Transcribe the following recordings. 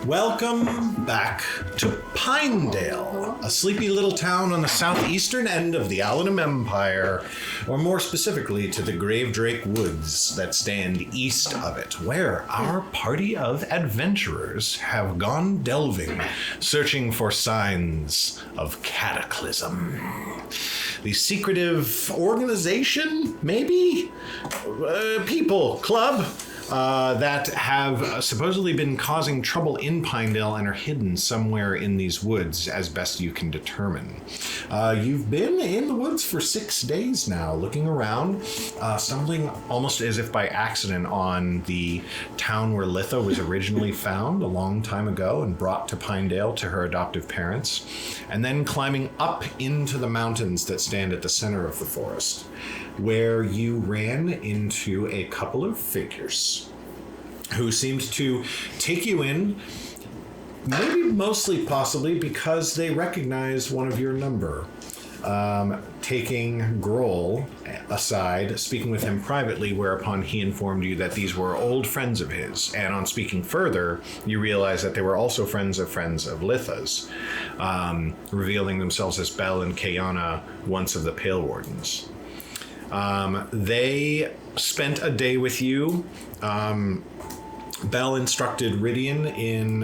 Welcome back to Pinedale, a sleepy little town on the southeastern end of the Alanim Empire, or more specifically to the Gravedrake Woods that stand east of it, where our party of adventurers have gone delving, searching for signs of cataclysm. The secretive organization, maybe? People, club? That have supposedly been causing trouble in Pinedale and are hidden somewhere in these woods, as best you can determine. You've been in the woods for 6 days now, looking around, stumbling almost as if by accident on the town where Litha was originally found a long time ago and brought to Pinedale to her adoptive parents, and then climbing up into the mountains that stand at the center of the forest, where you ran into a couple of figures who seemed to take you in, maybe mostly possibly because they recognized one of your number. Taking Grohl aside, speaking with him privately, whereupon he informed you that these were old friends of his. And on speaking further, you realize that they were also friends of Litha's, revealing themselves as Bel and Queyana, once of the Pale Wardens. They spent a day with you. Bel instructed Ridian in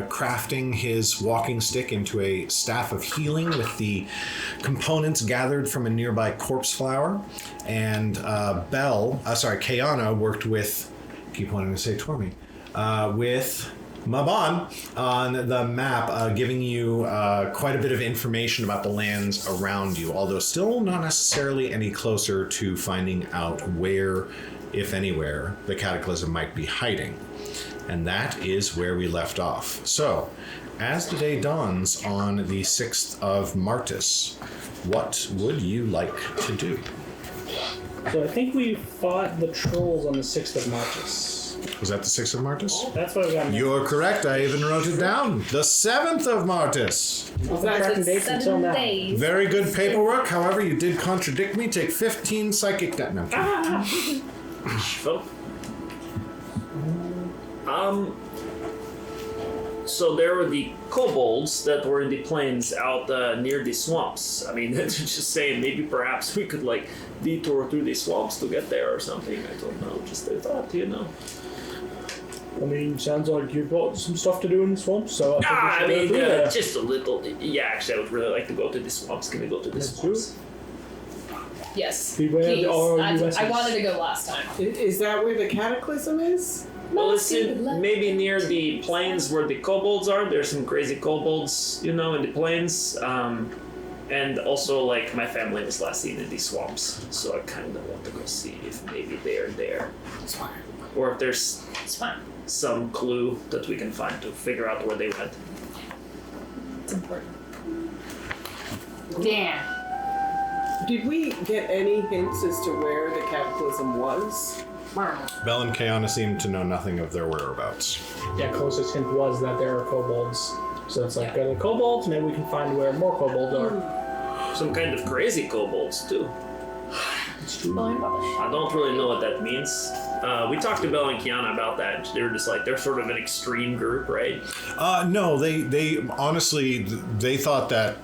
crafting his walking stick into a staff of healing with the components gathered from a nearby corpse flower. And Queyana worked with, keep wanting to say Tormy, with Mabon on the map, giving you quite a bit of information about the lands around you, although still not necessarily any closer to finding out where, if anywhere, the cataclysm might be hiding. And that is where we left off. So, as the day dawns on the 6th of Martis, what would you like to do? So I think we fought the trolls on the 6th of Martis. Was that the 6th of Martis? That's what I got. You're correct. I even wrote it down. The 7th of Martis. Was that correct dates until now? Days. Very good paperwork. However, you did contradict me. Take 15 psychic damage. So there were the kobolds that were in the plains out near the swamps. I mean, just saying, maybe perhaps we could detour through the swamps to get there or something. I don't know, just a thought, I mean, sounds like you've got some stuff to do in the swamps, so I think we should go through there. Just a little. Yeah, actually, I would really like to go to the swamps. Can we go to the swamps? Yes. Beware please. the RUSs. I wanted to go last time. Is that where the cataclysm is? Well, listen, maybe near the plains where the kobolds are. There's some crazy kobolds, in the plains. And also, my family was last seen in these swamps, so I kind of want to go see if maybe they're there. It's fine. Or if there's some clue that we can find to figure out where they went. It's important. Damn. Did we get any hints as to where the cataclysm was? Bel and Queyana seem to know nothing of their whereabouts. Yeah, closest hint was that there are kobolds. So it's go to the kobolds, maybe we can find where more kobolds are. Some kind of crazy kobolds, too. It's true. I don't really know what that means. We talked to Bel and Queyana about that. They were just they're sort of an extreme group, right? No, they honestly, they thought that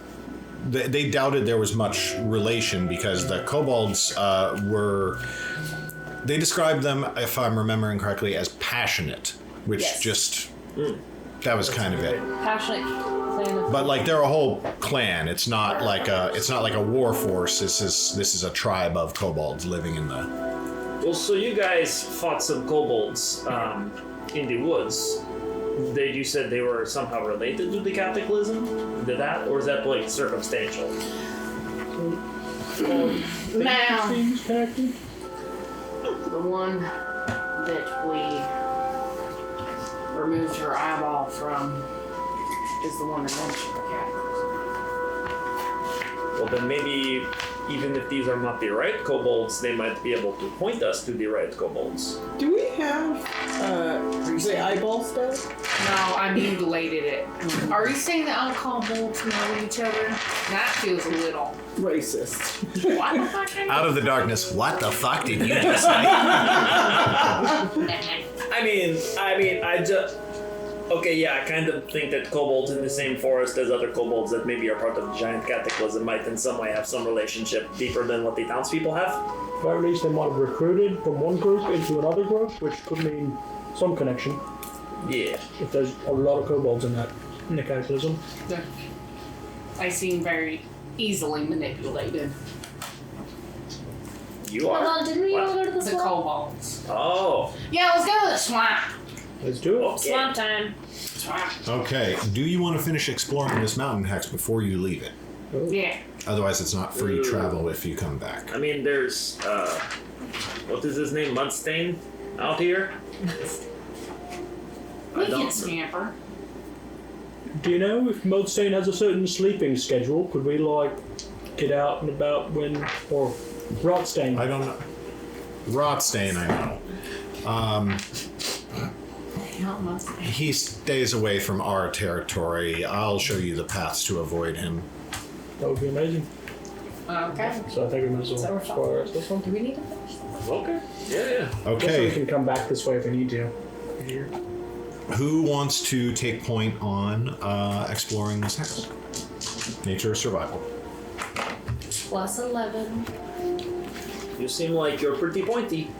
they doubted there was much relation because the kobolds they described them, if I'm remembering correctly, as passionate, which that was kind of it. Passionate clan. But they're a whole clan. It's not like a war force. This is a tribe of kobolds living in the. Well, so you guys fought some kobolds in the woods. You said they were somehow related to the cataclysm? Did that, or is that circumstantial? Now, Seems connected. The one that we removed her eyeball from is the one that mentioned the cataclysm. Well, then maybe even if these are not the right kobolds, they might be able to point us to the right kobolds. Do we have the eyeball stuff? No, I mutilated it. are you saying that all kobolds know each other? That feels a little. Racist. What the fuck? Out of the darkness, what the fuck did you just say? I mean, I just Okay, yeah, I kind of think that kobolds in the same forest as other kobolds that maybe are part of the giant cataclysm might in some way have some relationship deeper than what the townspeople have. At the very least, they might have recruited from one group into another group, which could mean some connection. Yeah. If there's a lot of kobolds in the cataclysm. They seem very easily manipulated. You Hold are. on, didn't we all go to the The swamp? kobolds. Oh. Yeah, let's go to the swamp. Let's do it. Okay. Swamp time. Swamp. Okay, do you want to finish exploring this mountain hex before you leave it? Yeah. Otherwise, it's not free travel if you come back. I mean, there's what is his name? Mudstain out here. We I don't can scamper. Do you know if Modstain has a certain sleeping schedule? Could we, like, get out and about when... Or Rotstain? I don't know. Rotstain, I know. Not much. He stays away from our territory. I'll show you the paths to avoid him. That would be amazing. Okay. So I think we might as So well we're explore this one. Do we need to finish? Okay. Yeah. Just so we Okay, can come back this way if we need to. Here. who wants to take point on exploring this hex? Nature or survival? Plus 11. You seem like you're pretty pointy.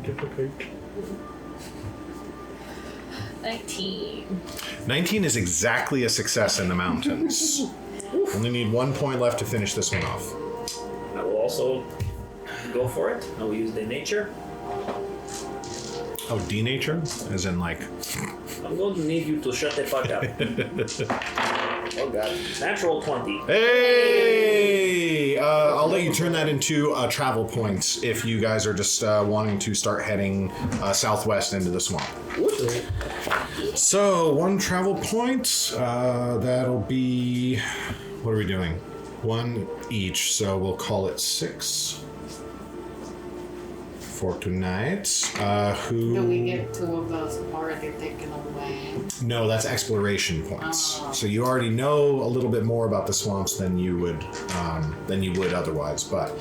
Difficult. 19. 19 is exactly a success in the mountains. Only need 1 point left to finish this one off. I will also go for it. I will use the nature. Oh, denature? As in, like... I'm going to need you to shut the fuck up. Oh god. Natural 20. Hey! I'll let you turn that into travel points if you guys are just wanting to start heading southwest into the swamp. So, 1 travel point. That'll be... What are we doing? 1 each, so we'll call it 6 for tonight. Who... Do we get 2 of those already taken away? No, that's exploration points. Oh. So you already know a little bit more about the swamps than you would otherwise. But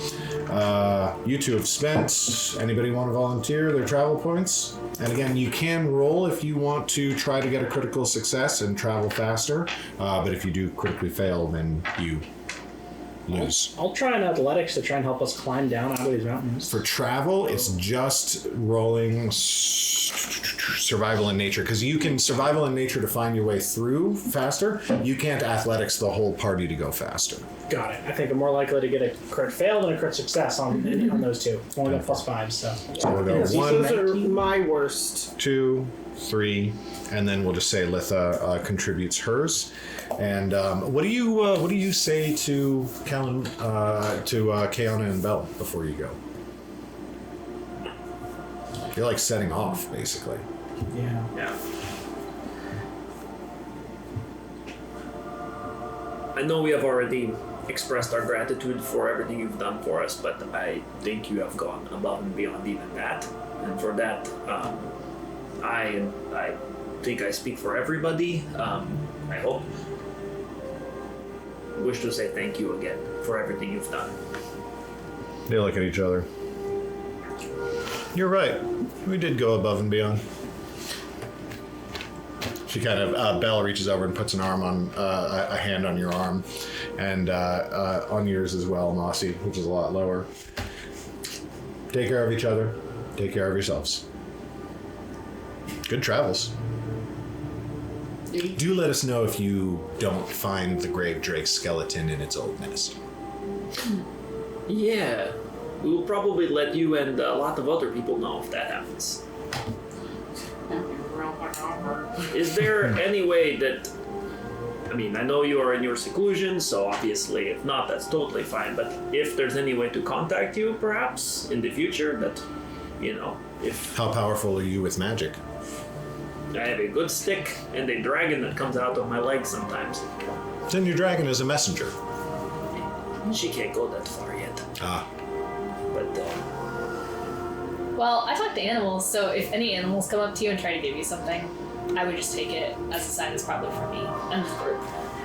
you two have spent. Anybody want to volunteer their travel points? And again, you can roll if you want to try to get a critical success and travel faster. But if you do critically fail, then you lose. I'll try an athletics to try and help us climb down out of these mountains. For travel, it's just rolling survival in nature, because you can survival in nature to find your way through faster. You can't athletics the whole party to go faster. Got it. I think I'm more likely to get a crit fail than a crit success on those two. Only got +5, so. So we'll go Those 1, are my worst. 2, 3, and then we'll just say Litha contributes hers. And what do you say to Queyana and Bel before you go? You're like setting off, basically. Yeah. Yeah. I know we have already expressed our gratitude for everything you've done for us, but I think you have gone above and beyond even that. And for that, I think I speak for everybody. I hope. Wish to say thank you again for everything you've done. They look at each other. You're right. We did go above and beyond. She kind of, Belle reaches over and puts an arm on, a hand on your arm, and on yours as well, Mossy, which is a lot lower. Take care of each other. Take care of yourselves. Good travels. Do let us know if you don't find the grave drake skeleton in its old nest. Yeah. We will probably let you and a lot of other people know if that happens. Is there any way that... I mean, I know you are in your seclusion, so obviously if not, that's totally fine, but if there's any way to contact you, perhaps, in the future, that, you know, if... How powerful are you with magic? I have a good stick and a dragon that comes out of my legs sometimes. Send your dragon as a messenger. She can't go that far yet. Ah. But, Well, I talk to animals, so if any animals come up to you and try to give you something, I would just take it as a sign it's probably for me and the group.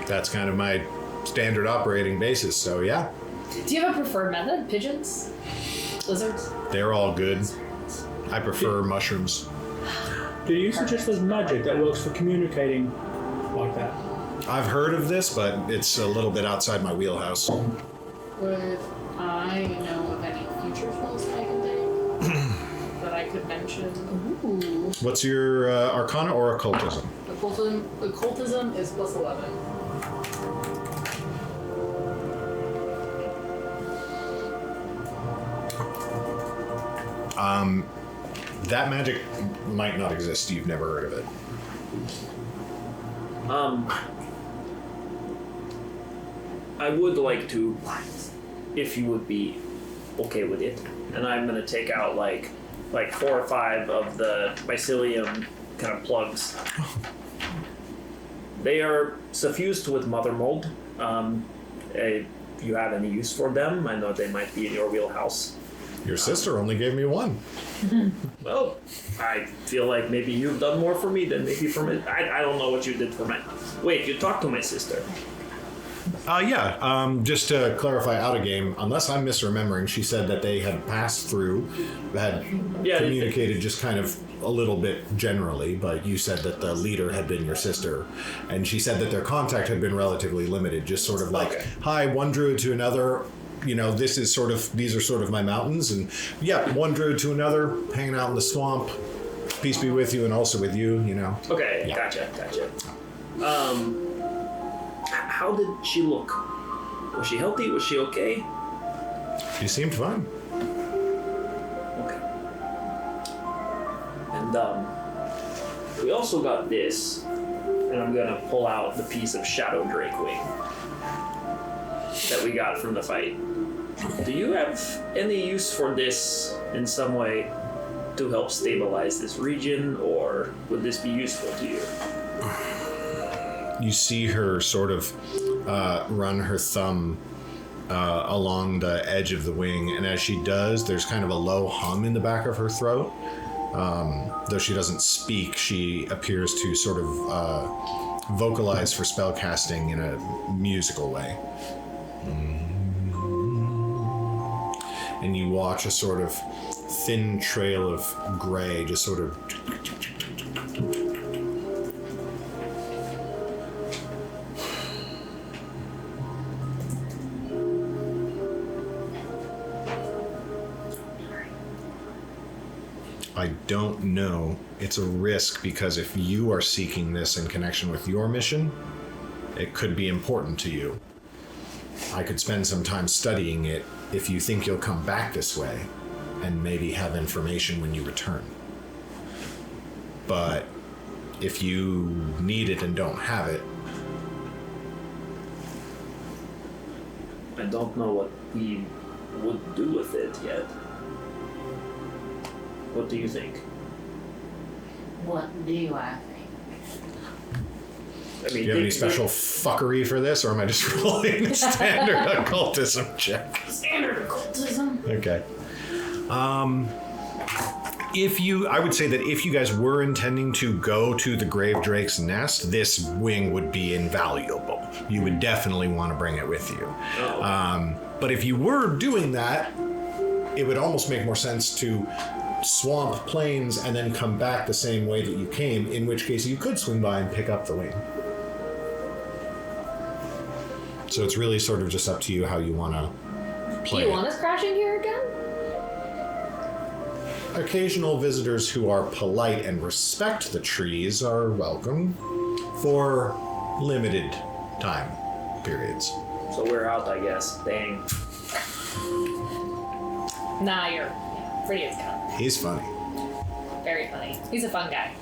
That's kind of my standard operating basis, so yeah. Do you have a preferred method? Pigeons? Lizards? They're all good. I prefer mushrooms. Do you suggest there's magic that works for communicating like that? I've heard of this, but it's a little bit outside my wheelhouse. Would I know of any future spells that I can take that I could mention? Ooh. What's your arcana or occultism? Occultism is plus 11. That magic might not exist. You've never heard of it. I would like to, if you would be okay with it, and I'm gonna take out like 4 or 5 of the mycelium kind of plugs. They are suffused with Mothermold. If you have any use for them, I know they might be in your wheelhouse. Your sister only gave me one. Well, I feel like maybe you've done more for me than maybe for me. I don't know what you did for me. Wait, you talked to my sister. Just to clarify out of game, unless I'm misremembering, she said that they had passed through, had communicated just kind of a little bit generally, but you said that the leader had been your sister, and she said that their contact had been relatively limited, just sort of like, hi, one druid to another, you know, these are sort of my mountains, and one druid to another, hanging out in the swamp, peace be with you and also with you, you know. Okay, Yeah. Gotcha. How did she look? Was she healthy? Was she okay? She seemed fine. Okay. And we also got this, and I'm gonna pull out the piece of Shadow Drake wing that we got from the fight. Do you have any use for this in some way to help stabilize this region, or would this be useful to you? You see her sort of run her thumb along the edge of the wing, and as she does, there's kind of a low hum in the back of her throat. Though she doesn't speak, she appears to sort of vocalize for spellcasting in a musical way. And you watch a sort of thin trail of gray just sort of I don't know. It's a risk because if you are seeking this in connection with your mission, it could be important to you. I could spend some time studying it if you think you'll come back this way and maybe have information when you return. But if you need it and don't have it, I don't know what we would do with it yet. What do you think? What do I think? I mean, do you have any special fuckery for this, or am I just rolling a standard occultism check? Standard occultism. Okay. I would say that if you guys were intending to go to the Grave Drake's nest, this wing would be invaluable. You would definitely want to bring it with you. But if you were doing that, it would almost make more sense to swamp plains and then come back the same way that you came, in which case you could swing by and pick up the wing. So it's really sort of just up to you how you want to play. Do you want us crashing here again? Occasional visitors who are polite and respect the trees are welcome for limited time periods. So we're out, I guess. Dang. Nah, Ridian's gone. He's funny. Very funny. He's a fun guy.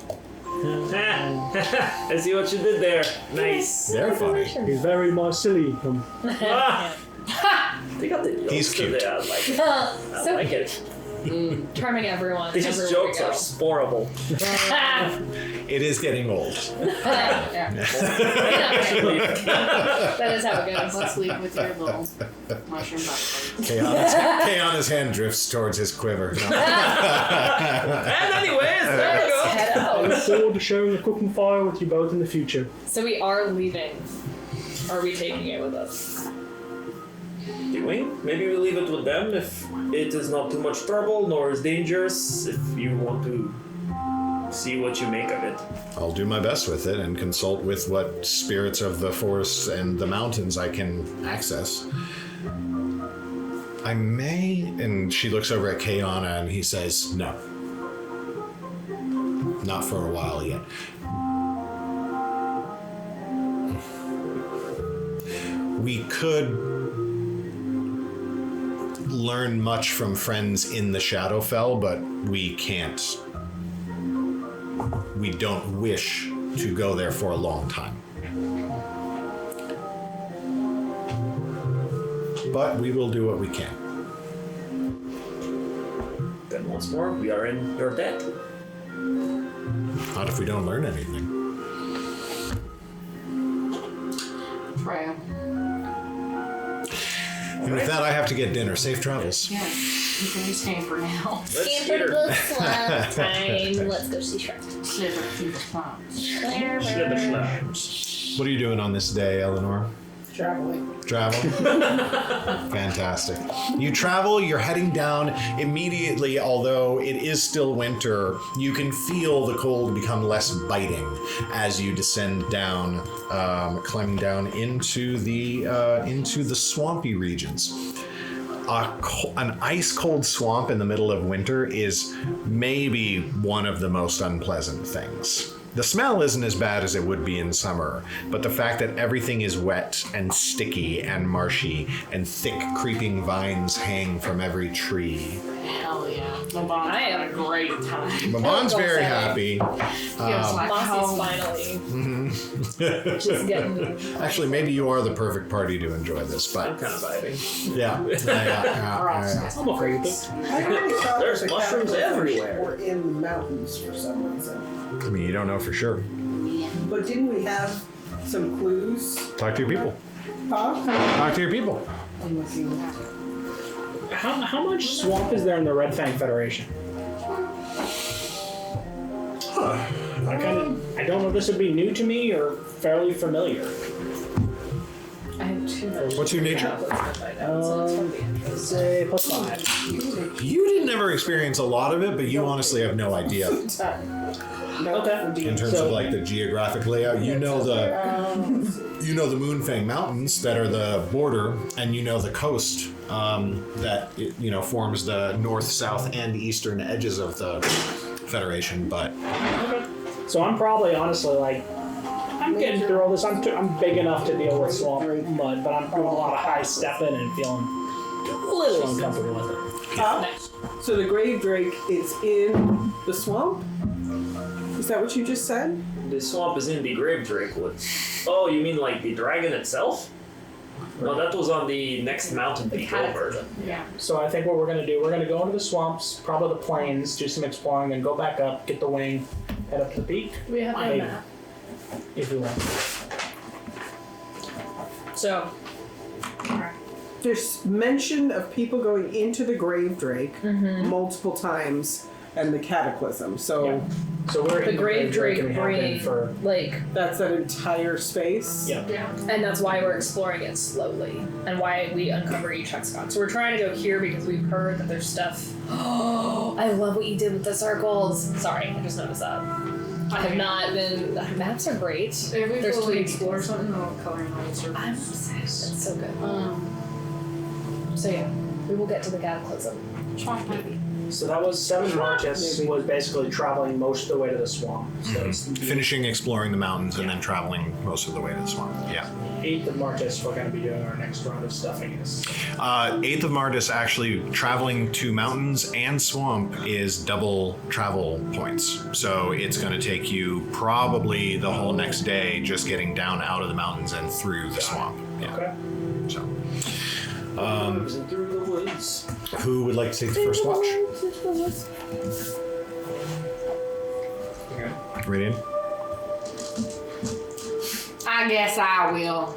I see what you did there. Nice. They're funny. He's very mycelium. They got the jokes. He's cute. I like it. I So like it. charming everyone. These everywhere jokes we go. are sporable. It is getting old. Yeah. That is how it goes. Let's leave with your little mushroom butt. Kayana's hand drifts towards his quiver. And anyways, there we go. Head I out. look forward to sharing the cooking fire with you both in the future. So we are leaving. Are we taking it with us? Do we? Maybe we leave it with them if it is not too much trouble nor is dangerous. If you want to see what you make of it. I'll do my best with it and consult with what spirits of the forests and the mountains I can access. I may, and she looks over at Queyana and he says, no. Not for a while yet. We could learn much from friends in the Shadowfell, but we can't. We don't wish to go there for a long time. But we will do what we can. Then once more, we are in your debt. Not if we don't learn anything. True. And with that, I have to get dinner. Safe travels. Yeah, you can be scamper now. Scamper to the swamp time. Let's go see Shrek. Slither through the swamps. What are you doing on this day, Eleanor? Traveling. Travel? Fantastic. You travel, you're heading down immediately, although it is still winter. You can feel the cold become less biting as you descend down, climbing down into the swampy regions. An ice-cold swamp in the middle of winter is maybe one of the most unpleasant things. The smell isn't as bad as it would be in summer, but the fact that everything is wet and sticky and marshy and thick creeping vines hang from every tree. Hell yeah. Mabon had a great time. Mabon's very happy. Feels like Mossy's home. finally just getting Actually, maybe you are the perfect party to enjoy this, I'm but kind of vibing. yeah. I'm afraid of it. I already thought There's the mushrooms cataclysms everywhere. were in the mountains for some reason. I mean, you don't know for sure. But didn't we have some clues? Talk to your people. Huh? Talk to your people. I'm looking. How much swamp is there in the Red Fang Federation? I don't know if this would be new to me or fairly familiar. I have 2 What's your nature? Say +5. You didn't ever experience a lot of it, but you honestly have no idea Okay. in terms of like the geographic layout. You know the Moonfang Mountains that are the border, and you know the coast that forms the north, south, and eastern edges of the Federation. But So I'm probably honestly like, I'm getting through all this. I'm big enough to deal with swamp mud, but I'm doing a lot of high stepping and feeling a little uncomfortable with it. So the grave drake is in the swamp? Is that what you just said? The swamp is in the Grave Drake Woods. Oh, you mean like the dragon itself? No, that was on the next mountain peak over. Yeah. So I think what we're gonna do, we're gonna go into the swamps, probably the plains, do some exploring, then go back up, get the wing, head up to the peak. We have Maybe. a map. If we want. So, There's mention of people going into the grave drake multiple times and the cataclysm. So Yeah. So we're the in grave drake and we have been brain, for that's that entire space. yeah. and that's why we're exploring it slowly, and why we uncover each hexagon. So we're trying to go here because we've heard that there's stuff. Oh, I love what you did with the circles. Sorry, I just noticed that. I have not been. The maps are great. If we There's fully three explore something, I'll color in all the circles. I'm obsessed. It's so good. So yeah, we will get to the cataclysm. Maybe. So that was 7 Martis was basically traveling most of the way to the swamp. So it's finishing exploring the mountains and then traveling most of the way to the swamp. Yeah. 8th of Martis, we're going to be doing our next round of stuff, I guess. 8th of Martis, actually traveling to mountains and swamp is double travel points. So it's going to take you probably the whole next day just getting down out of the mountains and through the swamp. Yeah. Okay. So, Through the woods. who would like to take the first watch? Ridian? I guess I will.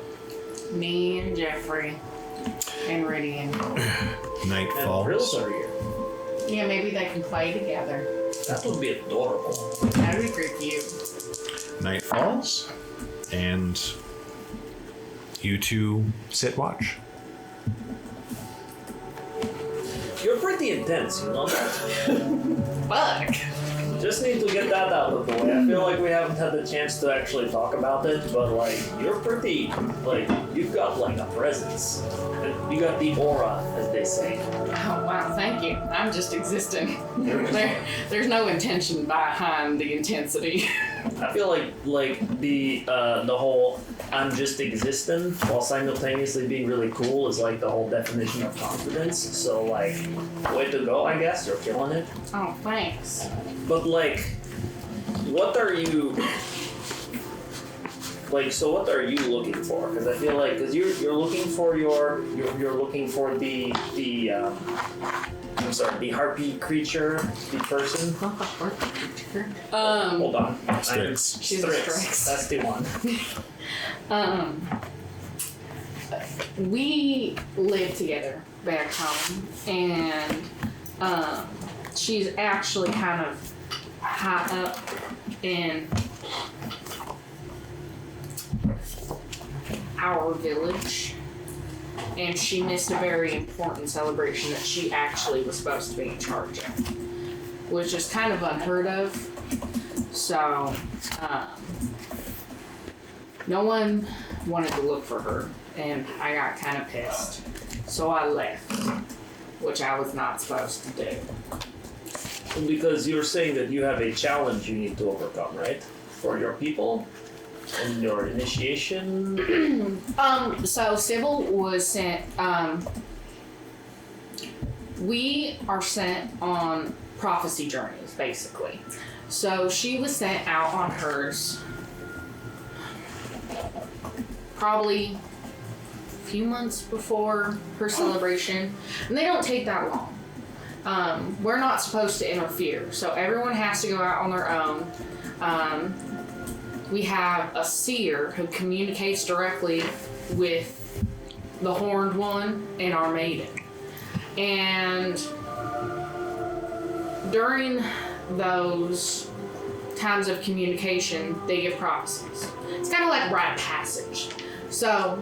Me and Geoffrey and Ridian. Night And falls. Brylzarir. Yeah, maybe they can play together. That would be adorable. That'd be pretty cute. Night falls, and you two sit watch. You're pretty intense, you know that? Fuck. just need to get that out of the way. I feel like we haven't had the chance to actually talk about it, but like you're pretty, like you've got like a presence. You got the aura, as they say. Oh, wow, thank you. I'm just existing. There's no intention behind the intensity. I feel like the whole I'm just existing while simultaneously being really cool is like the whole definition of confidence. So like, way to go, I guess. You're killing it. Oh, thanks. But like, what are you? Like, so what are you looking for? Because I feel like, because you're looking for you're looking for the I'm sorry, the harpy creature, the person. Hold on. Strix. She's a Strix. That's the one. We live together back home, and she's actually kind of high up in our village, and she missed a very important celebration that she actually was supposed to be in charge of, which is kind of unheard of. So no one wanted to look for her, and I got kind of pissed, so I left, which I was not supposed to do. Because you're saying that you have a challenge you need to overcome, right? For your people and your initiation. So Sybil was sent. We are sent on prophecy journeys, basically. So she was sent out on hers probably a few months before her celebration, and they don't take that long. We're not supposed to interfere, so everyone has to go out on their own. We have a seer who communicates directly with the horned one and our maiden. And during those times of communication, they give prophecies. It's kind of like rite of passage. So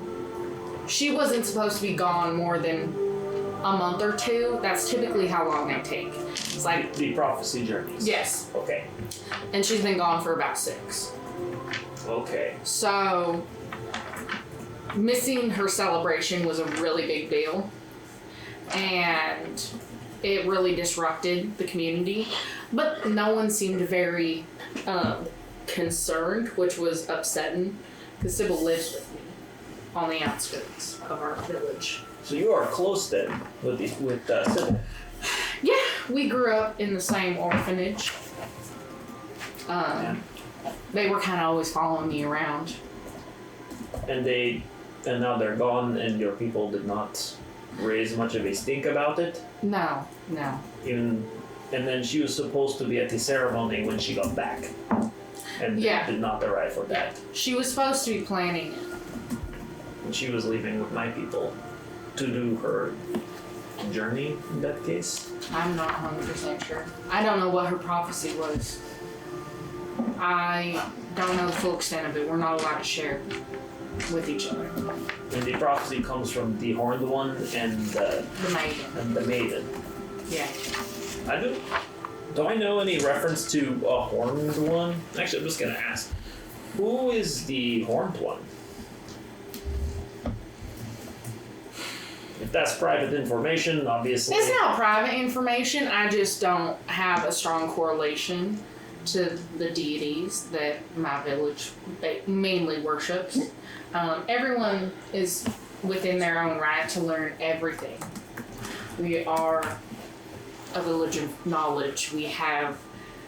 she wasn't supposed to be gone more than a month or two. That's typically how long they take. It's like The prophecy journeys. yes, Okay. and she's been gone for about 6. Okay. So missing her celebration was a really big deal, and it really disrupted the community, but no one seemed very concerned, which was upsetting, because Sybil lives with me on the outskirts of our village. So you are close then with Sybil. Yeah, we grew up in the same orphanage. They were kind of always following me around. And now they're gone, and your people did not raise much of a stink about it. No. And then she was supposed to be at the ceremony when she got back, and Yeah. did not arrive for that. She was supposed to be planning it. And she was leaving with my people to do her journey. In that case, I'm not 100% sure. I don't know what her prophecy was. I don't know the full extent of it. We're not allowed to share with each other. and the prophecy comes from the horned one and The maiden. the maiden. Yeah. Do I know any reference to a horned one? Actually, I'm just gonna ask. Who is the horned one? If that's private information, obviously. It's not private information. I just don't have a strong correlation to the deities that my village mainly worships. Everyone is within their own right to learn everything. We are a village of knowledge. We have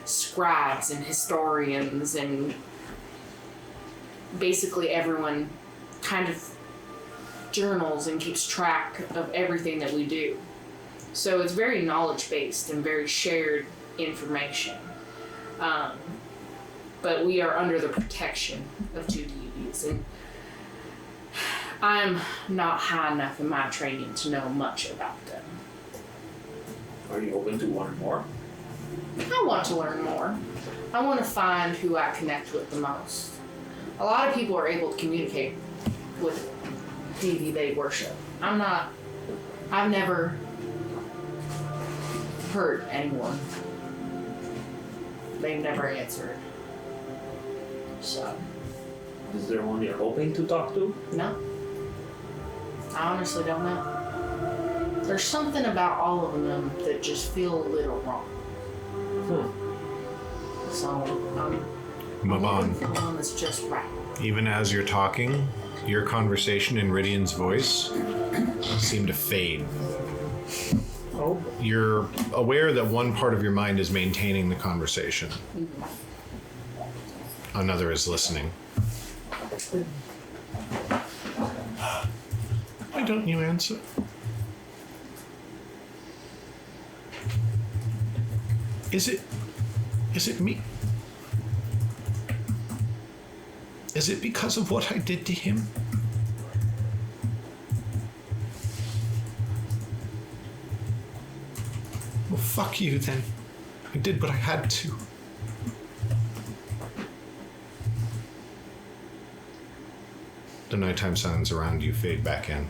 scribes and historians, and basically everyone kind of journals and keeps track of everything that we do. So it's very knowledge based and very shared information. But we are under the protection of 2 deities, and I'm not high enough in my training to know much about them. Are you open to learn more? I want to learn more. I want to find who I connect with the most. A lot of people are able to communicate with deity they worship. I've never heard anyone they've never answered. So, Is there one you're hoping to talk to? no. I honestly don't know. There's something about all of them that just feel a little wrong. So, I'm looking Mabon, for one that's just right. even as you're talking, your conversation in Ridian's voice seemed to fade. Oh, You're aware that one part of your mind is maintaining the conversation. Another is listening. Why don't you answer? Is it me? Is it because of what I did to him? Well, fuck you then. I did what I had to. The nighttime sounds around you fade back in.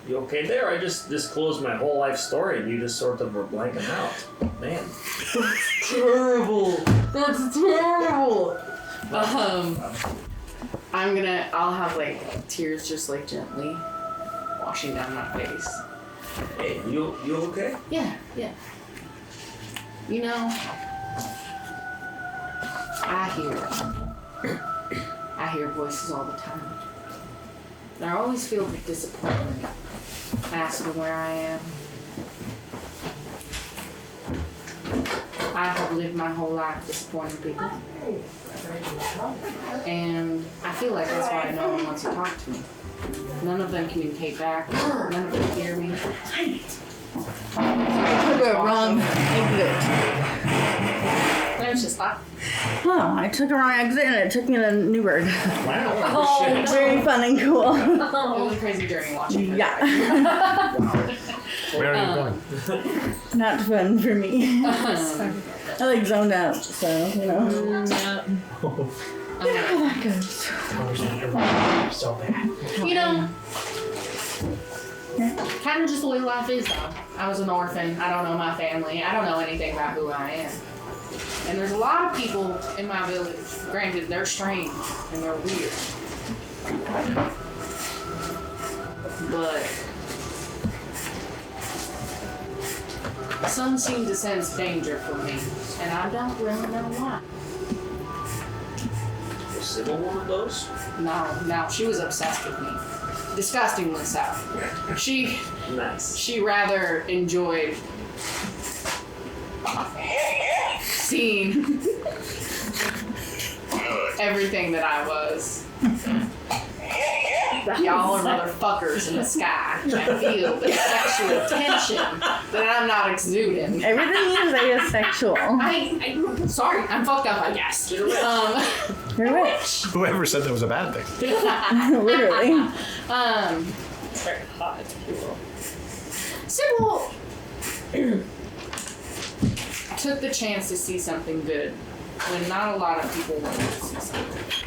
You okay there? I just disclosed my whole life story and you just sort of were blanking out. Man. Terrible. That's terrible. I'll have like tears just like gently washing down my face. Hey, you okay? Yeah. You know, I hear voices all the time. And I always feel the disappointment asking where I am. I have lived my whole life disappointing people. And I feel like that's why no one wants to talk to me. None of them communicate back. None of them hear me. I took a wrong exit. There's just that. Oh, I took a wrong exit and it took me to Newburgh. Oh, no. Very fun and cool. It was a crazy journey watching. Yeah, Where are you going? not fun for me. I like zoned out, so you know. How that goes. so bad. You know, kind of just the way life is, though. I was an orphan. I don't know my family. I don't know anything about who I am. And there's a lot of people in my village. Granted, they're strange and they're weird. But some seem to sense danger for me, and I don't really know why. Was Sybil one of those? No, she was obsessed with me. Disgustingly so. Nice. She rather enjoyed seeing everything that I was. Y'all are motherfuckers in the sky. I feel the sexual tension that I'm not exuding. Everything you say is sexual. I'm sorry, I'm fucked up, I guess. You're rich. Whoever said that was a bad thing? Literally. It's very hot. Sybil took the chance to see something good when not a lot of people want to see something.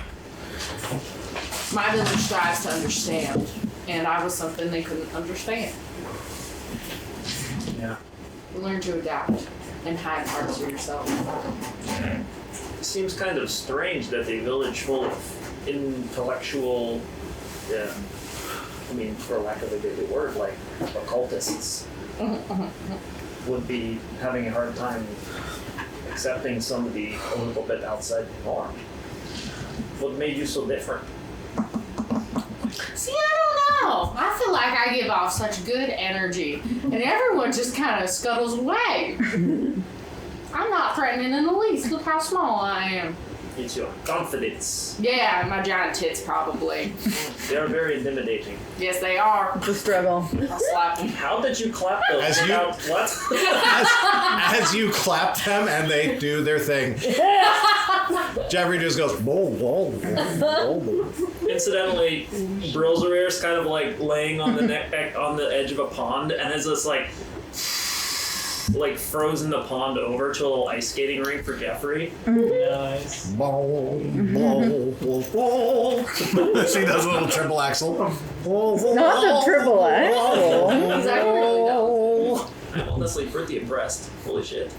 My village strives to understand, and I was something they couldn't understand. Yeah. Learn to adapt and hide parts of yourself. It seems kind of strange that a village full of intellectual, I mean, for lack of a better word, like occultists, would be having a hard time accepting somebody a little bit outside the norm. What made you so different? See, I don't know. I feel like I give off such good energy, and everyone just kind of scuttles away. I'm not threatening in the least. Look how small I am. It's your confidence. Yeah, my giant tits probably. They are very intimidating. Yes, they are. The struggle. I'll slap them. How did you clap those As you- without what? As you clap them and they do their thing, Geoffrey just goes, whoa, whoa, whoa, whoa. Incidentally, Brylzarir is kind of like laying on the on the edge of a pond, and is just like frozen the pond over to a little ice skating rink for Geoffrey. Nice. Blow, blow, blow, blow. She does a little triple axel. Not the triple axel. He's actually really dope. I'm honestly pretty impressed. Holy shit.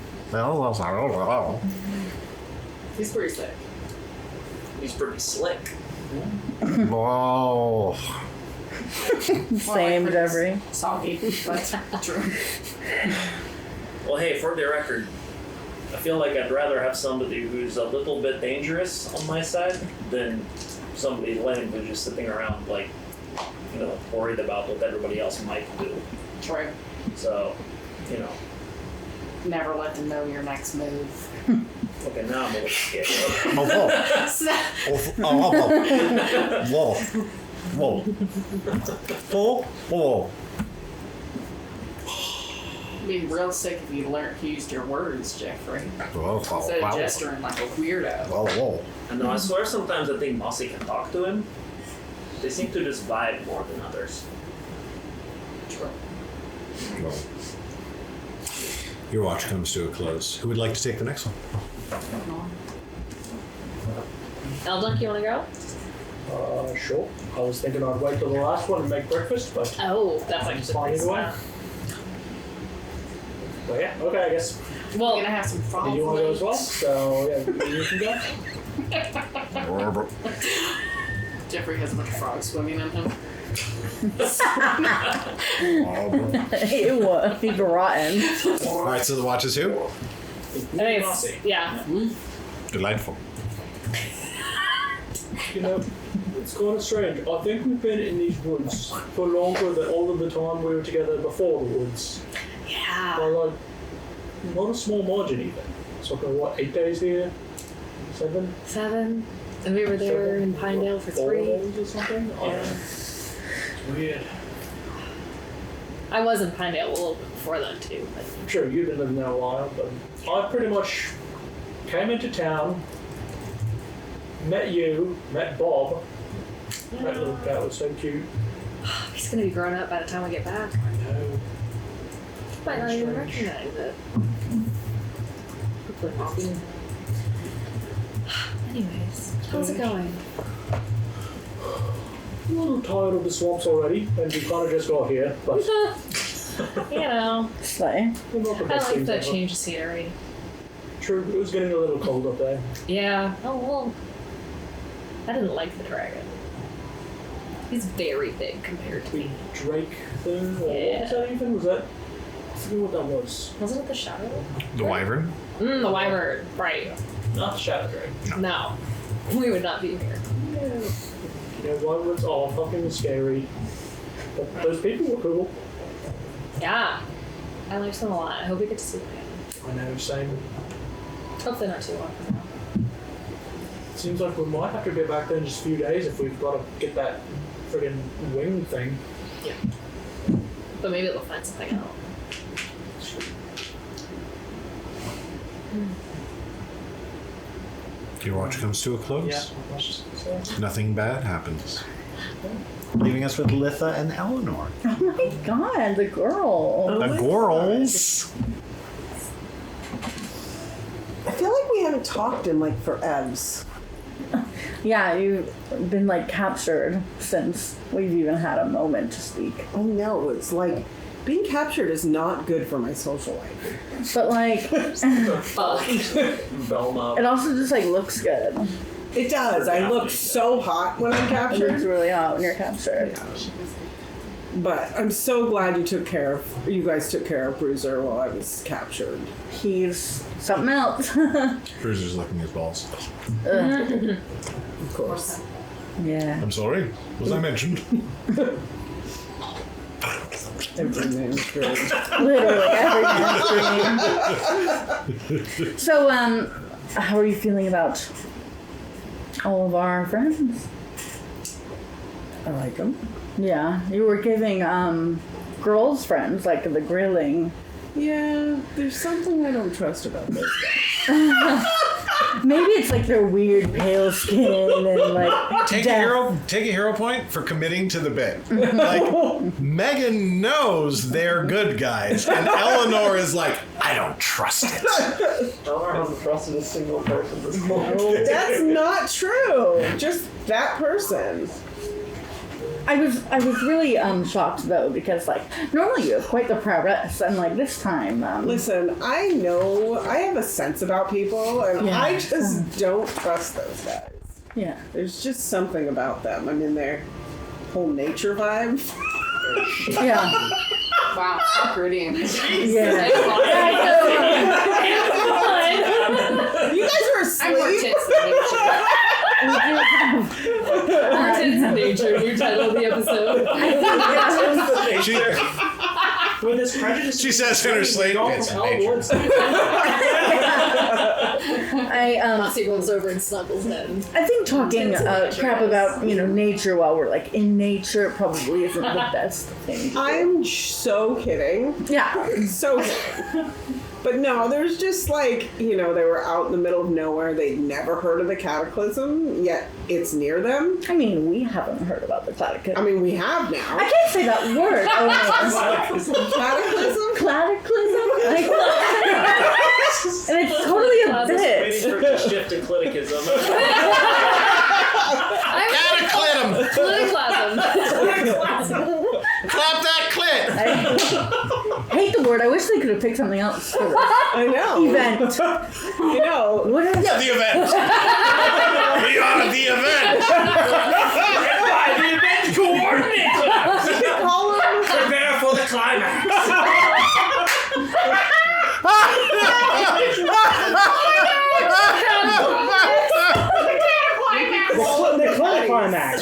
He's pretty sick. He's pretty slick. Whoa. Same, Geoffrey. Soggy, but true. Well, hey, for the record, I feel like I'd rather have somebody who's a little bit dangerous on my side than somebody lame who's just sitting around, like, you know, worried about what everybody else might do. True. So, you know. Never let them know your next move. Okay, now I'm a little scared. Whoa. Whoa. Whoa. It'd be real sick if you used your words, Geoffrey. Whoa. Instead of gesturing like a weirdo. Whoa. I know, I swear sometimes I think Mossy can talk to him. They seem to just vibe more than others. True. Well, your watch comes to a close. Who would like to take the next one? Eldunk, you want to go? Sure. I was thinking I'd wait till the last one and make breakfast, but Oh, that's like fine either way. But yeah, okay, I guess. We're Well, gonna have some fun. You want to go as well? So yeah, you can go. Geoffrey has a bunch of frogs swimming in him. Ew, he's rotten. All right, so the watch is who? I think it's, yeah. Delightful. You know, it's kind of strange. I think we've been in these woods for longer than all of the time we were together before the woods. Yeah. By like, not a small margin even. It's like, what, 8 days here? 7? 7. And we were there in Pinedale for 4 3. days or something? It's weird. I was in Pinedale a little bit before that too. But I'm sure you've been living there a while, but I pretty much came into town, met you, met Bob. That little cat was so cute. he's gonna be grown up by the time we get back. I know. Might not even Strange. recognize it. Quickly hopping. Anyways, how's it going? I'm a little tired of the swamps already, and we kind of just got here, but You know, Slay. we're not the I best like things the ever. change of scenery. True, it was getting a little cold up there. Yeah. Oh well. I didn't like the dragon. He's very big compared to The me. Drake thing, or what was that even? Was that? I forget what that was. Wasn't it the shadow? The wyvern? The wyvern. Right. Not the Shadow Drake. No. We would not be here. Yeah. You know, wyverns are fucking scary. But those people were cool. Yeah. I liked them a lot. I hope we get to see them again. I know, same. Hopefully not too long from now. Seems like we might have to get back there in just a few days if we've got to get that friggin' wing thing. Yeah. But maybe they'll find something out. Your watch comes to a close. Yeah. Let's just say. Nothing bad happens. Leaving us with Litha and Elanor. Oh my god, the girl. The girls. I feel like we haven't talked in like forevs. Yeah, you've been like captured since we've even had a moment to speak. Oh no, it's like being captured is not good for my social life. But like, Belma. it also just like looks good. It does. I look so hot when I'm It looks captured. really hot when you're captured. But I'm so glad you guys took care of Bruiser while I was captured. He's something else. Bruiser's licking his balls. Ugh. Of course. Yeah. I'm sorry. Was I mentioned? Every man's dream. Literally every man's dream. So, how are you feeling about all of our friends? I like them. Yeah, you were giving girls friends like the grilling. Yeah, there's something I don't trust about those guys. Maybe it's like their weird pale skin and like Take death. a hero point for committing to the bit. Like Megan knows they're good guys, and Elanor is like, I don't trust it. Eleanor hasn't trusted a single person this morning. That's not true. Just that person. I was really shocked though because like normally you have quite the prowess and like this time. Listen, I know I have a sense about people, and Yeah. I just don't trust those guys. Yeah. There's just something about them. I mean, their whole nature vibe. Yeah. Wow, fuck Ridian. Yeah. You guys are I'm more asleep. tits than nature. More tits in nature, your title of the episode. She, With this prejudice, she says in her sleep, it's in nature. Mossy rolls over and snuggles him. I think talking Intense nature, crap yes. about nature while we're like in nature probably isn't the best thing. to do. I'm so kidding. Yeah. So kidding. But no, there's just like, they were out in the middle of nowhere. They'd never heard of the cataclysm, yet it's near them. I mean, we haven't heard about the cataclysm. I mean, we have now. I can't say that word. Oh, Cataclysm? cataclysm? And it's totally a Waiting bit. for it to shift to clinicism. Cataclysm! Cliniclasm. Clap that clit! I hate the word. I wish they could have picked something else for this I know. event. What is The event! We are the event! The event coordinator! Call them. Prepare for the climax! the climax.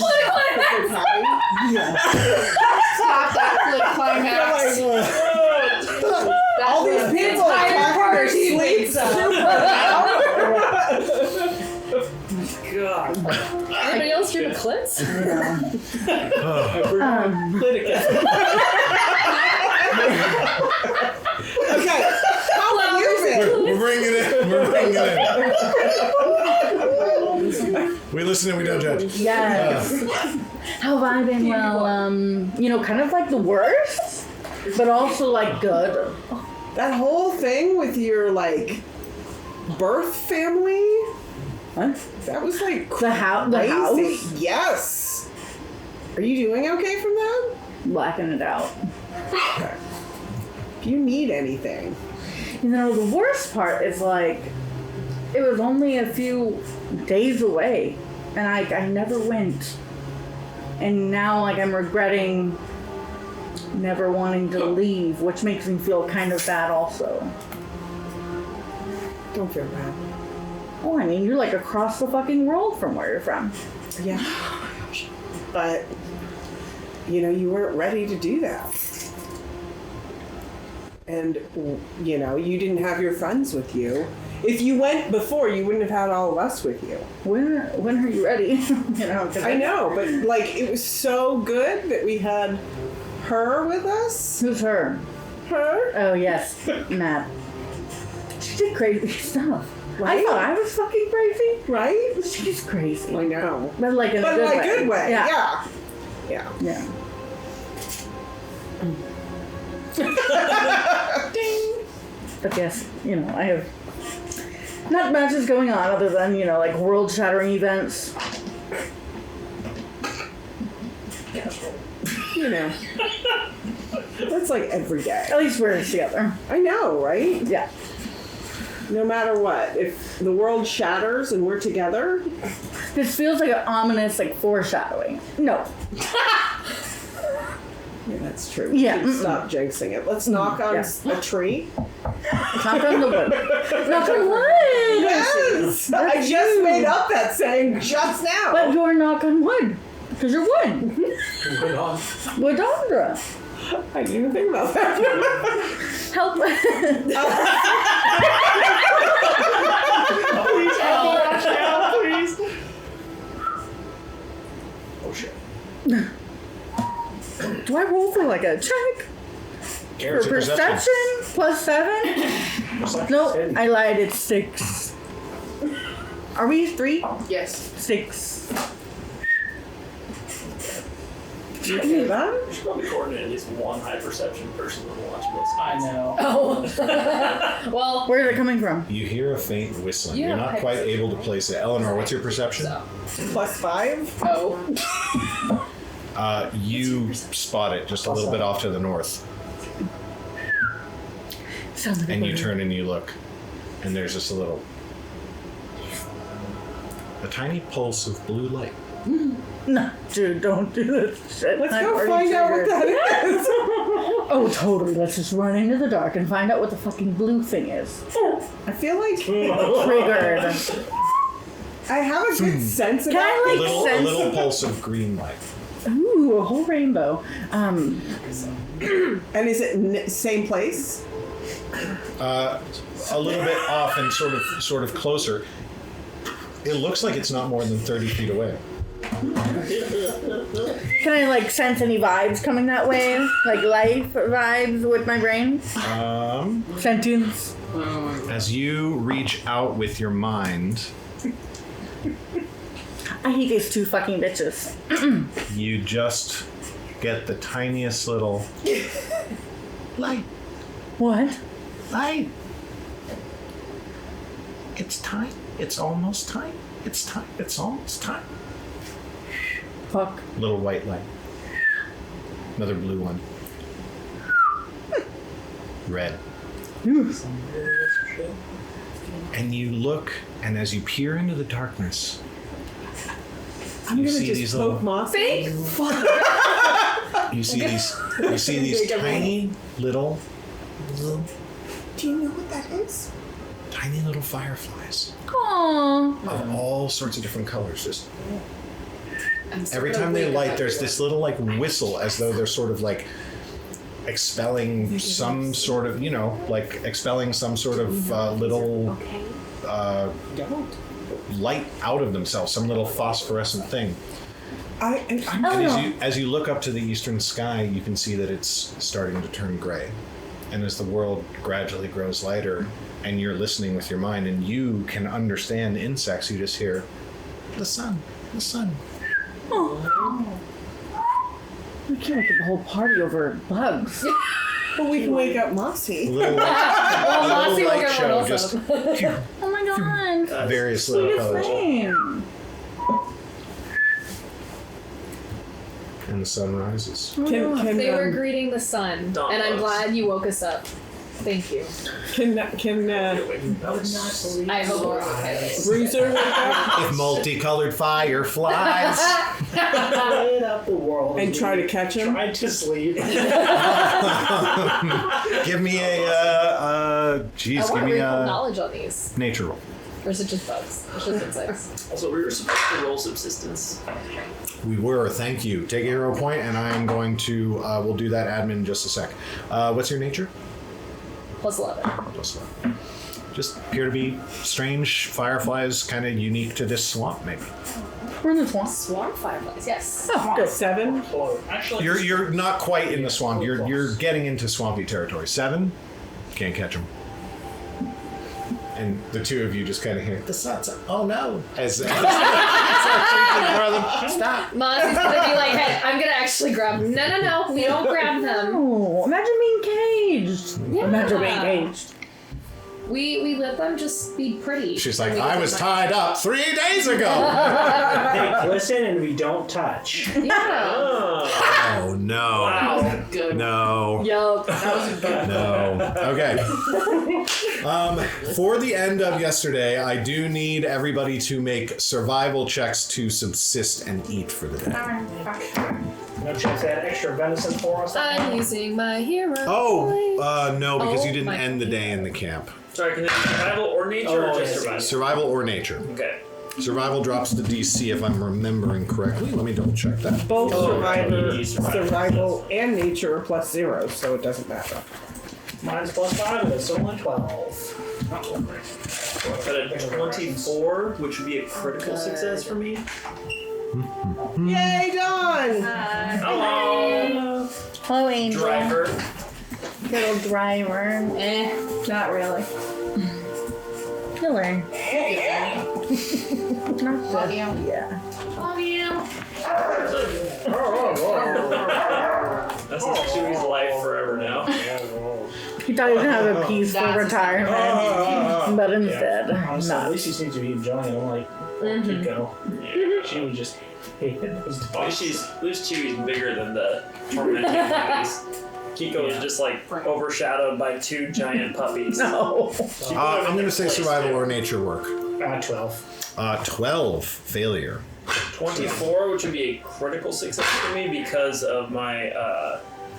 Stop that flip climax. All these people are talking sleep God. Anybody else hear the clits? Okay, how have you been? We're bringing it in. We're bringing it in. We listen and we don't judge. Yes. How have I been? Well, kind of like the worst, but also like good. That whole thing with your, birth family? What? That was, The crazy. house? Yes. Are you doing okay from that? Blacking it out. Okay. If you need anything. The worst part is it was only a few days away, and I never went. And now I'm regretting never wanting to leave, which makes me feel kind of bad also. Don't feel bad. Oh, I mean, you're across the fucking world from where you're from. Yeah. But, you weren't ready to do that. And, you didn't have your friends with you. If you went before, you wouldn't have had all of us with you. When are you ready? 'Cause I know, but, it was so good that we had her with us. Who's her? Her? Oh, yes. Matt. She did crazy stuff. Right? I thought I was fucking crazy. Right? She's crazy. I know. But in a good But, way. good way. Yeah. Yeah. Yeah. Ding. But yes, I have not much is going on other than, world-shattering events. That's every day. At least we're together. I know, right? Yeah. No matter what. If the world shatters and we're together, This feels like an ominous, foreshadowing. No. yeah, that's true. Yeah, We should stop jinxing it. Let's knock on a tree. Knock on the wood. Knock on wood! Yes! I just made up that saying just now. But you're knock on wood. Because you're wood. Woodandra. I didn't even think about that. Help. Please. Oh shit. Do I roll for a check? For perception? +7? Nope, I lied, it's 6. Are we 3? Yes. 6. You hear that? We should probably coordinate at least one high perception person to watch both I sides. know. Oh. Well, Where is it coming from? You hear a faint whistling. Yeah, You're not quite able to place it. Eleanor, what's your perception? so. +5? Oh. You spot it just a little bit off to the north. Sounds like And a you bird. turn and you look, and there's just a tiny pulse of blue light. No, dude, don't do this shit. Let's I'm go already find out what triggered. that is. Oh, totally. Let's just run into the dark and find out what the fucking blue thing is. I feel like Triggered. I have a good sense Can about I, A like, little sense... pulse of green light. Ooh, a whole rainbow. And is it same place? A little bit off and sort of closer. It looks like it's not more than 30 feet away. Can I, like, sense any vibes coming that way? Like, life vibes with my brain? Sentience? As you reach out with your mind, I hate these two fucking bitches. you just get the tiniest little light. What? Light. It's time. It's almost time. It's time. It's almost time. Fuck. Little white light. Another blue one. Red. And you look, and as you peer into the darkness, I'm you gonna see just these poke little. Mossy. You see these. You see these tiny little. Do you know what that is? Tiny little fireflies Aww. of all sorts of different colors. Just I'm so every gonna time they wait light, about there's you. this little like whistle, as though they're sort of like expelling some sort of, like expelling some sort of little light out of themselves, some little phosphorescent thing. And as you look up to the eastern sky, you can see that it's starting to turn gray. And as the world gradually grows lighter, and you're listening with your mind, and you can understand insects, you just hear, the sun, the sun. We can't make the whole party over bugs. But we can wake up Mossy. A little Mossy will light get show, one just Oh my god. various little Sweetest colors. thing. And the sun rises. Can They were greeting the sun, Dawn and I'm bugs. glad you woke us up. Thank you. I hope we're okay. Bruiser wake up If multicolored fireflies. Light up the world. and try to catch him? Tried to sleep. Give me a, I give want me to roll a knowledge on these. nature roll. Or is it just bugs? It's just insects. Also, we were supposed to roll subsistence. We were, thank you. Take a hero point, and I am going to, we'll do that admin in just a sec. What's your nature? Plus 11. Plus 11. Just appear to be strange fireflies, kind of unique to this swamp, maybe. We're in the swamp. Swarm fireflies, yes. Oh, good. 7. Actually, You're not quite in the swamp. You're getting into swampy territory. 7, can't catch them. And the two of you just kind of hear the sun's up. Oh no! As stop. Mossy's gonna be like, hey, I'm gonna actually grab them. No, we don't grab them. Oh, imagine being caged. Yeah. Imagine being caged. We let them just be pretty. She's like, And we I get was them tied up 3 days ago. they listen and we don't touch. Yeah. Oh no! Wow. Good. No! Yup. That was a good. No. Okay. For the end of yesterday, I do need everybody to make survival checks to subsist and eat for the day. No chance they had extra venison for us. I'm using my hero. Oh, no, because Oh you didn't my end the day in the camp. Sorry, can it be survival or nature or Oh, just yes. survival? Survival or nature. Okay. Survival drops the DC if I'm remembering correctly. Let me double check that. Both survival. survival and nature are plus 0, so it doesn't matter. Mine's plus 5 and it's only 12. Not so great. Got a 24, which would be a critical success for me. Yay, Dawn! Hello, Hello, Angel. driver. Little driver. Not really. You'll learn. Not Love good. you. Yeah. Love you. That's Chewie's life forever now. He thought he was gonna have a peaceful That's- retirement, but instead, Honestly, at not. least he seems to be enjoying it. I'm like, Kiko. She would just hate those At dogs. least Chewy's bigger than the tormenting puppies. Kiko is just like overshadowed by 2 giant puppies. No. I'm going to say survival or nature work. 12. 12 failure. 24, which would be a critical success for me because of my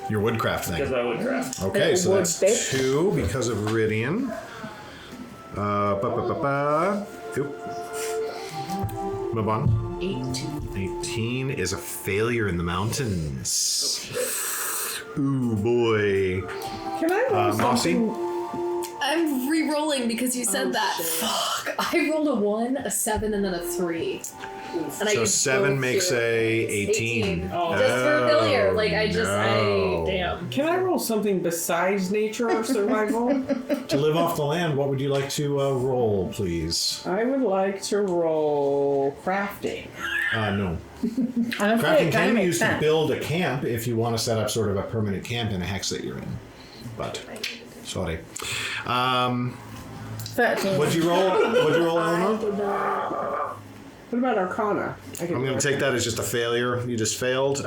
Your woodcraft thing. woodcraft. Okay, so Wood that's stick. 2 because of Ridian. Oop. Mabon. 18 is a failure in the mountains. Ooh, boy. Can I roll Mossy? something? I'm re-rolling because you said that. Fuck. I rolled a 1, a 7, and then a 3. And I So used 7 both makes here. a 18. Oh. Just for failure. Like, no. damn. Can I roll something besides nature or survival? To live off the land, what would you like to roll, please? I would like to roll crafting. No. Honestly, Crafting it kind can of be makes used to sense. build a camp if you want to set up sort of a permanent camp in a hex that you're in. But, sorry. 13. What'd you roll? Eleanor? What about Arcana? I'm going to take that as just a failure. You just failed.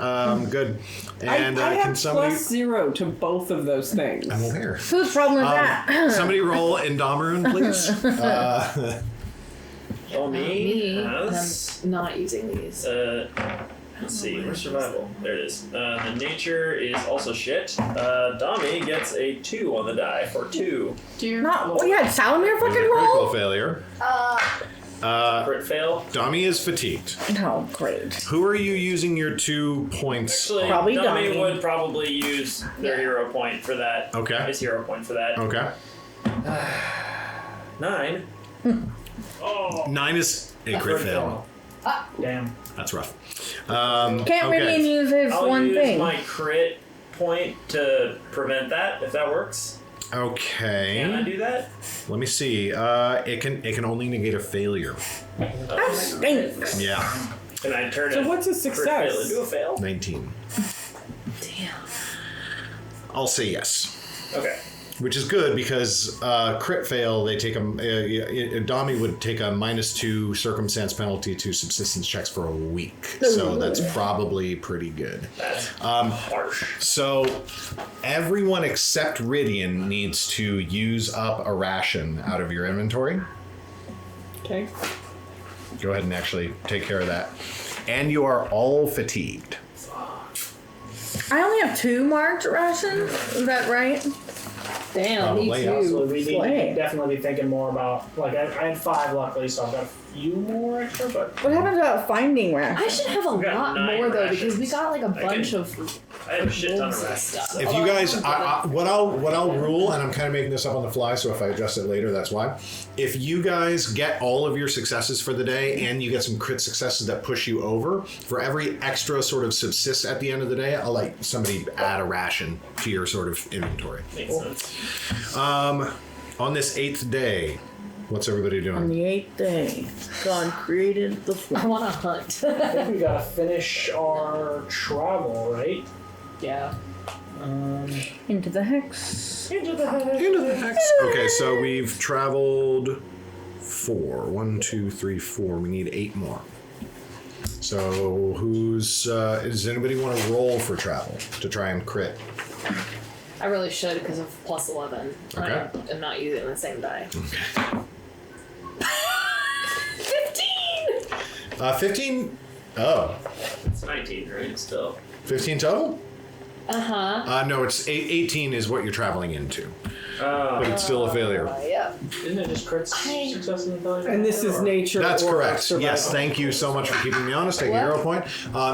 Good. And I can have somebody... +0 to both of those things. I'm over here. Whose problem is that? Somebody roll Indomerun, please. Oh, Me. Has, I'm not using these. let's see, where's survival? There it is. The nature is also shit. Dami gets a 2 on the die for 2. Not. Oh, yeah, Salamir fucking Critical roll? failure. Crit fail. Dami is fatigued. Oh, great. Who are you using your 2 points? Actually, Probably Dami Dami. would probably use their hero point for that. Okay. His hero point for that. Okay. 9. 9 is a crit fail. Damn. That's rough. Can't okay. Ridian use his I'll one use thing? my crit point to prevent that, if that works. Can I Okay. do that? Let me see. It can only negate a failure. That stinks. Yeah. Can I turn So it what's a crit success? fail into a fail? 19. Damn. I'll say yes. Okay. Which is good because crit fail, they take Dami would take a -2 circumstance penalty to subsistence checks for a week. So that's probably pretty good. That's harsh. So everyone except Ridian needs to use up a ration out of your inventory. Okay. Go ahead and actually take care of that. And you are all fatigued. I only have 2 marked rations. Is that right? Damn, me Probably, too. yeah. So we need to Slay. definitely be thinking more about, like, I had 5 luckily, so I've got a few more extra, but What happens about finding rations? I should have a got lot 9 more though because we rations. got like a I bunch can- of I have a shit ton of wolves and rations. stuff. If Although you I guys, haven't what I'll rule, and I'm kind of making this up on the fly, so if I adjust it later, that's why. If you guys get all of your successes for the day, and you get some crit successes that push you over, for every extra sort of subsist at the end of the day, I'll let somebody add a ration to your sort of inventory. Makes sense. On this 8th day, what's everybody On doing? the 8th day, God created the I floor. want to hunt. I think we gotta finish our travel, right? Yeah. Into the hex. Into the head. Into the hex. Okay, so we've traveled 4. 1, 2, 3, 4. We need 8 more. So who's does anybody want to roll for travel to try and crit? I really should because of plus 11. Okay. I'm not using the same die. 15. Oh, It's 19, right? Still. 15 total? Uh-huh. No, it's 18 is what you're traveling into, but it's still a failure. Yeah. Isn't it just crits, success, and failure? And this is nature. That's or correct. survival. Yes, thank you so much for keeping me honest. Take a hero point.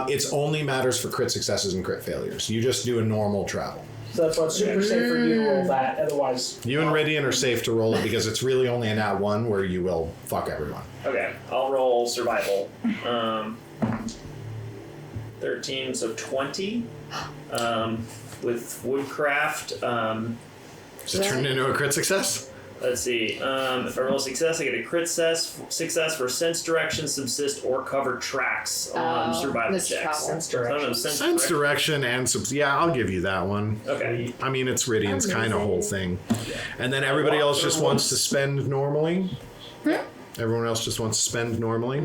It's only matters for crit successes and crit failures. You just do a normal travel. So that's why it's super safe for you to roll that, otherwise... You and Ridian are safe to roll it because it's really only a nat 1 where you will fuck everyone. Okay, I'll roll survival. 13, so 20. With woodcraft. Does it turn into a crit success? Let's see. If I roll success, I get a crit success for sense direction, subsist, or cover tracks on survival this checks. travel. Sense direction. Sense direction and yeah, I'll give you that one. Okay. I mean, it's Ridian's kind of whole thing. And then everybody else just wants to spend normally. Everyone else just wants to spend normally.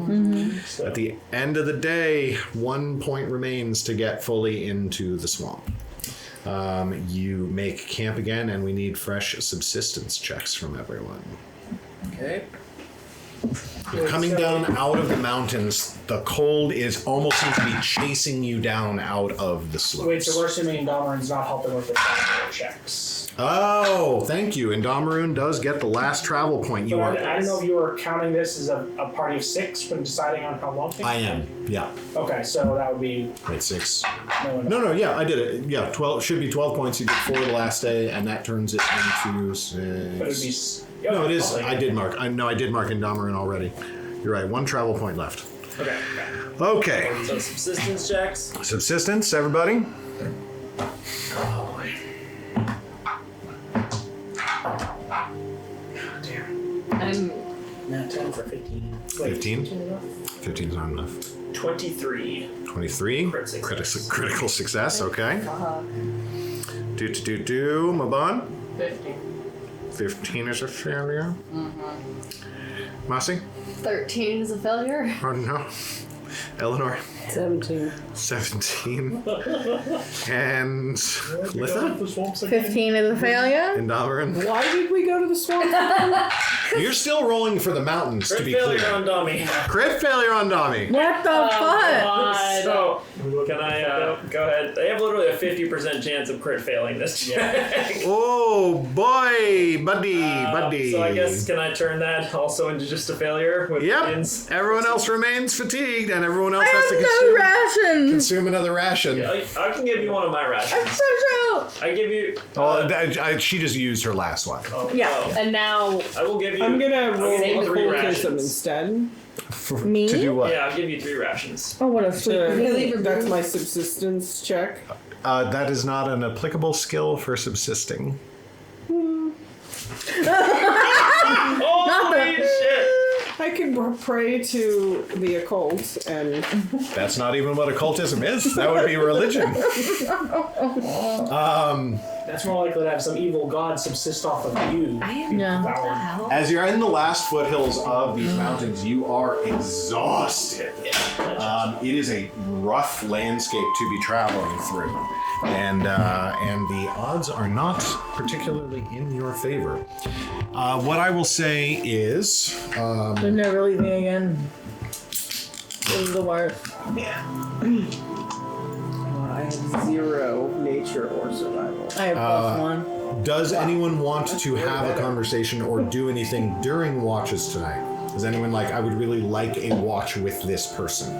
At the end of the day, 1 point remains to get fully into the swamp. You make camp again, and we need fresh subsistence checks from everyone. Okay. You're coming down out of the mountains. The cold is almost seems to be chasing you down out of the slopes. Wait, so we're assuming Indomerun's not helping with the travel checks. Oh, thank you. Indomerun does get the last travel point. You But are. I don't know if you were counting this as a party of 6 when deciding on how long things I am. Yeah. Okay, so that would be Wait, 6. no. No, yeah, I did it. Yeah, 12 should be 12 points. You did 4 the last day, and that turns it into 6. But it would be. No, it is. Okay. I did mark. I did mark Indomerun already. You're right. 1 travel point left. Okay. Okay. So subsistence checks. Subsistence, everybody. I'm Not 10 for 15. 15. 15 is not enough. 23. 23. Crit success. Critical success. Okay. Do. Mabon. 50. 15 is a failure. Mossy. 13 is a failure. Oh no. Elanor. 17. 17. And Litha. 15 is a failure. Indomerun. Why did we go to the swamp? You're still rolling for the mountains, Crit to be failure clear. on dummy. Crit failure on Dami. What the fuck? So, can I go ahead? They have literally a 50% chance of crit failing this check. Oh boy, buddy. So I guess, can I turn that also into just a failure? With Yep. ins? Everyone else remains fatigued, and everyone else I has have to no rations. consume another ration. I can give you one of my I'm rations. so out. I give you. She just used her last one. Yeah. And now I will give you. I'm gonna I'll roll give you 3 occultism rations. instead. Me? To do what? Yeah, I'll give you 3 rations. Oh, what a sweet. That's my subsistence check. That is not an applicable skill for subsisting. Holy shit! I can pray to the occult and That's not even what occultism is. That would be religion. That's more likely to have some evil god subsist off of you. Yeah. Devoured. As you're in the last foothills of these mountains, you are exhausted. It is a rough landscape to be traveling through, and the odds are not particularly in your favor. What I will say is, They're never leaving again. This is the worst. I have 0 nature or survival. I have +1. does anyone want to have a conversation or do anything during watches tonight? Is anyone like, I would really like a watch with this person?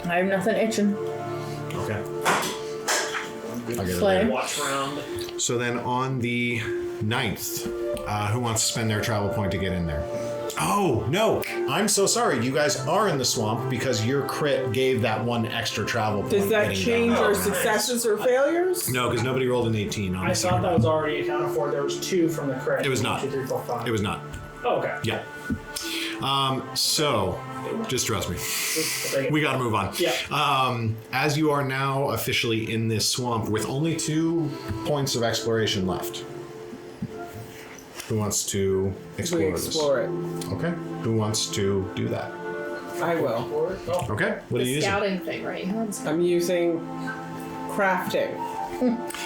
I have nothing itching. Okay. I'll get it Slay. later. Watch round. So then on the 9th, who wants to spend their travel point to get in there? Oh, no. I'm so sorry. You guys are in the swamp because your crit gave that 1 extra travel point. Does that getting change down. our successes or failures? No, because nobody rolled an 18 on I the thought second that round. was already accounted for. There was 2 from the crit. It was not. 2, 3, 4, 5. It was not. Oh, okay. Yeah. So, just trust me. Okay. We gotta move on. Yeah. As you are now officially in this swamp with only 2 points of exploration left. Who wants to explore We this? explore it. Okay. Who wants to do that? I will. Okay. What are you the using? scouting thing, right? Who wants- I'm using crafting.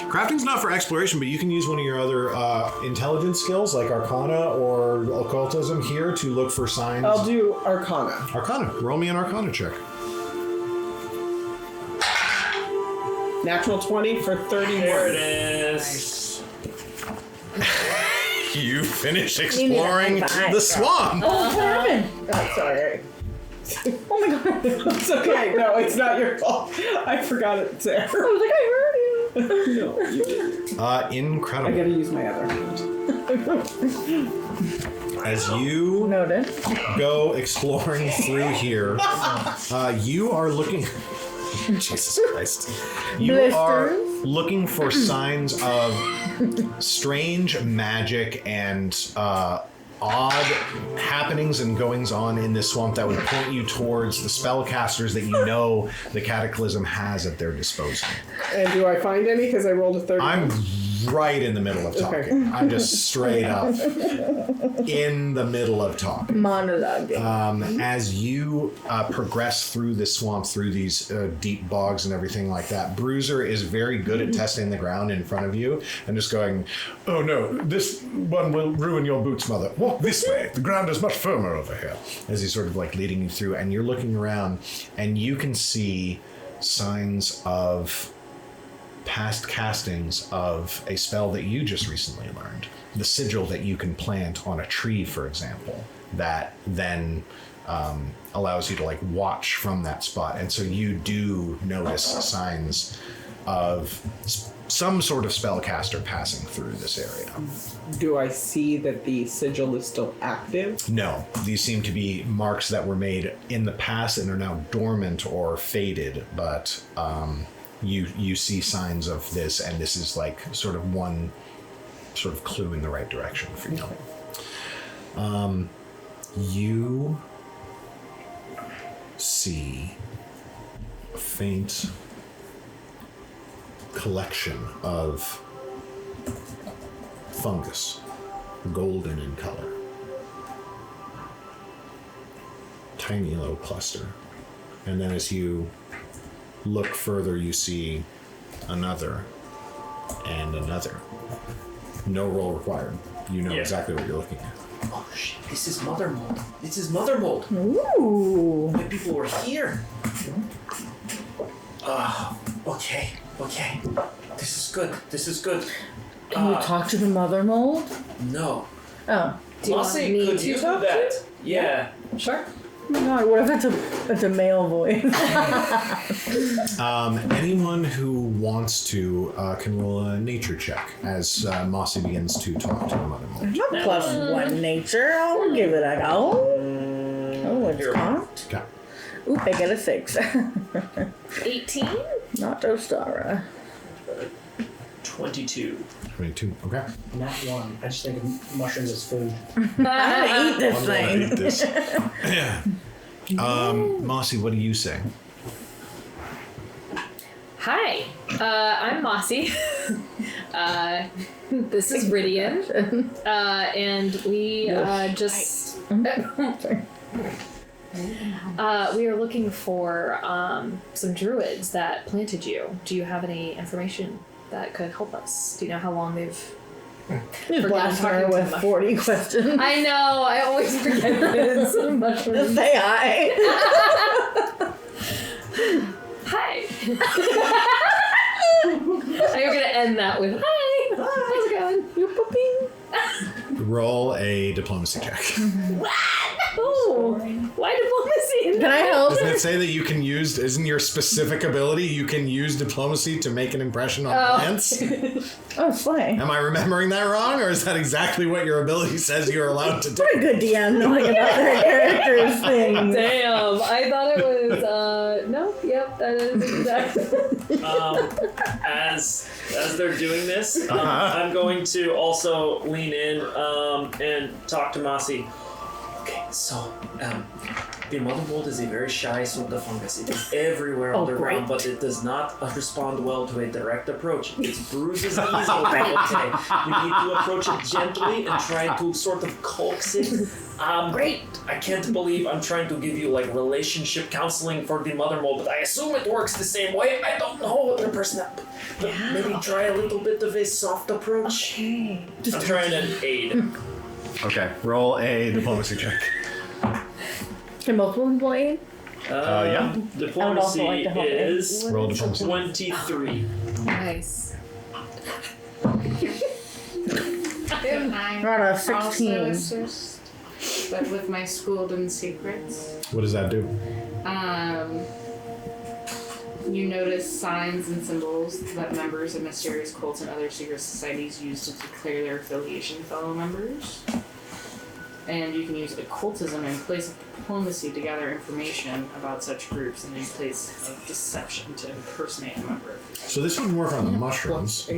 Crafting's not for exploration, but you can use one of your other intelligence skills like Arcana or Occultism here to look for signs. I'll do Arcana. Arcana. Roll me an Arcana check. Natural 20 for 31. There it is. You finish need a exploring high five. the swamp. Oh, what happened? Oh, sorry. Oh my god. It's okay. No, it's not your fault. I forgot it's there. I was like, I heard you. No, you didn't. I Incredible. gotta use my other hand. As you Noted. go exploring through here, you are looking. Jesus Christ. You are Blisters. looking for signs of strange magic and odd happenings and goings on in this swamp that would point you towards the spellcasters that you know the Cataclysm has at their disposal. And do I find any? Because I rolled a 30. I'm right in the middle of talking. Okay. I'm just straight up in the middle of talking. Monologuing. As you progress through this swamp, through these deep bogs and everything like that, Bruiser is very good at testing the ground in front of you and just going, "Oh no, this one will ruin your boots, mother. Walk this way. The ground is much firmer over here." As he's sort of like leading you through, and you're looking around, and you can see signs of past castings of a spell that you just recently learned. The sigil that you can plant on a tree, for example, that then allows you to like watch from that spot. And so you do notice signs of some sort of spellcaster passing through this area. Do I see that the sigil is still active? No, these seem to be marks that were made in the past and are now dormant or faded, but you see signs of this, and this is like sort of one sort of clue in the right direction for you. You see a faint collection of fungus, golden in color. Tiny little cluster. And then as you look further, you see another and another. No roll required. You know exactly what you're looking at. Oh shit, this is Mothermold. This is Mothermold. Ooh. My people were here. Okay. This is good. Can you talk to the Mothermold? No. Oh. Do you want Mossy, me could to you do talk that? Yeah. Sure. Oh my god, what if it's a male voice? Anyone who wants to can roll a nature check as Mossy begins to talk to the Mothermold. Not +1 nature. I'll give it a go. Oh, it's not. Okay. Oop, I get a 6. 18? Not Ostara. 22. 22. Okay. Not one. I just think of mushrooms as food. I'm gonna eat this I'm gonna thing. eat this. Mossy, what do you say? Hi, I'm Mossy. This is Ridian. And we just... we are looking for some druids that planted you. Do you have any information that could help us? Do you know how long they've... Just blast her with 40 questions. I know, I always forget this. Just say hi. Hi. I'm gonna end that with hi. How's it going? You pooping? Roll a diplomacy check. Oh, why diplomacy? Can I help? Doesn't it say that you can use, isn't your specific ability, you can use diplomacy to make an impression on plants? Oh, slay. Am I remembering that wrong, or is that exactly what your ability says you're allowed to do? What a good DM knowing about their characters' things. Damn, I thought it was, no, yep, that is exactly. As they're doing this, I'm going to also lean in and talk to Mossy. Okay, so the Mothermold is a very shy sort of fungus. It is everywhere underground, but it does not respond well to a direct approach. Its bruises easily. Okay, you need to approach it gently and try to sort of coax it. Great. I can't believe I'm trying to give you like relationship counseling for the Mothermold, but I assume it works the same way. I don't know what their personality. But maybe try a little bit of a soft approach. Okay. I'm trying to aid. Okay, roll a diplomacy check. Can multiple people aid? Yeah. Diplomacy like to help is Roll diplomacy. 23. Nice. I'm Got a also 16. assist, but with my schooled in secrets. What does that do? You notice signs and symbols that members of mysterious cults and other secret societies use to declare their affiliation with fellow members. and you can use occultism in place of diplomacy to gather information about such groups and in place of deception to impersonate a member. So this wouldn't work on the mushrooms.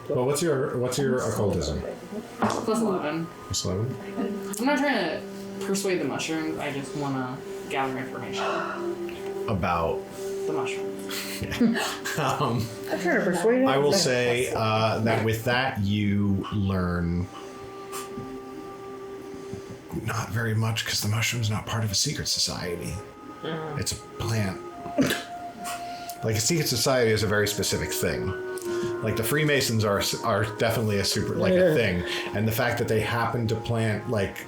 But what's your occultism? Plus 11. Plus 11? I'm not trying to persuade the mushrooms, I just want to gather information. About The mushrooms. I'm trying to persuade him. I will say that with that you learn not very much because the mushroom's not part of a secret society. It's a plant. Like a secret society is a very specific thing. Like the Freemasons are definitely a thing, and the fact that they happen to plant like.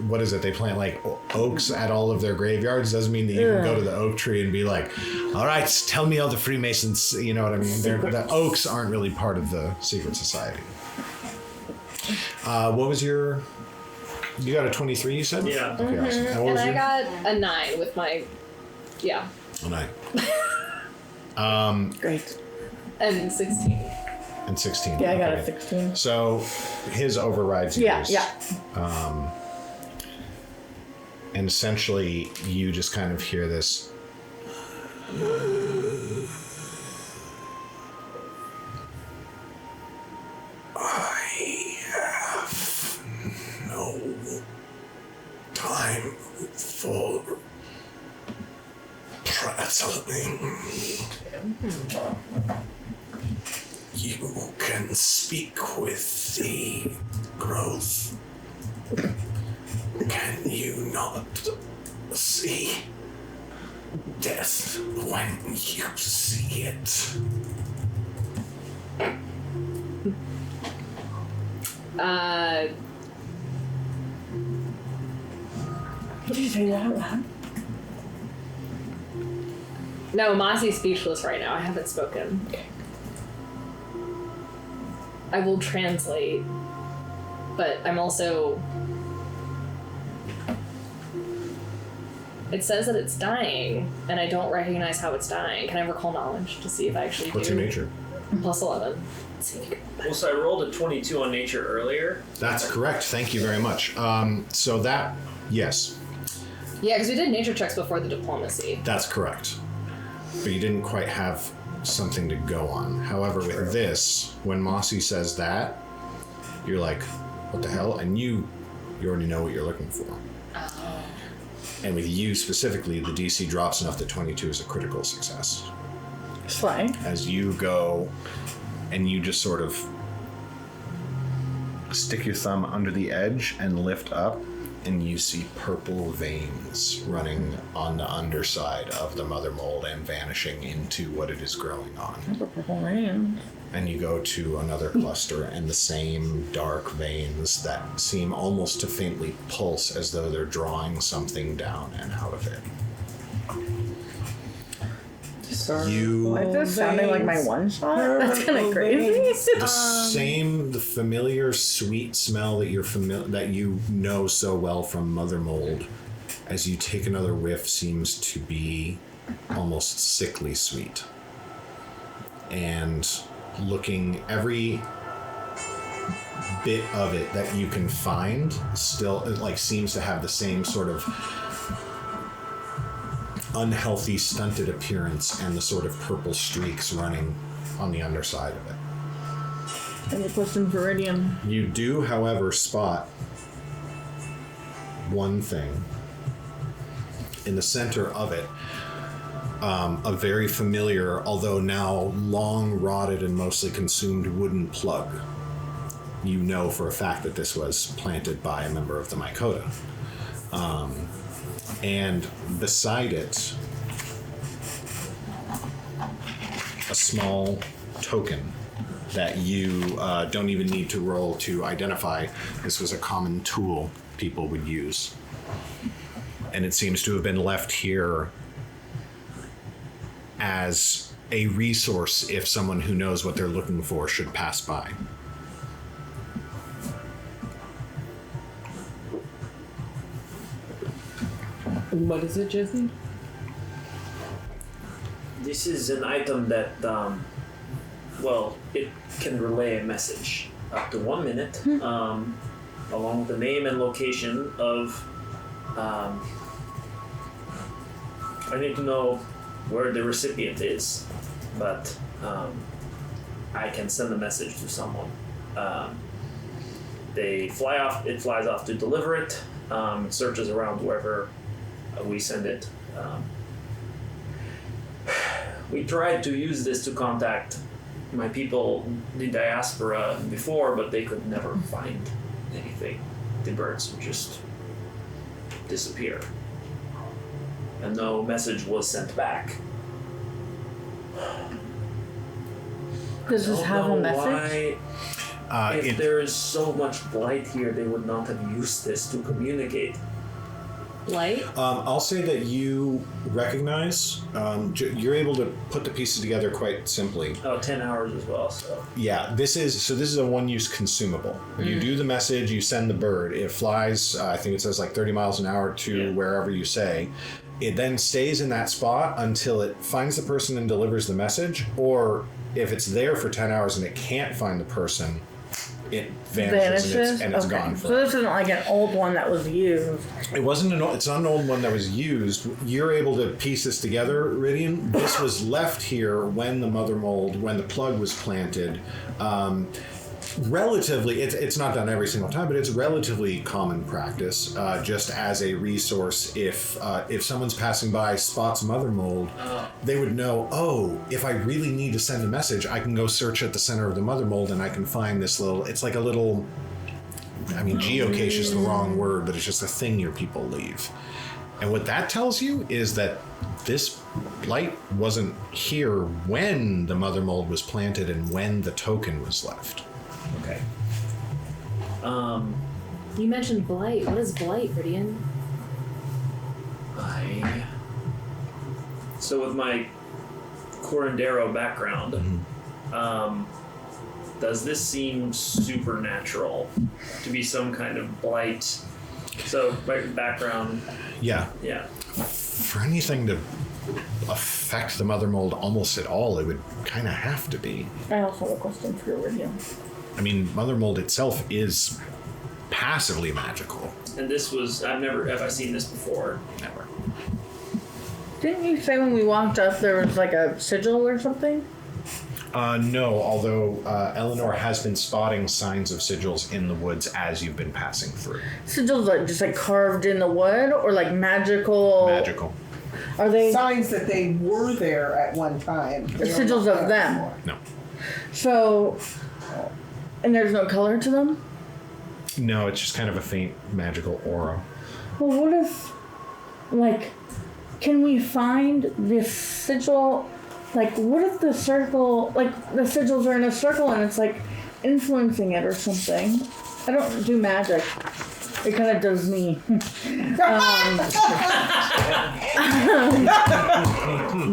What is it? They plant like oaks at all of their graveyards. Doesn't mean that you can go to the oak tree and be like, "All right, tell me all the Freemasons." You know what I mean? The oaks aren't really part of the secret society. What was your? You got a 23. You said? Yeah. Okay, awesome. And what And was I your? got a 9 with my, yeah, A 9. Great. and 16. And 16. Yeah, I got Okay. a 16. So his overrides yours. Yeah. And essentially, you just kind of hear this. I have no time for prattling. You can speak with the growth. Can you not see death when you see it? Did you say that out loud? No, Mossy's speechless right now. I haven't spoken. I will translate, but I'm also... It says that it's dying, and I don't recognize how it's dying. Can I recall knowledge to see if I actually What's do? your nature? Plus 11. Let's see if you can... Well, so I rolled a 22 on nature earlier. That's correct. Thank you very much. So that, yes, Yeah, because we did nature checks before the diplomacy. that's correct. But you didn't quite have something to go on. However, with this, when Mossy says that, you're like, what the hell? And you already know what you're looking for. And with you specifically, the DC drops enough that 22 is a critical success. Slay. As you go and you just sort of stick your thumb under the edge and lift up, and you see purple veins running on the underside of the Mothermold and vanishing into what it is growing on. Purple rain. And you go to another cluster, and the same dark veins that seem almost to faintly pulse as though they're drawing something down and out of it. You Like this sounding like my one shot? That's kind of crazy. the familiar sweet smell that that you know so well from Mothermold, as you take another whiff, seems to be almost sickly sweet. And looking every bit of it that you can find still seems to have the same sort of unhealthy, stunted appearance and the sort of purple streaks running on the underside of it. I have a question for Ridian. You do, however, spot one thing. In the center of it, a very familiar, although now long rotted and mostly consumed wooden plug. You know for a fact that this was planted by a member of the Mycota. And beside it, a small token that you don't even need to roll to identify. This was a common tool people would use. And it seems to have been left here as a resource if someone who knows what they're looking for should pass by. What is it, Jesse? This is an item that, it can relay a message up to 1 minute. along with the name and location of. I need to know where the recipient is, but I can send a message to someone. They fly off. It flies off to deliver it. It searches around wherever we send it. We tried to use this to contact my people, the diaspora, before, but they could never find anything. The birds would just disappear. And no message was sent back. Does this have a message? If there is so much blight here, they would not have used this to communicate. Blight? I'll say that you recognize, you're able to put the pieces together quite simply. 10 hours as well, so. Yeah, this is a one-use consumable. You do the message, you send the bird. It flies, I think it says like 30 miles an hour to wherever you say. It then stays in that spot until it finds the person and delivers the message, or if it's there for 10 hours and it can't find the person, it vanishes and it's gone So this isn't like an old one that was used. It's not an old one that was used. You're able to piece this together, Ridian. This was left here when the Mothermold, when the plug was planted. Relatively, it's not done every single time, but it's relatively common practice, just as a resource. If someone's passing by, spots Mothermold, they would know, if I really need to send a message, I can go search at the center of the Mothermold and I can find this little, it's like a little, geocache is the wrong word, but it's just a thing your people leave. And what that tells you is that this blight wasn't here when the Mothermold was planted and when the token was left. Okay. You mentioned blight. What is blight, Ridian? So with my Corandero background, does this seem supernatural to be some kind of blight? So my background. Yeah. Yeah. For anything to affect the Mothermold almost at all, it would kind of have to be. I also have a question for Ridian. Mothermold itself is passively magical. And this was, have I seen this before? Never. Didn't you say when we walked up there was like a sigil or something? No, although Elanor has been spotting signs of sigils in the woods as you've been passing through. Sigils like just like carved in the wood or like magical? Magical. Are they signs that they were there at one time? the sigils of them? No. So, and there's no color to them? No, it's just kind of a faint magical aura. Well, what if, can we find this sigil? What if the circle, the sigils are in a circle and it's influencing it or something? I don't do magic. It kind of does me.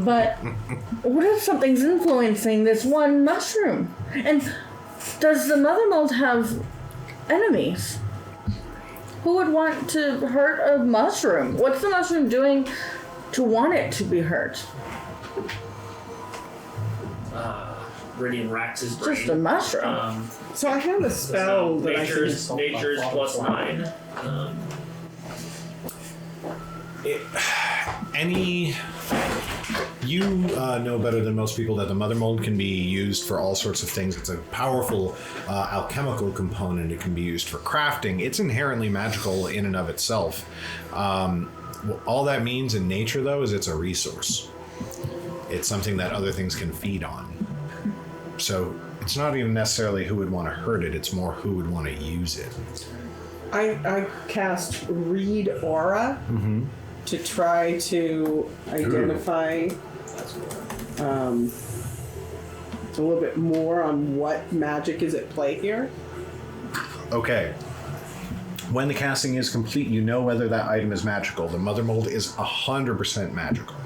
But what if something's influencing this one mushroom? And does the Mothermold have enemies? Who would want to hurt a mushroom? What's the mushroom doing to want it to be hurt? Ridian racks his brain. Just a mushroom. So I have a spell that nature's +9. You know better than most people that the Mothermold can be used for all sorts of things. It's a powerful alchemical component. It can be used for crafting. It's inherently magical in and of itself. All that means in nature, though, is it's a resource. It's something that other things can feed on. So it's not even necessarily who would want to hurt it. It's more who would want to use it. I cast Read Aura to try to identify a little bit more on what magic is at play here. Okay. When the casting is complete, you know whether that item is magical. The Mothermold is 100% magical.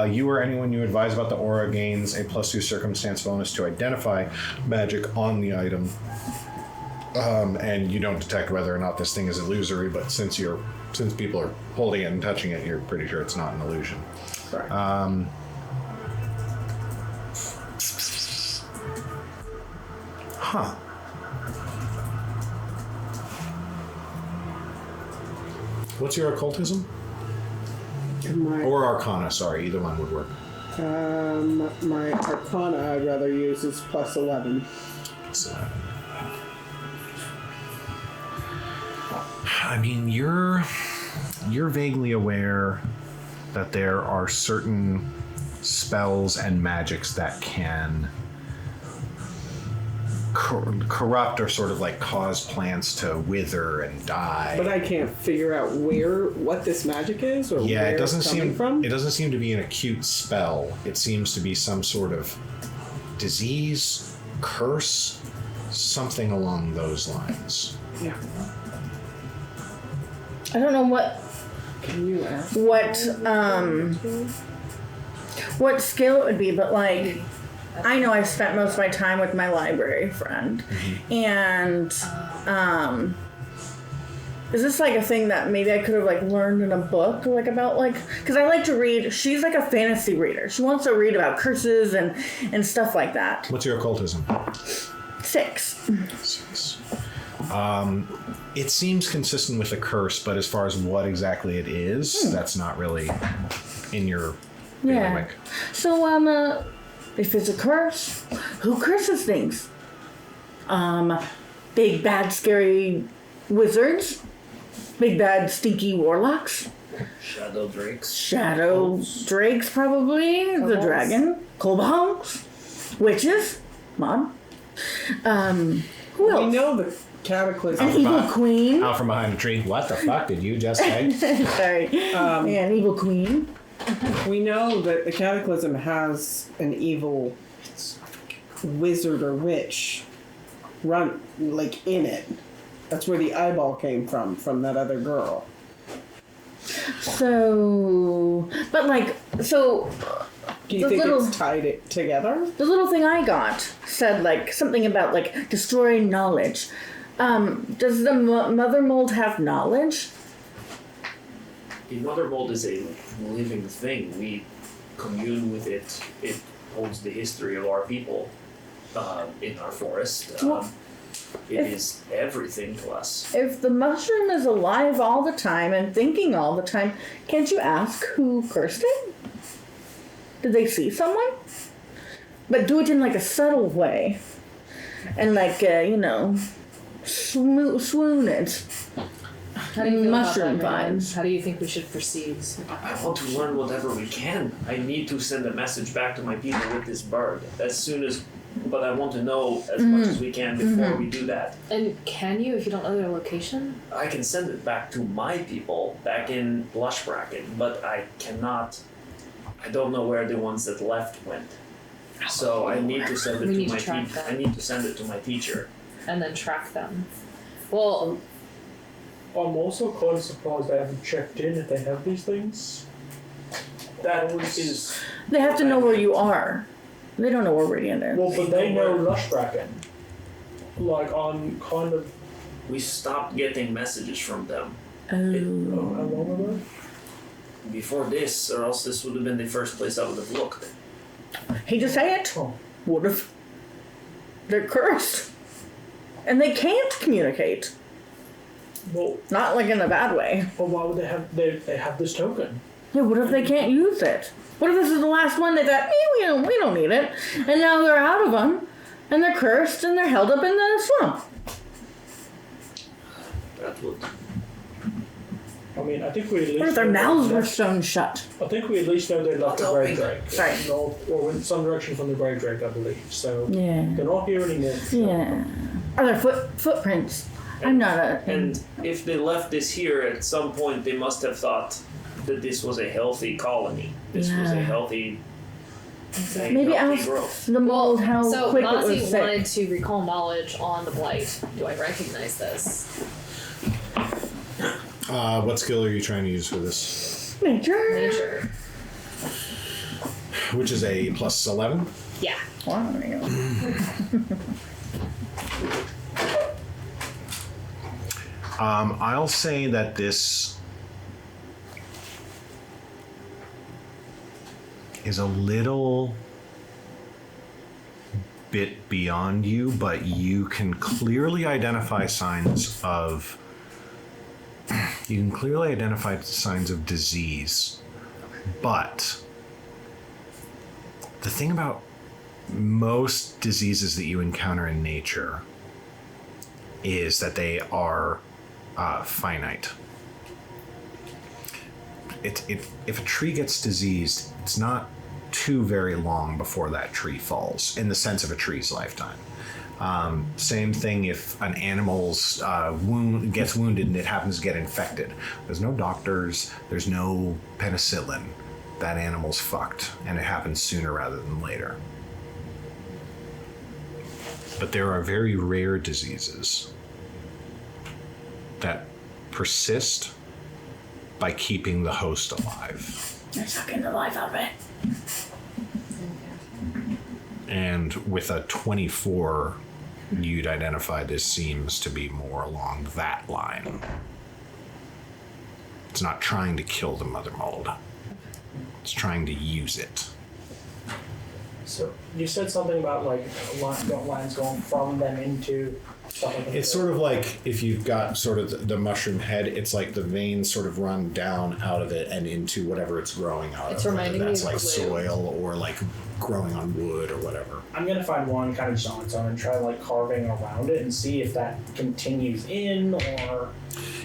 You or anyone you advise about the aura gains a +2 circumstance bonus to identify magic on the item. And you don't detect whether or not this thing is illusory, but since people are holding it and touching it, you're pretty sure it's not an illusion. Correct. What's your occultism? Or arcana, sorry. Either one would work. My arcana I'd rather use is plus 11. So, I mean, you're vaguely aware that there are certain spells and magics that can corrupt or sort of like cause plants to wither and die. But I can't figure out what this magic is, or Yeah, where it doesn't it's coming seem from. it doesn't seem to be an acute spell. It seems to be some sort of disease, curse, something along those lines. Yeah. I don't know what Can you ask? what skill it would be, but like I know I spent most of my time with my library friend, and is this like a thing that maybe I could have like learned in a book, like about like, because I like to read. She's like a fantasy reader. She wants to read about curses and stuff like that. What's your occultism? 6. It seems consistent with the curse, but as far as what exactly it is, that's not really in your bailiwick. So if it's a curse, who curses things? Big bad scary wizards, big bad stinky warlocks, Shadow drakes. shadow drakes probably, the Kobolds. dragon, kobolds, witches, mom. Who We else? know the cataclysm. An evil queen. Out from behind a tree. What the fuck did you just say? Sorry, yeah, an evil queen. We know that the cataclysm has an evil wizard or witch run like in it. That's where the eyeball came from that other girl. So, but like, so Do you The think little- it's tied it together? the little thing I got said like something about like destroying knowledge. Does the Mothermold have knowledge? The Mothermold is a living thing. We commune with it. It holds the history of our people in our forest. It is everything to us. If the mushroom is alive all the time and thinking all the time, can't you ask who cursed it? Did they see someone? But do it in like a subtle way. And like, swoon it. How do you feel Mushroom about that, Ridian? vibes. How do you think we should proceed? I want to learn whatever we can. I need to send a message back to my people with this bird as soon as. But I want to know as much as we can before we do that. And can you, if you don't know their location? I can send it back to my people back in Blushbracken, but I cannot. I don't know where the ones that left went. So I need to send it We to need to my track teacher. them. I need to send it to my teacher. And then track them. Well, I'm also kind of surprised they haven't checked in if they have these things. That is. They have to know where you are. They don't know where Ridian is. Well, but they know Lushbracken. Like, I'm kind of... We stopped getting messages from them How long ago? before this, or else this would have been the first place I would have looked. Hate to say it. Oh. What if they're cursed? And they can't communicate. Well, Not like in a bad way. why would they have... They have this token. Yeah, what if they can't use it? What if this is the last one they thought, we don't need it. And now they're out of them. And they're cursed and they're held up in the swamp. That would. I mean, I think we at least... What if their know mouths they were left- sewn shut? I think we at least know they left the Grey Drake. Sorry. Or in some direction from the Grey Drake, I believe. So, Yeah. they're not here anymore. Yeah. Are there footprints? I'm not a... And if they left this here, at some point they must have thought that this was a healthy colony. This was a Yeah. healthy. Maybe healthy ask growth. the mold how so quick it Mossy was sick. wanted to recall knowledge on the blight. Do I recognize this? What skill are you trying to use for this? Nature. Nature. Which is a plus 11? Yeah. Wow, there you go. I'll say that this is a little bit beyond you, but you can clearly identify signs of You can clearly identify signs of disease, but the thing about most diseases that you encounter in nature is that they are finite. If a tree gets diseased, it's not too very long before that tree falls, in the sense of a tree's lifetime. Same thing if an animal's gets wounded and it happens to get infected. There's no doctors, there's no penicillin. That animal's fucked, and it happens sooner rather than later. But there are very rare diseases that persist by keeping the host alive. They're sucking the life out of it. And with a 24, you'd identify this seems to be more along that line. It's not trying to kill the Mothermold. It's trying to use it. So you said something about like lines going from them into stuff like that. It's sort of like if you've got sort of the mushroom head, it's like the veins sort of run down out of it and into whatever it's growing out It's of. reminding me That's of like glue. soil or like growing on wood or whatever. I'm gonna find one kind of just on its own and try like carving around it and see if that continues in or.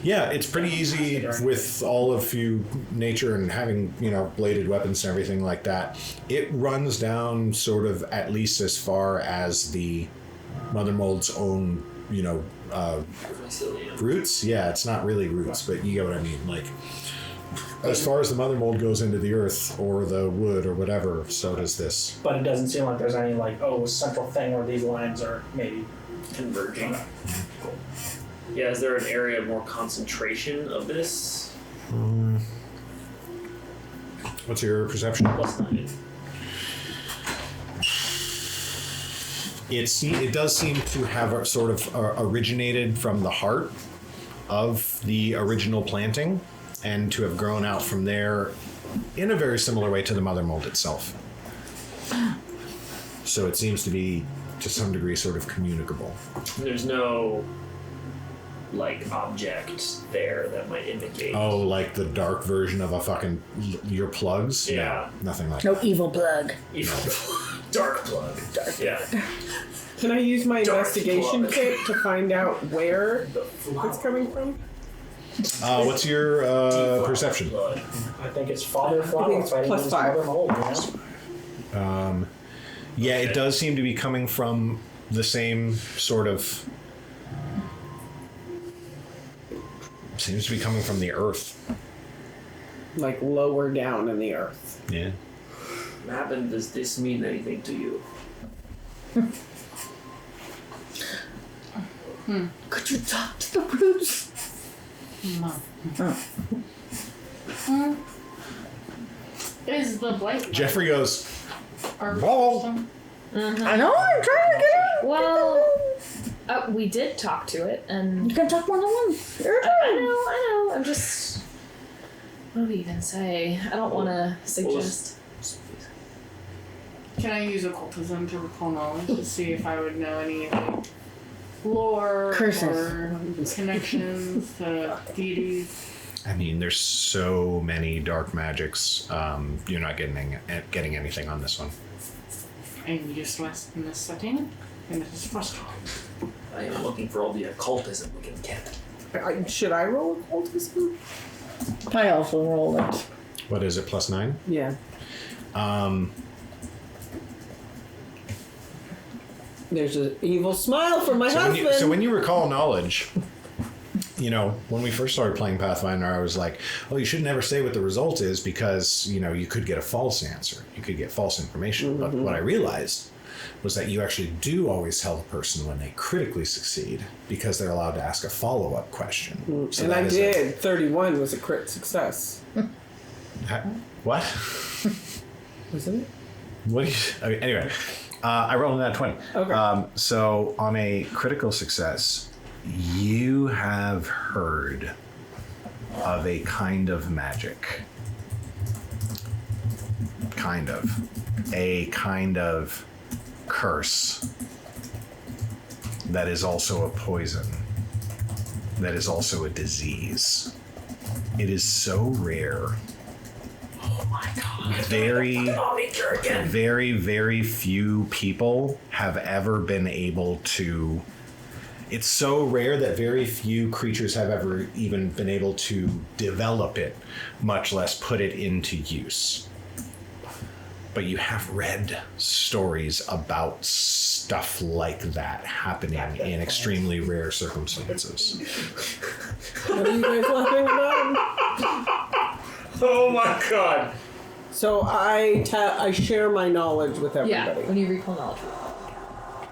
Yeah, it's pretty easy with all of you nature and having, bladed weapons and everything like that. It runs down sort of at least as far as the Mothermold's own, roots. Yeah, it's not really roots, but you get what I mean. Like, as far as the Mothermold goes into the earth or the wood or whatever, so does this. But it doesn't seem like there's any central thing where these lines are maybe Converging. Cool. Yeah, is there an area of more concentration of this? What's your perception? +9. It does seem to have sort of originated from the heart of the original planting and to have grown out from there in a very similar way to the Mothermold itself. So it seems to be, to some degree, sort of communicable. There's no object there that might indicate. Oh, like the dark version of a fucking your plugs? Yeah. No, nothing like No that. evil plug. Dark plug. Yeah. Can I use my Dark investigation plug. kit to find out where it's coming from? What's your perception? Blood. I think it's father I flower think it's fighting plus his 5. mother mold, Yeah, it does seem to be coming from the same sort of. Seems to be coming from the earth. Like lower down in the earth. Yeah. Mabon, does this mean anything to you? Could you talk to the roots? Is the blight Geoffrey goes, or Ball. some- I know, I'm trying to get it. Well, we did talk to it, and You can talk more than once. You're I know. I'm just. What do we even say? I don't want to suggest. Can I use occultism to recall knowledge to see if I would know any lore Curses. or connections to deities? I mean, there's so many dark magics. You're not getting anything on this one. I'm useless in this setting, and this is frustrating. I am looking for all the occultism we can get. Should I roll occultism? I also rolled it. What is it, +9? Yeah. There's an evil smile from my husband. So when you recall knowledge, when we first started playing Pathfinder, I was like, oh, you should never say what the result is because, you could get a false answer. You could get false information. But what I realized was that you actually do always tell the person when they critically succeed because they're allowed to ask a follow-up question. So and that I is did. 31 was a crit success. What? Wasn't it? What? Okay, anyway, I rolled that 20. Okay. So on a critical success, you have heard of a kind of magic. A kind of curse that is also a poison, that is also a disease. It is so rare. Oh my god. Very, very few people have ever been able to. It's so rare that very few creatures have ever even been able to develop it, much less put it into use. But you have read stories about stuff like that happening in extremely rare circumstances. What are you guys laughing about? Oh my god. So I share my knowledge with Yeah, everybody. when you recall knowledge.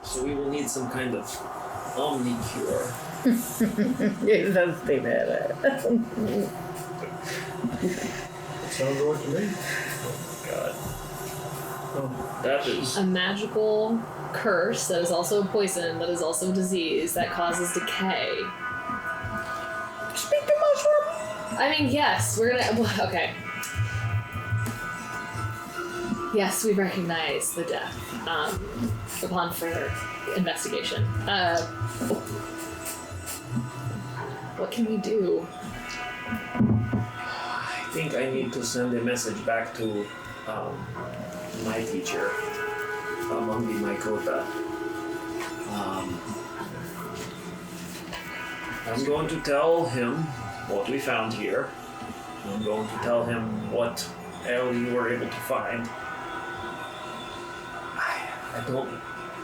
So we will need some kind of omni-cure. Yeah, that's the bad. Sounds good to me. God. That is... A magical curse that is also poison, that is also disease, that causes decay. Speak the mushroom. I mean, yes, we're gonna. Okay. Yes, we recognize the death upon further investigation. What can we do? I think I need to send a message back to my teacher among the Mycota. I'm going to tell him what we found here. I'm going to tell him what you were able to find. I don't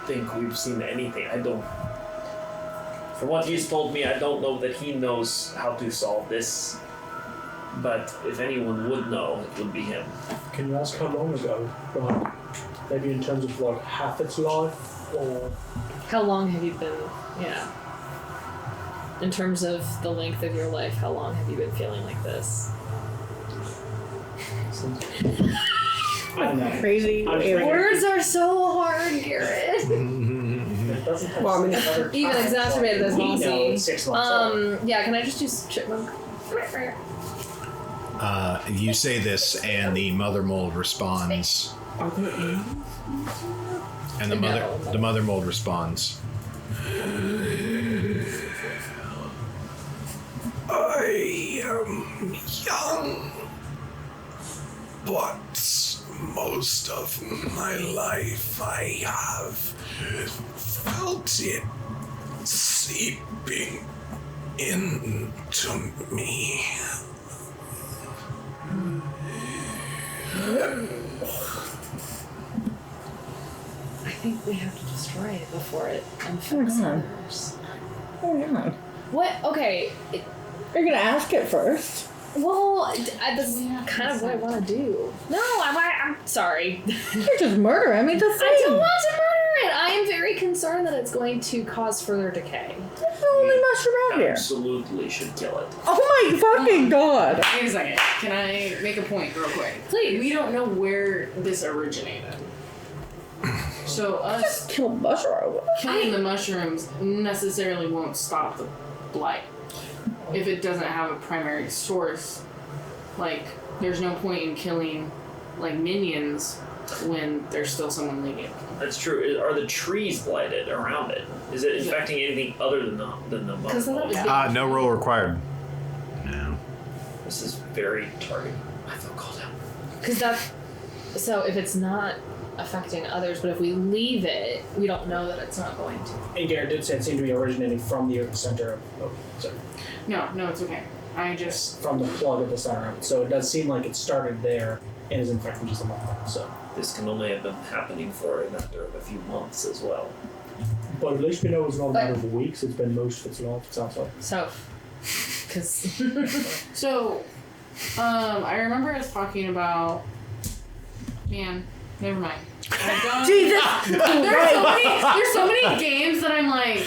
think we've seen anything. From what he's told me, I don't know that he knows how to solve this. But if anyone would know, it would be him. Can you ask how long ago? Maybe in terms of like half its life, or How long have you been? Yeah. In terms of the length of your life, how long have you been feeling like this? I don't know. Crazy. I'm just Words are so hard, Garrett. It doesn't have Well, I mean, other Even times, exacerbated as we know Mossy. it's 6 months old. Yeah, can I just use chipmunk? You say this, and the Mothermold responds. Are there animals? And the Mothermold responds. I am young, but most of my life I have felt it seeping into me. I think we have to destroy it before it infects others. Oh, yeah. What? Okay. You're gonna ask it first. Well, this is kind of what I want to do. No, I'm sorry. You're just murder. I mean, the thing. I don't want to murder it. I am very concerned that it's going to cause further decay. That's the only mushroom out here. Absolutely should kill it. Oh my fucking god. Wait a second. Can I make a point real quick? Please. We don't know where this originated. So us Just kill mushroom. killing the mushrooms necessarily won't stop the blight. If it doesn't have a primary source, like, there's no point in killing, like, minions when there's still someone leading it. That's true. Are the trees blighted around it? Is it infecting anything other than the Because that was Mothermold? No roll required. No. This is very targeted. I feel called out. Because so if it's not affecting others, but if we leave it, we don't know that it's not going to. And Garrett did say it seemed to be originating from the center of sorry, No, it's okay. I just... from the plug at the center of it. So it does seem like it started there and is infecting just a month. So, This can only have been happening for a matter of a few months as well. but at least we know it's not a matter of weeks. It's been most of its life. It sounds like. So, because So, I remember us talking about... Man, never mind. Jesus. There's so many games that I'm like...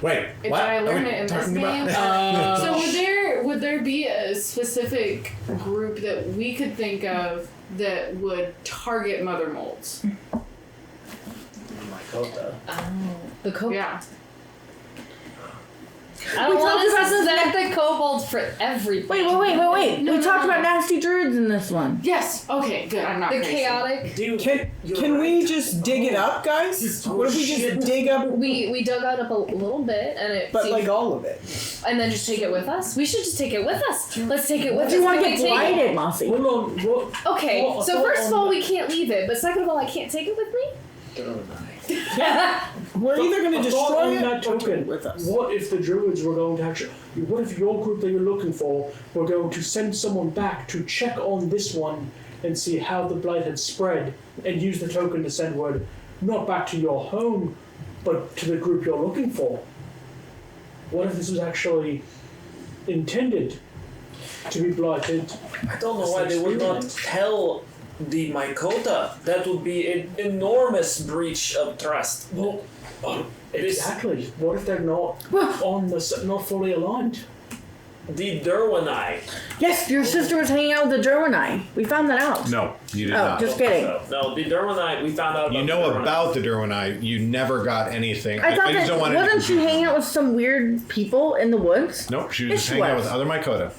Wait, If what? I are learn we it in this talking game, about? so would there be a specific group that we could think of that would target Mothermolds? Mycota. the kobold. Yeah. I don't want to suspect the kobolds for everything. Wait. We talked about nasty druids in this one. Yes. Okay. Good. I'm not The crazy. chaotic. Dude, Can we just dig it up, guys? What if we just dig up, We dug out up a little bit, and it. but seemed- like all of it? and then just take it with us. We should just take it with us. Let's take it with us. Do you want to Can get we take it? blighted, Mossy? Hold on. What? Okay, Well, so I first thought of all, on we can't leave it, but second of all, I can't take it with me. We're either going to I thought destroy on it that or take token, it with us. what if the druids were going to actually? What if your group that you're looking for were going to send someone back to check on this one and see how the blight had spread, and use the token to send word, not back to your home, but to the group you're looking for? What if this was actually intended to be blighted? I don't know why they would not tell the Mycota. That would be an enormous breach of trust. Well, This- exactly. What if they're not not fully aligned? The Derwinai. Yes, your sister was hanging out with the Derwinai. We found that out. No, you did Oh, not. just kidding. No, the Derwinai, we found out about You know the Derwinai. about the Derwinai. You never got anything. I thought just that don't want it to wasn't she confuse hanging out with some weird people in the woods? Nope, she was Yes, just she hanging out was. with other Mycota.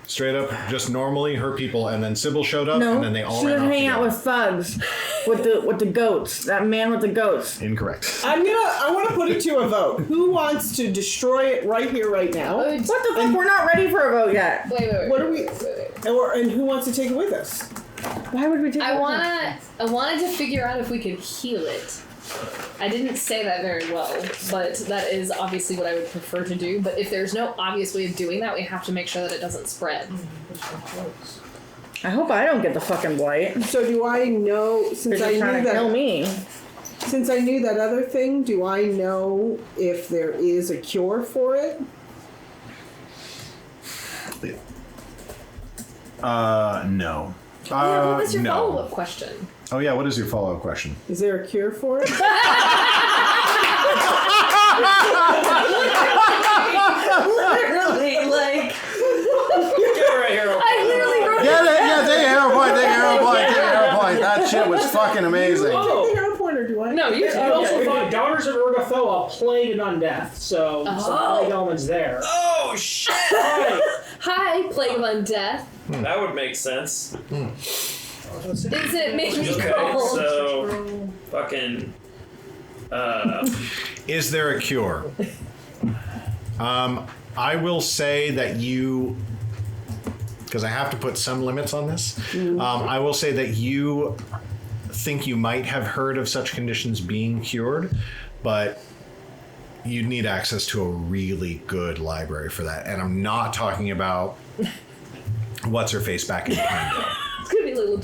Straight up, just normally her people, and then Sybil showed up, No, and then they all she was ran off hanging out together. with thugs, with the goats. That man with the goats. Incorrect. I want to put it to a vote. Who wants to destroy it right here, right now? What the fuck? We're not ready for a vote yet. Wait. What are we? And who wants to take it with us? Why would we take? I it with us? wanted to figure out if we could heal it. I didn't say that very well, but that is obviously what I would prefer to do. But if there's no obvious way of doing that, we have to make sure that it doesn't spread. I hope I don't get the fucking blight. So do I know? They're Since I just knew trying to kill that. me. Since I knew that other thing, do I know if there is a cure for it? No. Yeah, what was your no. follow-up question? Oh yeah, what is your follow-up question? Is there a cure for it? Literally, like, Get right here. I literally wrote Take a hero point, take a hero point, take a hero point. That shit was fucking amazing. Oh. Take a point, or do I? No, you You also thought Daughters of Urgathoa plague and undeath, so some plague elements there. Oh, shit! Right. Hi, Plague of Undeath. That would make sense. Does it make me Okay, cold? so fucking Is there a cure? I will say that you, because I have to put some limits on this. I will say that you think you might have heard of such conditions being cured, but you'd need access to a really good library for that. And I'm not talking about what's her face back in Pinedale. It's gonna be little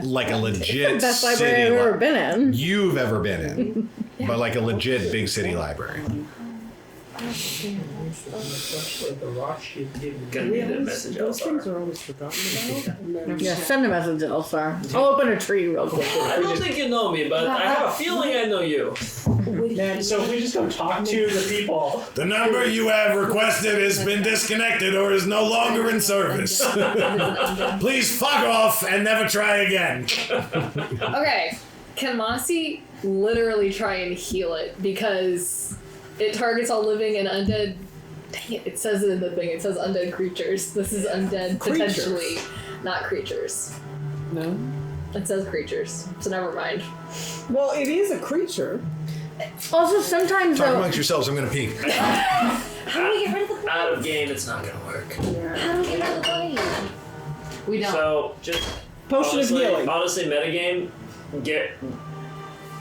Like a legit Best library city I've ever li- been in. you've ever been in, but like a legit big city library. gonna need a message Those elsewhere. things are always forgotten about. Yeah, send a message to Elsar. I'll open a tree real quick. I don't think you know me, but I have a feeling I know you. Man, so if we just go talk to the people. The number you have requested has been disconnected or is no longer in service. Please fuck off and never try again. Okay, can Mossy literally try and heal it? Because it targets all living and undead. Dang it, it says it in the thing. It says undead creatures. This is undead, Creatures. potentially, not creatures. No. It says creatures, so never mind. Well, it is a creature. Also, sometimes Talk though, amongst yourselves, I'm gonna peek. How do we get rid of the Out of game, it's not gonna work. How do we get rid of the blight? We don't. So just Potion of healing. honestly, metagame,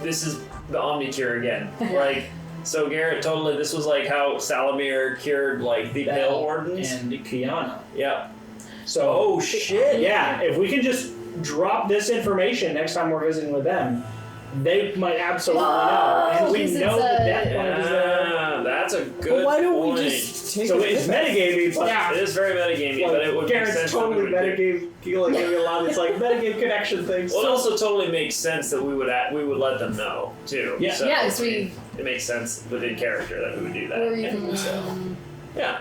this is the Omnicure again. Like, so Garrett, totally, this was like how Salamir cured like the Pale Wardens. And Queyana. Yeah. So, Oh shit. yeah, if we can just drop this information next time we're visiting with them, they might absolutely know. And we because know it's the a- death point is there. Yeah, that's a good Well, why don't point. we just take So it it's with us? metagaming, but Yeah. It is very metagamey, but it would make Garrett's sense. that we totally would do- metagame, like giving a lot. It's like metagame connection things. Well, it also totally makes sense that we would let them know too. Yeah. Yeah, 'cause we- it makes sense within character that we would do that. Or even, So, yeah.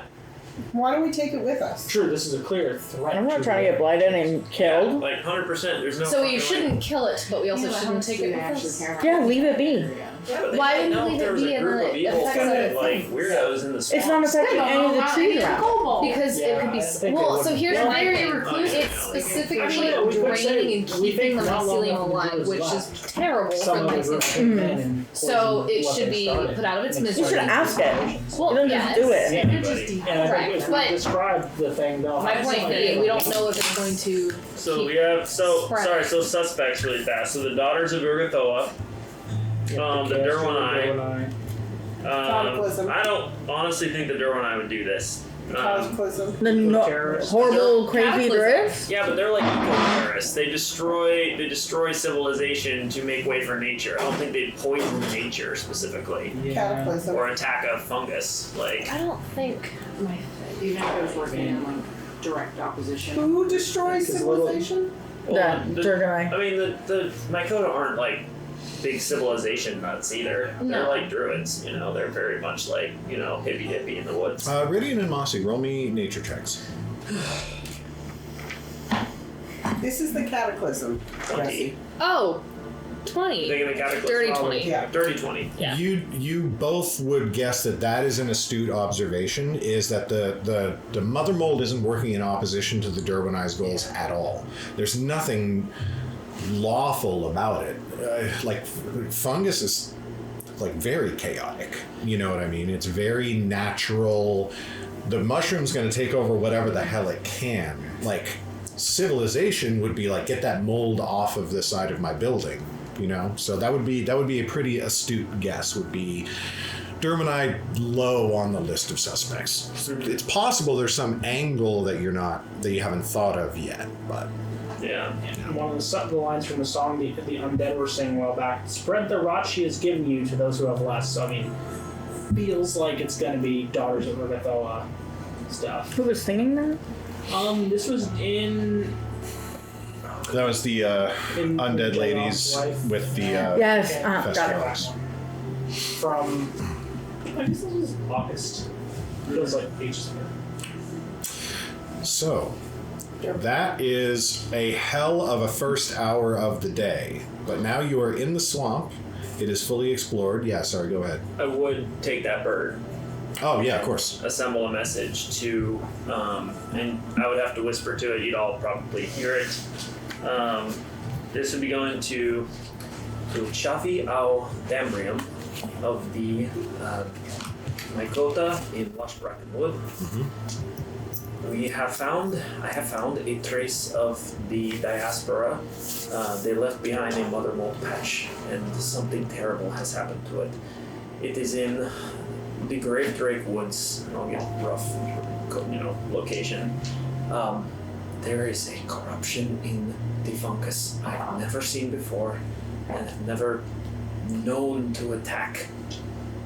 Why don't we take it with us? True, this is a clear threat. I'm not trying to get blighted and killed. Like 100%. There's no. So we fucking shouldn't way. kill it, but we also shouldn't take it with us. Yeah, leave it be. Yeah, but they Why didn't would know you if there leave was it a be group and of it evil affects fucking, the like weirdos in the swamp. It's not affecting any of the trees around. Because it could be. I think Well, they so would- here's Well, my very thing. reclusive. It's specifically Actually, we could say draining and we keeping the think not long mycelium enough to alive, do which as is terrible Some for of the mycelium. group came in and So it poisoned should what be they started. put out of its And misery. You should ask it. Well, You don't yes. just do it. Yeah. Anybody. And I think Correct, if we but- describe the thing, they'll My have point some being, idea. we don't know if it's going to. So we have Spread. so suspects really fast. So the daughters of Urgathoa, the Derwanai. Cataclysm. I don't honestly think the Derwanai would do this. Cataclysm. The Terrorists. horrible, crazy Cataclysm. drifts. Yeah, but they're like eco-terrorists. They destroy civilization to make way for nature. I don't think they'd poison nature specifically Cataclysm. or attack a fungus. Like I don't think my. Do you think it was working in like direct opposition? Who destroys Because little- civilization? That Durganite. I mean, the Mycota aren't like big civilization nuts either. They're No. like druids, you know. They're very much like, you know, hippy in the woods. Ridian and Mossy, roll me nature checks. This is the cataclysm. 20. Oh, 20. Thinking the cataclysm. Dirty 20. Yeah. Dirty 20. Yeah. You both would guess that is an astute observation. Is that the Mothermold isn't working in opposition to the Derwanai's goals at all. There's nothing lawful about it. Like fungus is like very chaotic. You know what I mean? It's very natural. The mushroom's going to take over whatever the hell it can. Like civilization would be like, get that mold off of the side of my building. You know, so that would be a pretty astute guess. Would be Derwanai low on the list of suspects. It's possible there's some angle that you haven't thought of yet, but Yeah. One of the lines from the song the undead were singing a while back: "Spread the rot she has given you to those who have less." So I mean, feels like it's going to be Daughters of Urgathoa stuff. Who was singing that? This was in that was the in undead Jedi ladies Life. with the Yes. Got it. festivals. From I guess this was August. It was like ages ago. So that is a hell of a first hour of the day. But now you are in the swamp. It is fully explored. Yeah, sorry, go ahead. I would take that bird, Oh yeah, of course. assemble a message to, and I would have to whisper to it. You'd all probably hear it. This would be going to Chavi Au Damriem of the Mycota in Washbracken Wood. I have found a trace of the diaspora. They left behind a Mothermold patch, and something terrible has happened to it. It is in the Grave Drake Woods, and I'll get rough, location. There is a corruption in the fungus I've never seen before, and have never known to attack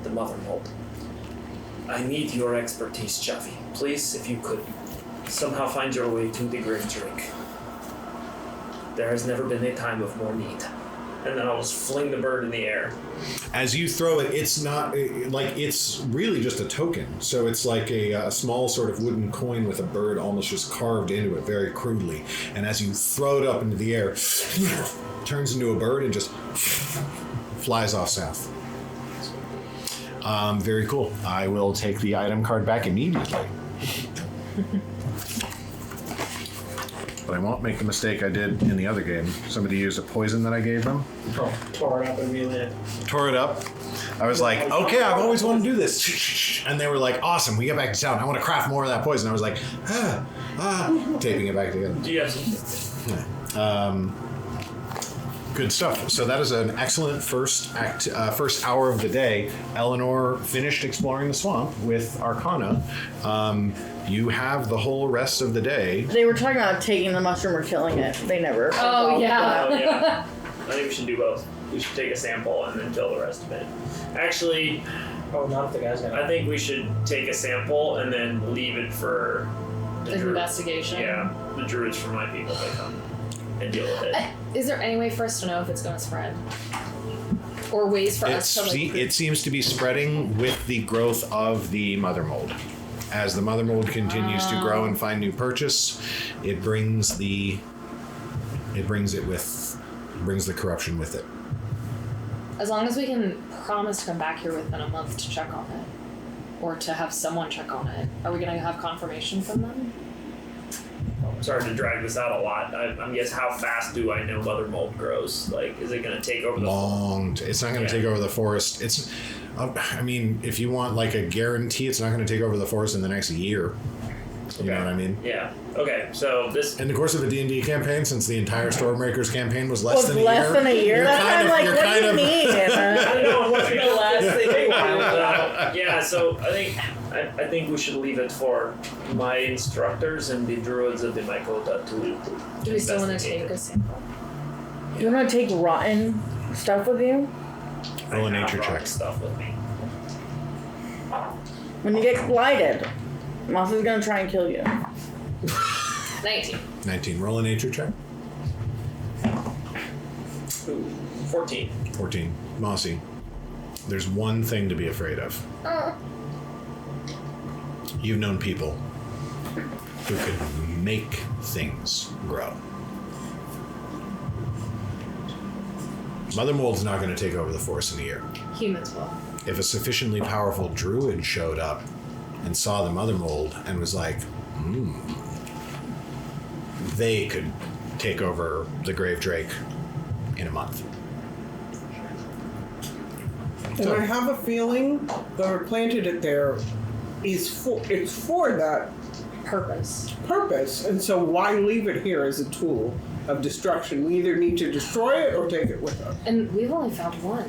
the Mothermold. I need your expertise, Chavi. Please, if you could somehow find your way to the Grave Drake. There has never been a time of more need. And then I'll just fling the bird in the air. As you throw it, it's not like it's really just a token. So it's like a small sort of wooden coin with a bird almost just carved into it very crudely. And as you throw it up into the air, turns into a bird and just flies off south. Very cool. I will take the item card back immediately. But I won't make the mistake I did in the other game. Somebody used a poison that I gave them. Tore it up and relit. Tore it up. I was like, okay, I've always wanted to do this. And they were like, awesome, we get back to town. I want to craft more of that poison. I was like, taping it back together. Yes. Good stuff. So that is an excellent first hour of the day. Elanor finished exploring the swamp with Arcana. You have the whole rest of the day. They were talking about taking the mushroom or killing it. They never. Oh, yeah. Oh, yeah. I think we should do both. We should take a sample and then kill the rest of it. Actually, Oh, not if the guy's gonna. I think we should take a sample and then leave it for the Investigation. Yeah, the druids from my people to come and deal with it. Is there any way for us to know if it's going to spread? Or ways for us to like... It seems to be spreading with the growth of the Mothermold. as the Mothermold continues to grow and find new purchase, it brings the corruption with it. As long as we can promise to come back here within a month to check on it. Or to have someone check on it. Are we gonna have confirmation from them? I'm sorry to drag this out a lot. I'm guessing, how fast do I know Mothermold grows? Like, is it going to take over the It's not going to take over the forest. It's, I mean, if you want like a guarantee, it's not going to take over the forest in the next year. You know what I mean? Yeah. Okay. So this. In the course of a D&D campaign, since the entire Stormbreakers campaign was less than a year. Less than a year? That's why I'm like, what do you mean? I don't know what's the last thing. Yeah. So I think we should leave it for my instructors and the druids of the Mycota to. Do we still want to take a sample? Do you want to take rotten stuff with you? Roll a nature check. Stuff with me. When you get blighted, Mossy's gonna try and kill you. 19. 19. Roll a nature check. Ooh, 14. 14. Mossy. There's one thing to be afraid of. You've known people who could make things grow. Mothermold's not going to take over the force in a year. Humans will. If a sufficiently powerful druid showed up and saw the Mothermold and was like, they could take over the Grave Drake in a month. And I have a feeling whoever planted it there it's for that Purpose. purpose, and so why leave it here as a tool of destruction? We either need to destroy it or take it with us. And we've only found one.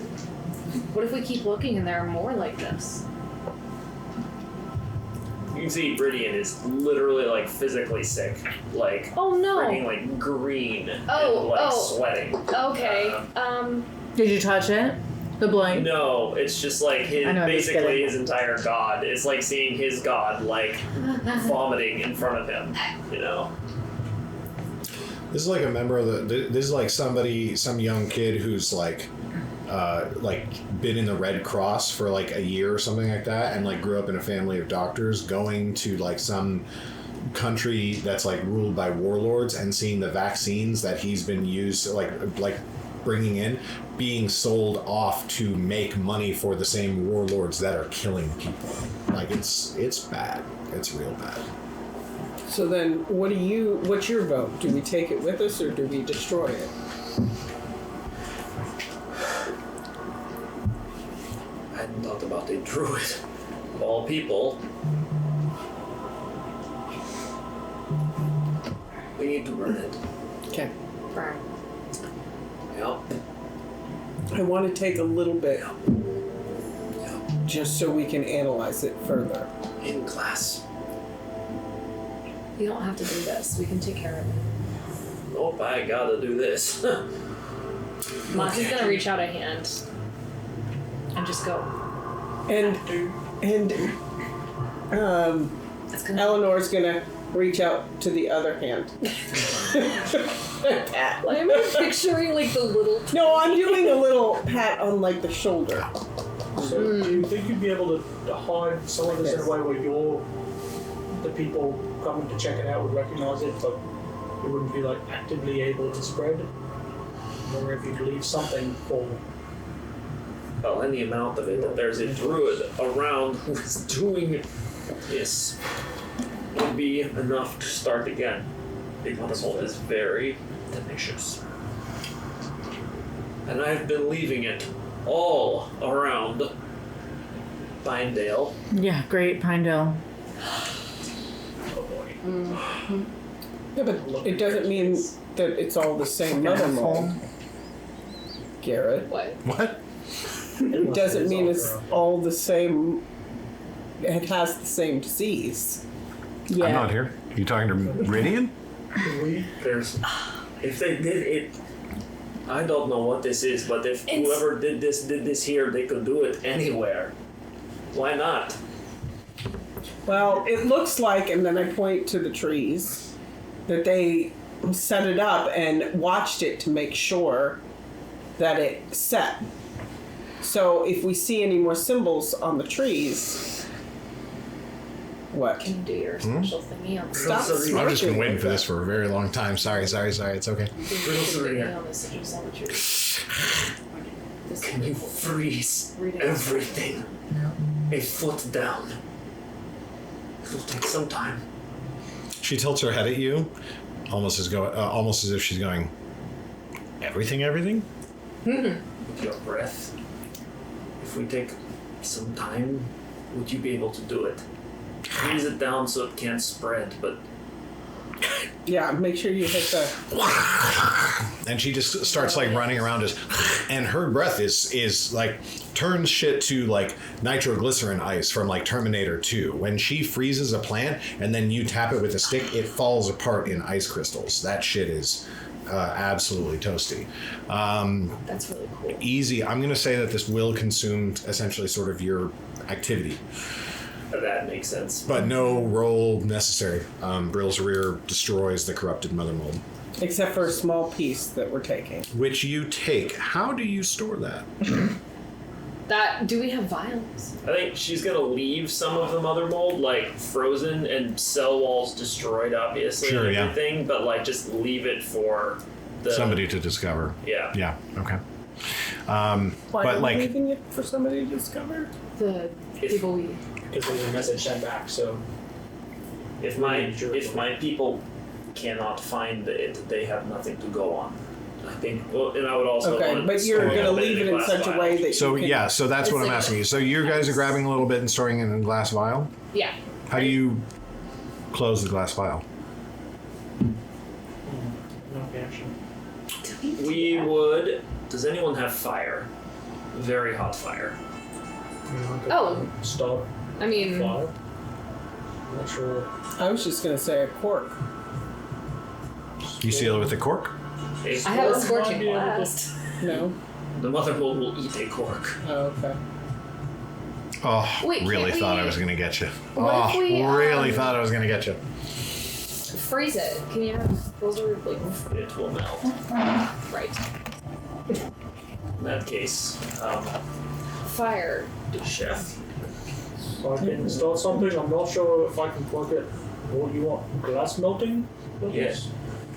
What if we keep looking and there are more like this? You can see Ridian is literally like physically sick, like Oh no. freaking like green, Oh, and, like oh. sweating. Okay. Did you touch it? The blight? No, it's just like his I know, I'm just basically kidding. his entire god. It's like seeing his god like vomiting in front of him. You know. This is like a member of the. This is like some young kid who's like been in the Red Cross for like a year or something like that, and like grew up in a family of doctors, going to like some country that's like ruled by warlords and seeing the vaccines that he's been used like bringing in being sold off to make money for the same warlords that are killing people. Like it's bad. It's real bad. So then, what's your vote? Do we take it with us or do we destroy it? I hadn't thought about the druid of all people. We need to burn it. Okay. Burn. Yep. I want to take a little bit, just so we can analyze it further. In class. You don't have to do this. We can take care of it. Nope, I gotta do this. Mossy's gonna reach out a hand and just go. And It's gonna. Eleanor's gonna reach out to the other hand. I'm picturing like the little. No, I'm doing a little pat on like the shoulder. So do you think you'd be able to hide some of this in a way where the people coming to check it out would recognize it, but it wouldn't be like actively able to spread? Or if you'd leave something for... Well, any amount of it that there's a druid around who is doing this would be enough to start again. The Mothermold is very tenacious. And I've been leaving it all around Pinedale. Yeah, great, Pinedale. Oh boy. Yeah, but it doesn't mean that it's all the same Mothermold, Garrett. What? What? It doesn't mean it's all the same. It has the same disease. Yeah. I'm not here. You talking to Ridian? There's, if they did it, I don't know what this is, but if whoever did this here, they could do it anywhere. Why not? Well, it looks like, and then I point to the trees, that they set it up and watched it to make sure that it set. So if we see any more symbols on the trees, What? Can you do your special thingy on the Stop Subsistance? I've just been waiting for this for a very long time. Sorry. It's okay. Thingy on the Subsistence. Can you freeze Read it. everything a foot down? It'll take some time. She tilts her head at you, almost as if she's going, everything? With your breath. If we take some time, would you be able to do it? Freeze it down so it can't spread, but Yeah, make sure you hit the. And she just starts like running around us, and her breath is like turns shit to like nitroglycerin ice from like Terminator 2. When she freezes a plant and then you tap it with a stick, it falls apart in ice crystals. That shit is absolutely toasty. That's really cool. Easy. I'm gonna say that this will consume essentially sort of your activity. that makes sense. But no roll necessary. Brylzarir destroys the corrupted Mothermold. Except for a small piece that we're taking. Which you take. How do you store that? Do we have vials? I think she's gonna leave some of the Mothermold like frozen and cell walls destroyed, obviously, Sure, and yeah. everything, but like just leave it for the Somebody to discover. Yeah. Yeah, okay. Why But are we like, leaving it for somebody to discover? The people we. Because there's a message sent back, so If my people cannot find it, they have nothing to go on. I think. Well, and I would also. Okay, want but you're store gonna it leave it in glass such a vial. way that so you can... yeah, so that's what I'm asking you. So you guys are grabbing a little bit and storing it in a glass vial? Yeah. How do you close the glass vial? no reaction. We would. Does anyone have fire? Very hot fire. Oh. Stop. I mean, Fire. I'm not sure. I was just gonna say a cork. You seal it with a cork? A I have a cork? scorching blast. No? The Mothermold will eat a cork. Oh, okay. Oh, Wait, can't really thought we- I was going to get you. What if we, really thought I was going to get you. Freeze it. Can you have those are like It will melt. right? In that case, Fire. chef. So I can install something. I'm not sure if I can plug it. What do you want? Glass melting? Yes.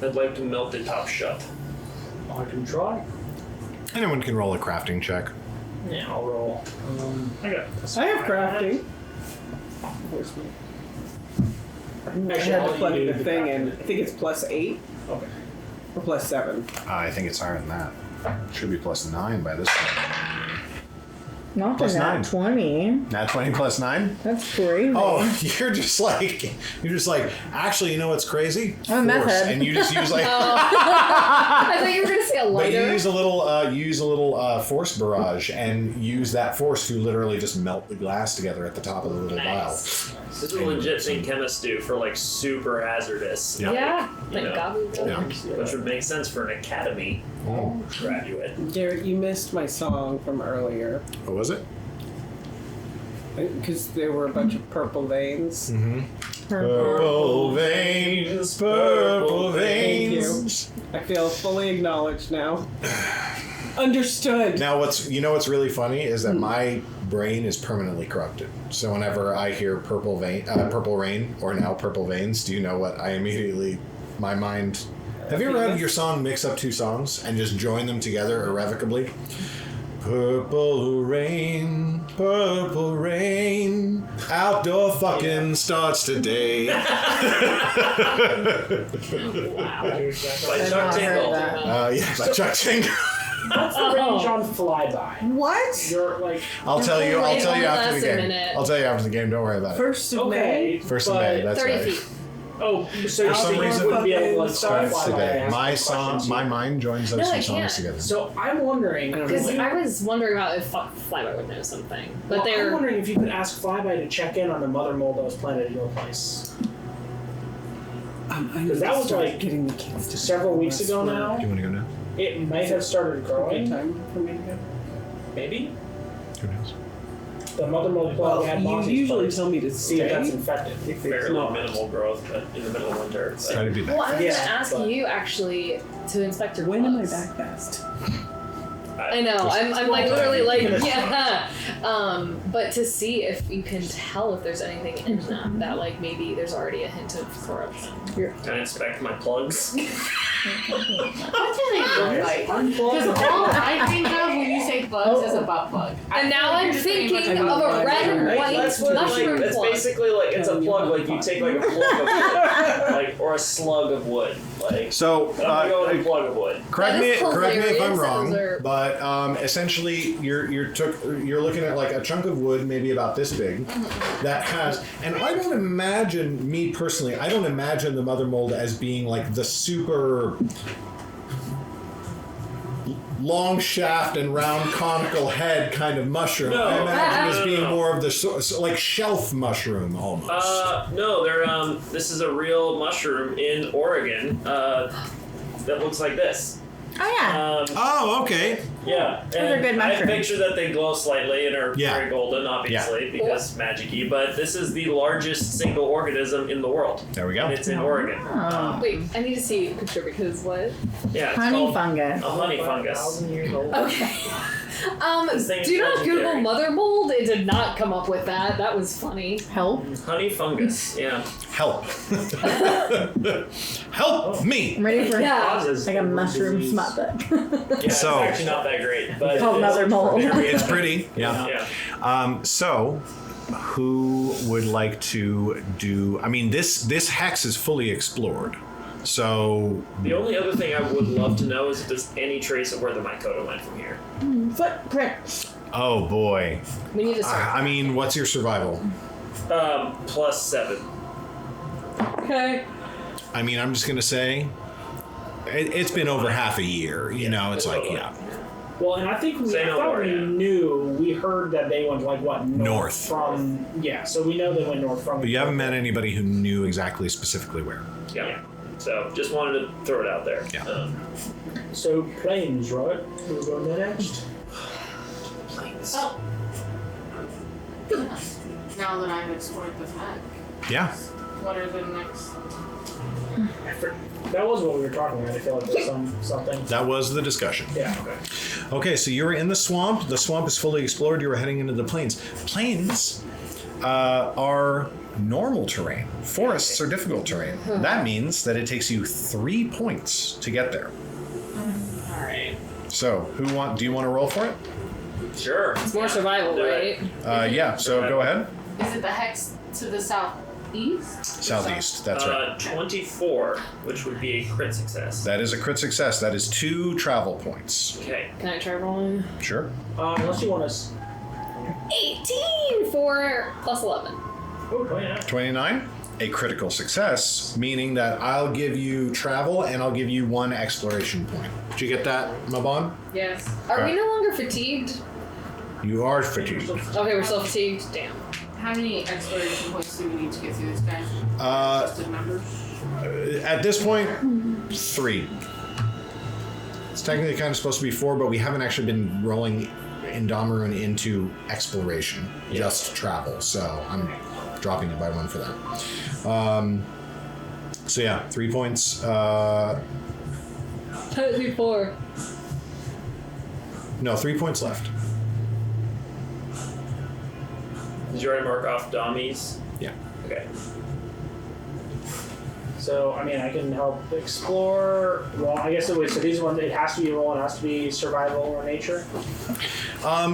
I'd like to melt the top shut. I can try. Anyone can roll a crafting check. Yeah, I'll roll. I got this. I have crafting. Where's me? I Actually, had I'll to plug do the the thing in. crafting. I think it's +8 Okay. or +7. I think it's higher than that. Should be +9 by this time. Not Plus a nat 9. 20. Nat 20 +9? That's crazy. Oh, you're just like, actually, you know what's crazy? A method. And you just use like, I thought you were gonna say a but lighter. you use a little force barrage and use that force to literally just melt the glass together at the top of the little Nice. This is a legit thing chemists do for like super hazardous. Yeah. Yeah. You Thank know. God we did. Yeah. Which would make sense for an academy graduate. Garrett, you missed my song from earlier. What was it? Because there were a bunch of purple veins. Purple veins, purple Thank you. veins. I feel fully acknowledged now. Understood. Now, what's really funny is that my brain is permanently corrupted. So whenever I hear purple rain, or now purple veins, do you know what I immediately, my mind? Have you ever had your song mix up two songs and just join them together irrevocably? Purple rain, outdoor fucking starts today. By Chuck Tingle. Yeah, by Chuck Tingle. What's the range on flyby? What? You're like I'll tell you Wait, after the last a game. minute. I'll tell you after the game. Don't worry about it. 1st of May? okay. First of May. That's 30 right. feet. Oh, so you some reason- wouldn't be able to like start Starts flyby. today. and My ask song, questions. my mind joins those No, two I songs can't. together. So I'm wondering. Because would you- I was wondering about if Flyby would know something, but well, I'm they're wondering if you could ask Flyby to check in on the Mothermold that was planted at your place. I need Because that to was start like getting the kids to several weeks ago now. Do you want to go now? It may have started Good growing. time for me to go. Maybe Who knows? the Mothermold plant Well, we had you Mossy's usually place. tell me to See if that's stay. infected. If it's Fairly not. minimal growth, but in the middle of winter. But Try to be back. Well, I was Yeah, gonna ask but- you actually to inspect your When am I gloves. back fast? I know. I'm like literally like yeah. But to see if you can tell if there's anything in them that like maybe there's already a hint of corruption. Can I inspect my plugs? What do they look like? Because all I think of when you say bugs is a butt bug. And now I'm thinking of a red and white That's what, mushroom that's plug. basically like it's a plug. Like you take like a plug of wood, like or a slug of wood. Like So, I'm gonna go with a plug of wood. correct me That is if I'm hilarious. wrong, Those are- but essentially you're looking at like a chunk of wood, maybe about this big, that has. And I don't imagine, me personally, I don't imagine the Mothermold as being like the super long shaft and round conical head kind of mushroom. No. I imagine as being No. more of the like shelf mushroom almost. No, they're this is a real mushroom in Oregon. That looks like this. Oh yeah. Oh, okay. Yeah, are and good I mushrooms. picture that they glow slightly and are Yeah. very golden, obviously, because magic-y, but this is the largest single organism in the world. There we go. And it's in Oregon. Oh. Wait, I need to see a picture because what? Yeah, it's Honey called fungus. a honey fungus. 1,000 years old. Okay. This thing is Do not Google legendary. Mothermold. It did not come up with that. That was funny. Help. Honey fungus, yeah. Help. Help me. I'm ready for Yeah. Causes like a mushroom disease. smut bug. Yeah, So- it's actually not that great, but Called Mothermold. It's pretty. Yeah. Yeah. So, who would like to do? I mean, this hex is fully explored. So, The only other thing I would love to know is if there's any trace of where the Mycota went from here. Footprints. oh boy. We need to start. I mean, what's your survival? +7. Okay. I mean, I'm just gonna say, it's been over half a year. You know, it's like yeah, Well, and I think Say I no thought more, we yeah. knew, we heard that they went like what North. from so we know they went north from. but you haven't met anybody who knew exactly specifically where. Yeah. So just wanted to throw it out there. Yeah. So plains, right? We're going there next. Planes. Oh. Now that I've explored the tech, Yeah. what are the next? That was what we were talking about. I feel like there's something. That was the discussion. Yeah. Okay. Okay, so you were in the swamp. The swamp is fully explored. You were heading into the plains. Plains are normal terrain. Forests are difficult terrain. That means that it takes you 3 points to get there. All right. So, do you want to roll for it? Sure. It's more survival, Do it. right? Yeah. So go ahead. Is it the hex to the southeast? Southeast. That's right. 24, which would be a crit success. That is a crit success. That is 2 travel points. Okay. Can I try rolling? Sure. Unless you want us. 18 for plus 11. Oh, 29. 29. A critical success, meaning that I'll give you travel and I'll give you 1 exploration point. Did you get that, Mabon? Yes. Are we Okay. no longer fatigued? You are fatigued. Okay, we're still fatigued. Damn. How many exploration points do we need to get through this guy? Just the numbers. At this point, 3. It's technically kind of supposed to be 4, but we haven't actually been rolling Indomerun into exploration, just travel. So I'm dropping it by 1 for that. So yeah, 3 points. Totally 4. No, 3 points left. Did you already mark off dummies? Yeah. Okay. So I mean, I can help explore. Well, I guess so these ones, it has to be a roll. It has to be survival or nature.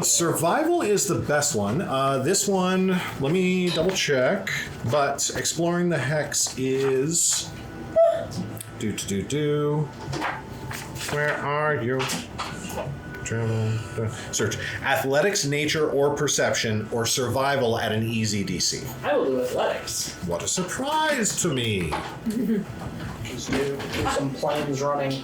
Survival is the best one. This one, let me double check. But exploring the hex is. Where are you? Travel. Search. Athletics, nature, or perception, or survival at an easy DC. I will do athletics. What a surprise to me. Just do some planes running.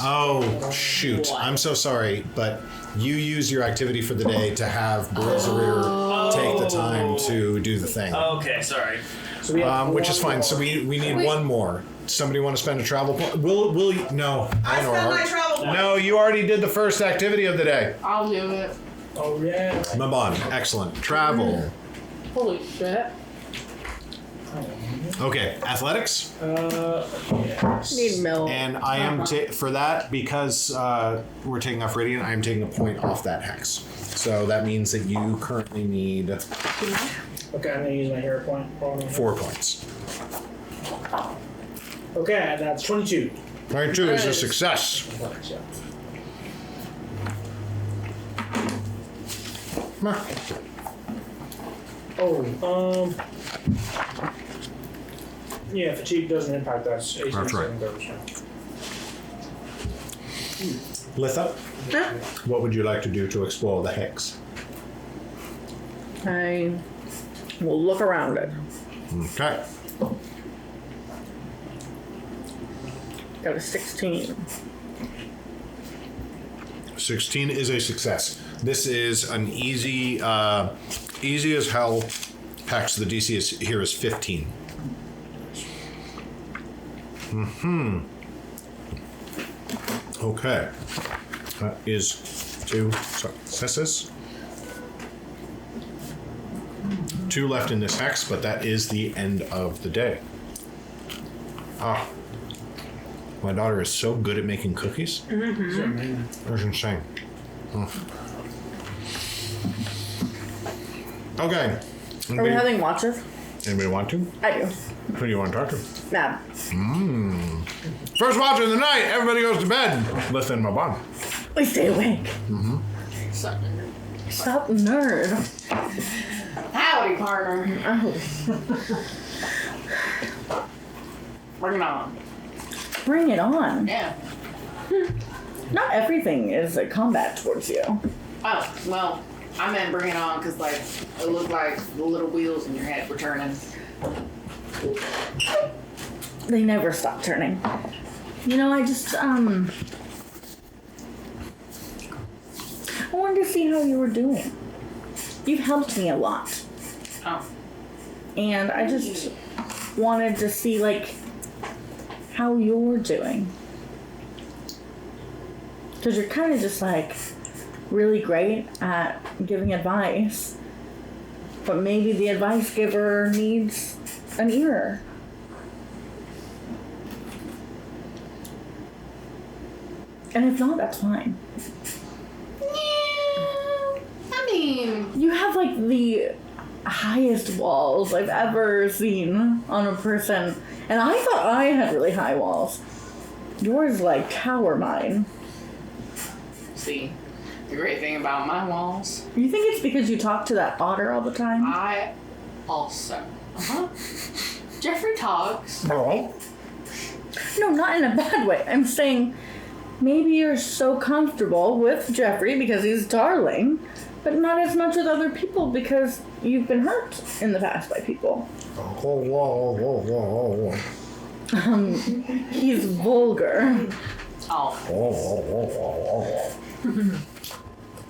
Oh, shoot. I'm so sorry, but you use your activity for the day to have Brylzarir take the time to do the thing. Okay, sorry. So we have Which is one fine. So more. we need 1 more. Somebody want to spend a travel point? Will you? No. I spent my Elanor. travel point. No, you already did the first activity of the day. I'll do it. Oh yeah. Mabon, excellent. Travel. Holy shit. Okay, athletics. Yes. Need milk. And I am for that, because we're taking off Ridian, I am taking a point off that hex. So that means that you currently need Okay, I'm gonna use my hero point. 4 points. Okay, that's 22. 22 is a Nice. success. Yeah. Oh, yeah, fatigue doesn't impact that. AC That's right. 7 goes, yeah. Litha, Huh? what would you like to do to explore the hex? I will look around it. Okay. Got a 16. 16 is a success. This is an easy as hell hex. The DC here is 15. Okay. That is 2 successes. 2 left in this hex, but that is the end of the day. Ah. My daughter is so good at making cookies. That's insane. Okay. Are we having watches? Anybody want to? I do. Who do you want to talk to? Nah. First watch of the night. Everybody goes to bed. Litha and Mabon. We stay awake. Stop, nerd. Howdy, partner. Oh. Bring it on. Bring it on. Yeah. Not everything is a combat towards you. Oh, well, I meant bring it on because, like, it looked like the little wheels in your head were turning. They never stop turning. You know, I just, I wanted to see how you were doing. You've helped me a lot. Oh. And I just wanted to see, like, how you're doing. Because you're kind of just, like, really great at giving advice. But maybe the advice giver needs an ear. And if not, that's fine. Yeah. I mean, You have, like, the highest walls I've ever seen on a person. And I thought I had really high walls. Yours, like, tower mine. see, the great thing about my walls, You think it's because you talk to that otter all the time? I also. Geoffrey talks. No, not in a bad way. I'm saying maybe you're so comfortable with Geoffrey because he's darling, but not as much with other people because you've been hurt in the past by people. He's vulgar. Oh.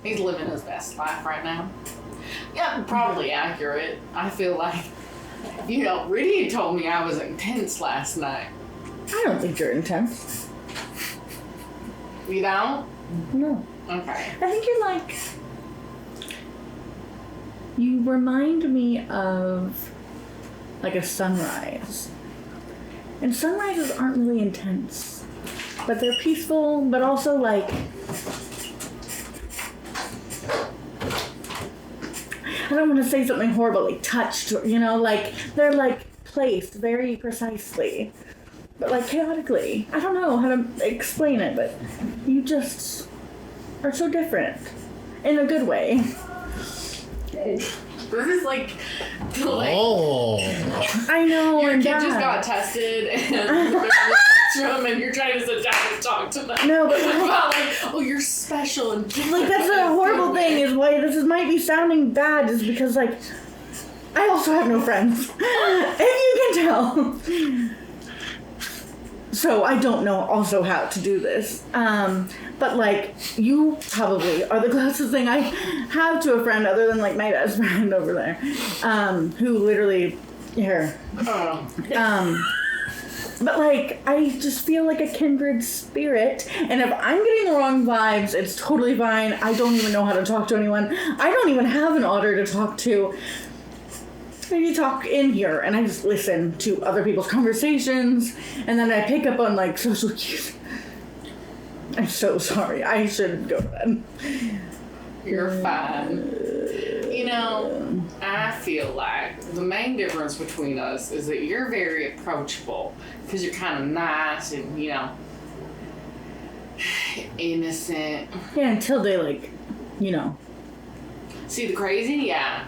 He's living his best life right now. Yeah, probably accurate. I feel like, Ridian told me I was intense last night. I don't think you're intense. You don't? No. Okay. I think you're like... You remind me of, like, a sunrise. And sunrises aren't really intense. But they're peaceful, but also, like... I don't want to say something horrible, like touched, like, they're, like, placed very precisely. But, like, chaotically. I don't know how to explain it, but you just are so different. In a good way. This is like Oh. I know, your and kid just bad. got tested and they're in the room and you're trying to sit down and talk to them. No, but about oh, you're special and like that's a horrible thing is why might be sounding bad is because like I also have no friends. If you can tell. So I don't know also how to do this. But like you probably are the closest thing I have to a friend other than like my best friend over there. Who literally here. But like I just feel like a kindred spirit, and if I'm getting the wrong vibes, it's totally fine. I don't even know how to talk to anyone. I don't even have an otter to talk to. you talk in here, and I just listen to other people's conversations, and then I pick up on like social cues. I'm so sorry. I should go then. You're fine. You know, I feel like the main difference between us is that you're very approachable because you're kind of nice and, you know, innocent. Yeah, until they like, you know. See the crazy? Yeah.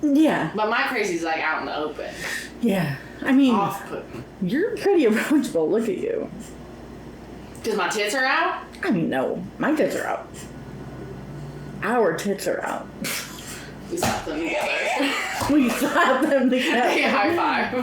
Yeah. But my crazy's like out in the open. Yeah. I mean, Off-putting. you're pretty approachable. Look at you. Because my tits are out? I mean, no, my tits are out. Our tits are out. We slapped them together. We slap them together. Hey, high five.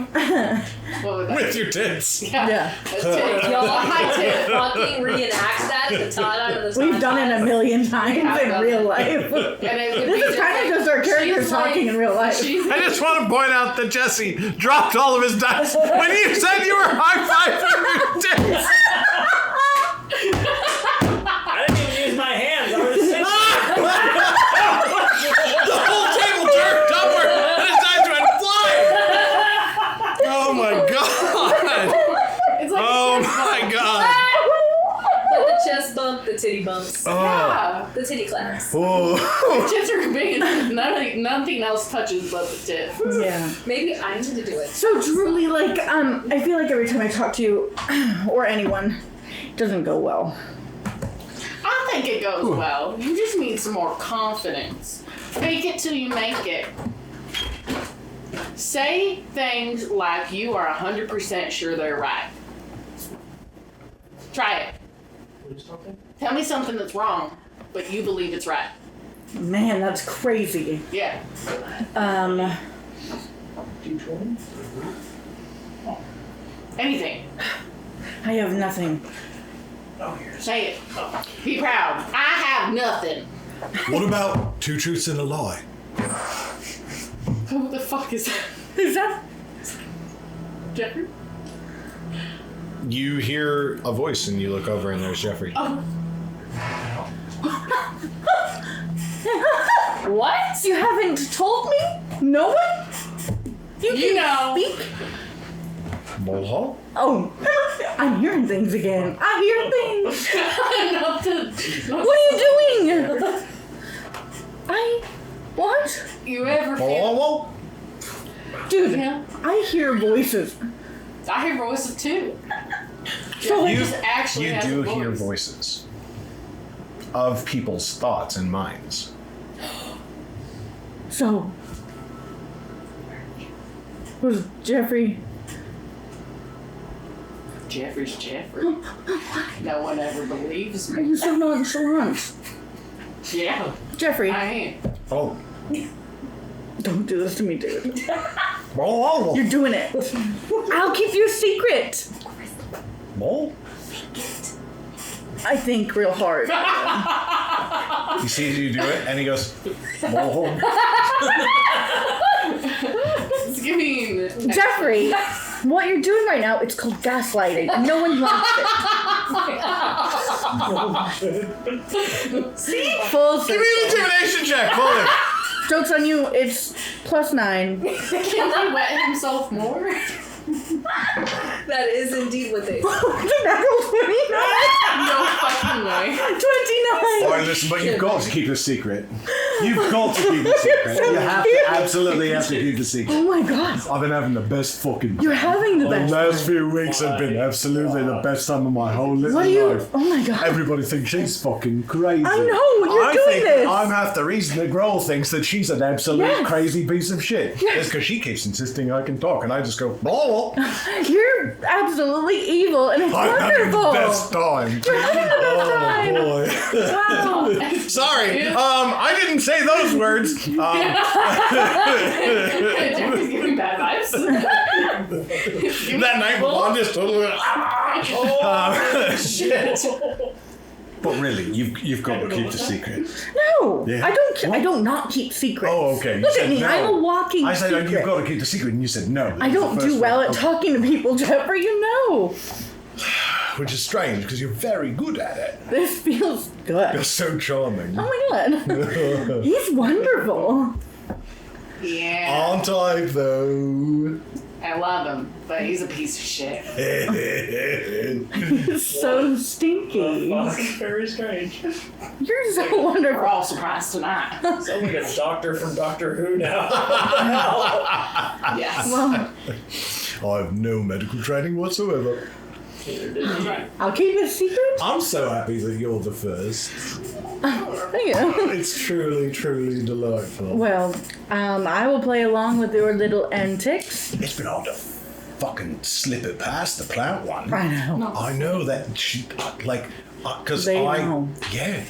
What would that With your tits. Yeah. That's tit. Y'all High tit. fucking reenact that at the time of this We've done it a million times in real life. And it would This is kind of just our characters she's like- talking in real life. she's I just want to point out that Jesse dropped all of his dice when you said you were high-fiving your tits. I didn't even use my hands. I was sitting. The whole table jerked upward and his dice went flying. Oh my god. It's like Oh my god. The chest bump, the titty bumps, yeah. the titty claps. Oh. Tits are big enough. Nothing else touches but the tits. Yeah. Maybe I need to do it. So truly, like, I feel like every time I talk to you, or anyone, it doesn't go well. I think it goes well. You just need some more confidence. Fake it till you make it. Say things like you are 100% sure they're right. Try it. Tell me something that's wrong, but you believe it's right. Man, that's crazy. Yeah. Anything. I have nothing. Say it. Be proud. I have nothing. What about two truths and a lie? Who the fuck is that? Is that? Geoffrey? You hear a voice and you look over and there's Geoffrey. Oh. What? You haven't told me? No one? You know. Speak? Mulhall? Oh, I'm hearing things again. I hear things. What are you doing? What? You ever feel... Mulhall? Dude, Yeah. I hear voices. I hear voices too. So You just actually You has do a hear voice. voices of people's thoughts and minds. So, was Geoffrey? Geoffrey's Geoffrey. No one ever believes Are me. you so nonchalant? Yeah, Jeffrey, I am. Oh. don't do this to me, dude. Mulhall? You're doing it. I'll keep your secret. Mul? I think real hard. He sees you do it and he goes, Mulhall? It's giving... Jeffrey, what you're doing right now, it's called gaslighting. And no one likes it. See? Full Give me an intimidation check, bullet. Joke's on you, it's +9. Can he wet himself more? That is indeed what they. Natural 29. No fucking way. 29. Alright, listen, but you've got to keep the secret. You've got to keep the secret. You have to, absolutely have to keep the secret. Oh my god. I've been having the best fucking... You're having the The best. last few weeks have been absolutely the best time of my whole little What are you? life. Oh my god. Everybody thinks she's fucking crazy. I know, you're I doing think this. I'm half the reason that Grohl thinks that she's an absolute Yes. crazy piece of shit. It's because she keeps insisting I can talk and I just go, Mulhall. You're absolutely evil and it's I'm having the wonderful. best time. You're having the best time. Boy. Wow. Sorry, I didn't say those words. Jeffrey's giving bad vibes. That night, Mabon just totally. Shit. But really, you've got to keep the secret. No, Yeah. I don't not keep secrets. Oh, okay. You Look said at me, no. I'm a walking I said, secret. you've got to keep the secret, and you said no. I don't do well at talking to people, Jeffrey, you know. Which is strange because you're very good at it. This feels You're good. so charming. Oh my god. He's wonderful. Yeah. On type, though. I love him, but he's a piece of shit. So stinky. Fuck, very strange. You're so We're wonderful. all surprised tonight. Sounds like a doctor from Doctor Who now. Yes. Well, I have no medical training whatsoever. I'll keep it secret. I'm so happy that you're the first. Thank you. It's truly, truly delightful. Well, I will play along with your little antics. It's been hard to fucking slip it past the plant one. I know. I know that she, because They know. Yeah.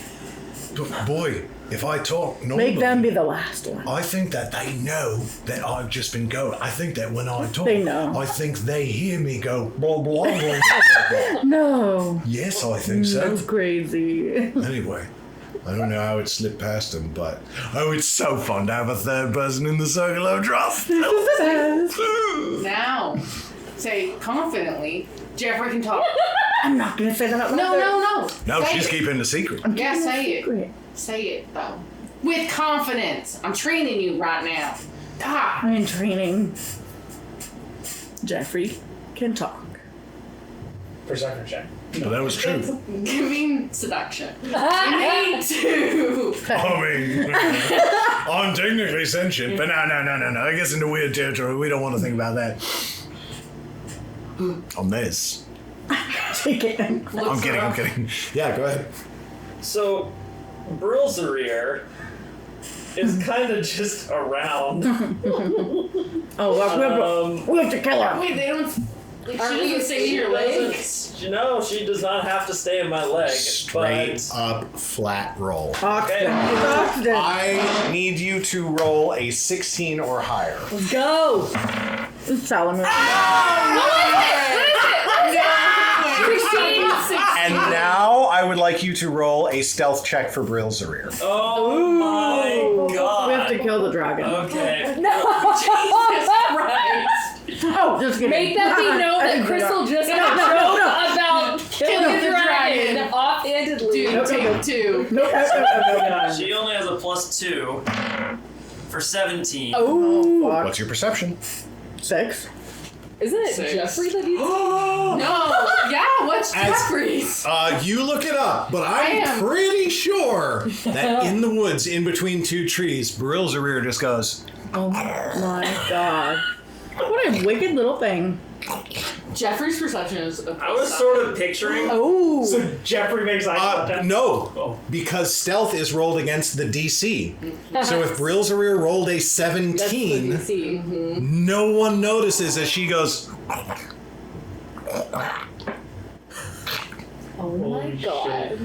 But boy, if I talk normally, Make them be the last one. I think that they know that I've just been going. I think that when I talk, They know. I think they hear me go blah blah blah blah. blah. No. Yes, I think so. That's crazy. Anyway, I don't know how it slipped past them, but it's so fun to have a third person in the circle of trust. Now, say confidently, Geoffrey can talk. I'm not gonna say that out loud. No. No, Say she's it. keeping the secret. Yeah, say it. Great. Say it, though. With confidence. I'm training you right now. God. I'm in training. Jeffrey can talk. Perception check. But that was true. Give me seduction. You need to. I mean, I'm technically sentient, but no. I guess into weird territory. We don't want to think about that. On this. Take it. I'm kidding. Yeah, go ahead. So, Brylzarir is kind of just around. Oh, we have to kill her. Wait, they don't. Like, Aren't she we doesn't stay in your legs. No, she does not have to stay in my leg. Straight but up flat roll. Oxygen. It's oxygen. I need you to roll a 16 or higher. Let's go. It's Solomon. And now I would like you to roll a stealth check for Brylzarir. oh my god. We have to kill the dragon. Okay. Jesus Christ. Oh, just kidding. Make that be known that Crystal just had a joke about killing the dragon dragon. offhandedly. Dude, take two. No. She only has a +2 for 17. Oh, What's your perception? 6. Isn't it Six. Geoffrey that he's No. Yeah, what's Geoffrey's? You look it up, but I'm am. pretty sure that in the woods, in between two trees, Brylzarir just goes, Oh my god. What a wicked little thing. Geoffrey's perception is. I was sort of picturing. Oh. So Geoffrey makes eye contact. no, because stealth is rolled against the DC. So if Brylzarir rolled a 17, see. no one notices as she goes, Oh my god.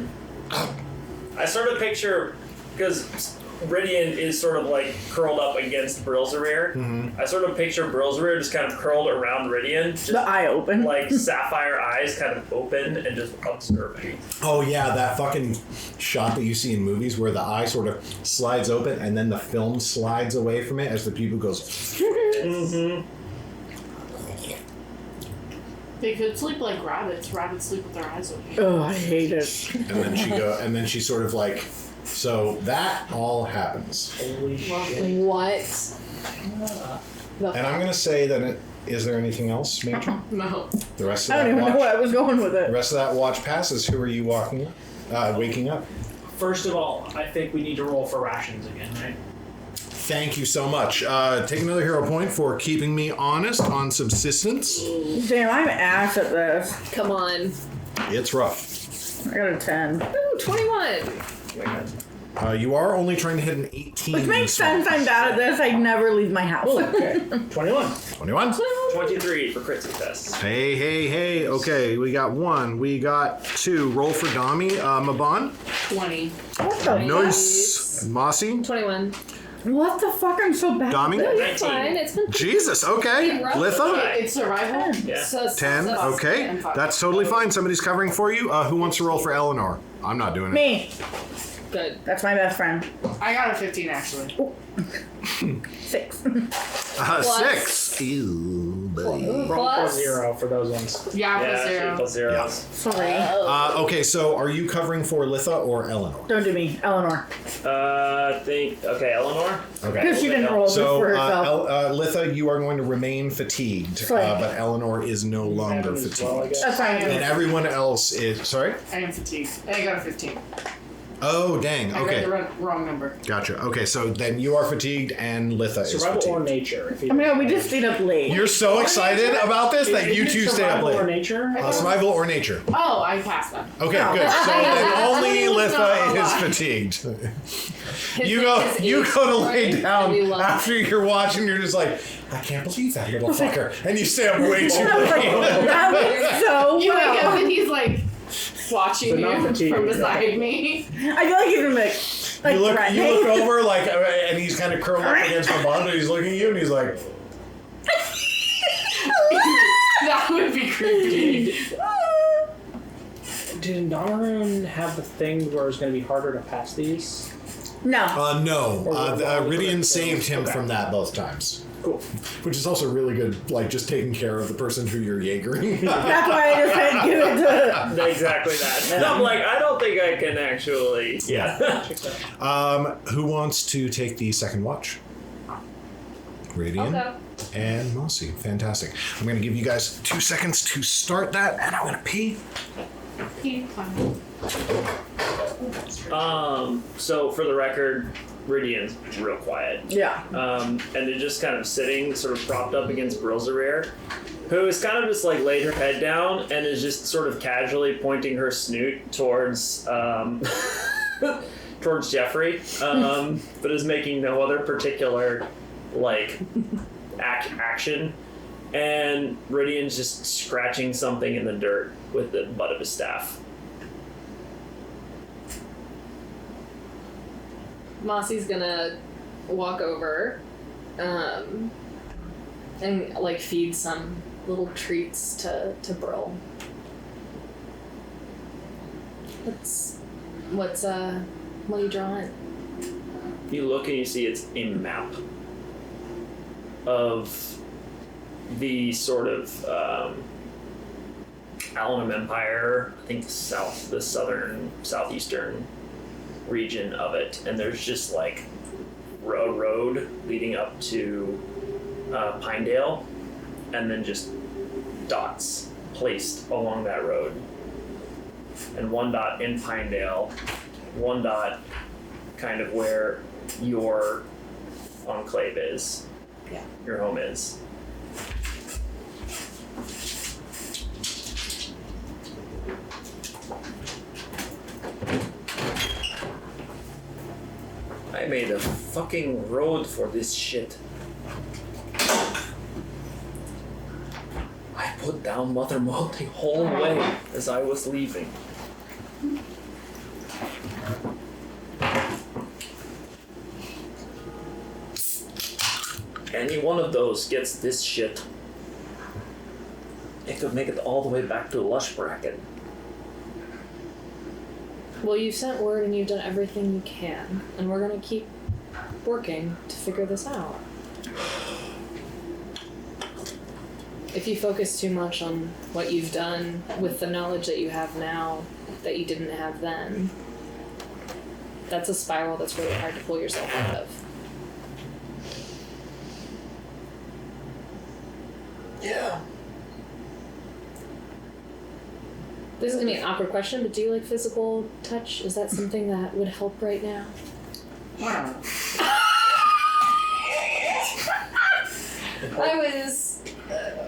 I sort of picture, because Ridian is sort of like curled up against Brylzarir. I sort of picture Brylzarir just kind of curled around Ridian, just The eye open. like sapphire eyes kind of open and just observing. oh yeah, that fucking shot that you see in movies where the eye sort of slides open and then the film slides away from it as the people goes, They could sleep like rabbits. Rabbits sleep with their eyes open. Oh, I hate it. and then she sort of like, so that all happens. Holy shit. What? And I'm gonna say that is there anything else, Major? No. The rest of I that don't even know watch. where I was going with The it. rest of that watch passes. Who are you waking up? First of all, I think we need to roll for rations again, right? Thank you so much. Take another hero point for keeping me honest on subsistence. Damn, I'm ass at this. Come on. It's rough. I got a 10. Ooh, 21. You are only trying to hit an 18. Which makes sense. I'm bad at this. I never leave my house. Okay. 21. 21. 23 for crit success. Hey. Okay, we got 1. We got 2. Roll for Dami. Mabon. 20. What the Nice. Mossy. 21. What the fuck? I'm so bad. Dami. It's fine. It's been Jesus. Okay. Litha. It's survival? Yeah. 10. Okay. And 5. That's totally fine. Somebody's covering for you. Who wants to roll for Elanor? I'm not doing it. Me. good. That's my best friend. I got a 15 actually. 6. 6. Ew, buddy. Roll Plus? 0 for those ones. Yeah, Yeah, zero. plus zeros. Yeah. Sorry. Okay, so are you covering for Litha or Elanor? Don't do me, Eleanor. Okay, Eleanor. Okay. Because she didn't roll this So, for herself. Litha, you are going to remain fatigued, Sorry. but Eleanor is no longer As well, I fatigued. guess. That's fine. And everyone else is. Sorry? I am fatigued. And I got a 15. Oh, dang. I read Okay. the wrong number. Gotcha. Okay, so then you are fatigued and Litha is Survival or fatigued. nature. If you I mean, we just stayed up late. You're so excited about this that you Is it two stay up survival or late. nature? Survival or nature? Oh, I passed that. Okay, Oh. good. So then only not Litha a is lot. fatigued. His You name go is you Ace, go to lay right? down And we love after you're watching, you're just like, I can't believe that little fucker. And you stay up way too I was like, late. that was so You wake up well. and he's like watching So not you fatigued, from right? beside me. I feel like he's gonna be like You look threatening. over like and he's kind of curled up against Mabon, and he's looking at you and he's like, That would be creepy. Did Indomerun have the thing where it's going to be harder to pass these? No. no. Ridian saved him Okay. from that both times. Cool. Which is also really good, like just taking care of the person who you're Jaegering. That's why I just had to give it to. Exactly that. I'm like, I don't think I can actually. Yeah. Who wants to take the second watch? Ridian Okay. and Mossy. Fantastic. I'm going to give you guys 2 seconds to start that, and I'm going to pee. So for the record, Ridian's real quiet. Yeah. And they're just kind of sitting, sort of propped up against Brylzarir, who is kind of just like laid her head down and is just sort of casually pointing her snoot towards towards Geoffrey, but is making no other particular like action. And Ridian's just scratching something in the dirt with the butt of his staff. Mossy's gonna walk over and like feed some little treats to Brill. What are you drawing? You look and you see it's a map of the sort of Allenham Empire, I think the southeastern region of it, and there's just like a road leading up to Pinedale, and then just dots placed along that road, and one dot in Pinedale, one dot kind of where your enclave is, Yeah. your home is. I made a fucking road for this shit. I put down Mothermold the whole way as I was leaving. Any one of those gets this shit. It could make it all the way back to Lush Bracket. Well, you've sent word and you've done everything you can, and we're gonna keep working to figure this out. If you focus too much on what you've done with the knowledge that you have now that you didn't have then, that's a spiral that's really hard to pull yourself out of. Yeah. This is gonna be an awkward question, but do you like physical touch? Is that something that would help right now?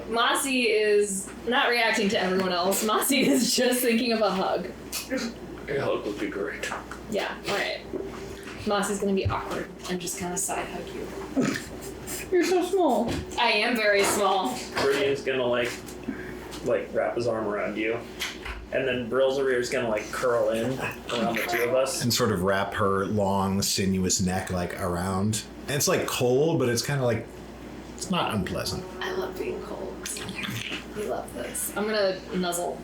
Mossy is not reacting to everyone else. Mossy is just thinking of a hug. A hug would be great. Yeah, alright. Mossy's gonna be awkward and just kind of side hug you. You're so small. I am very small. Ridian's gonna like wrap his arm around you. And then Brylzarir's gonna like curl in around the two of us. And sort of wrap her long, sinuous neck like around. And it's like cold, but it's kind of like, it's not unpleasant. I love being cold. We love this. I'm gonna nuzzle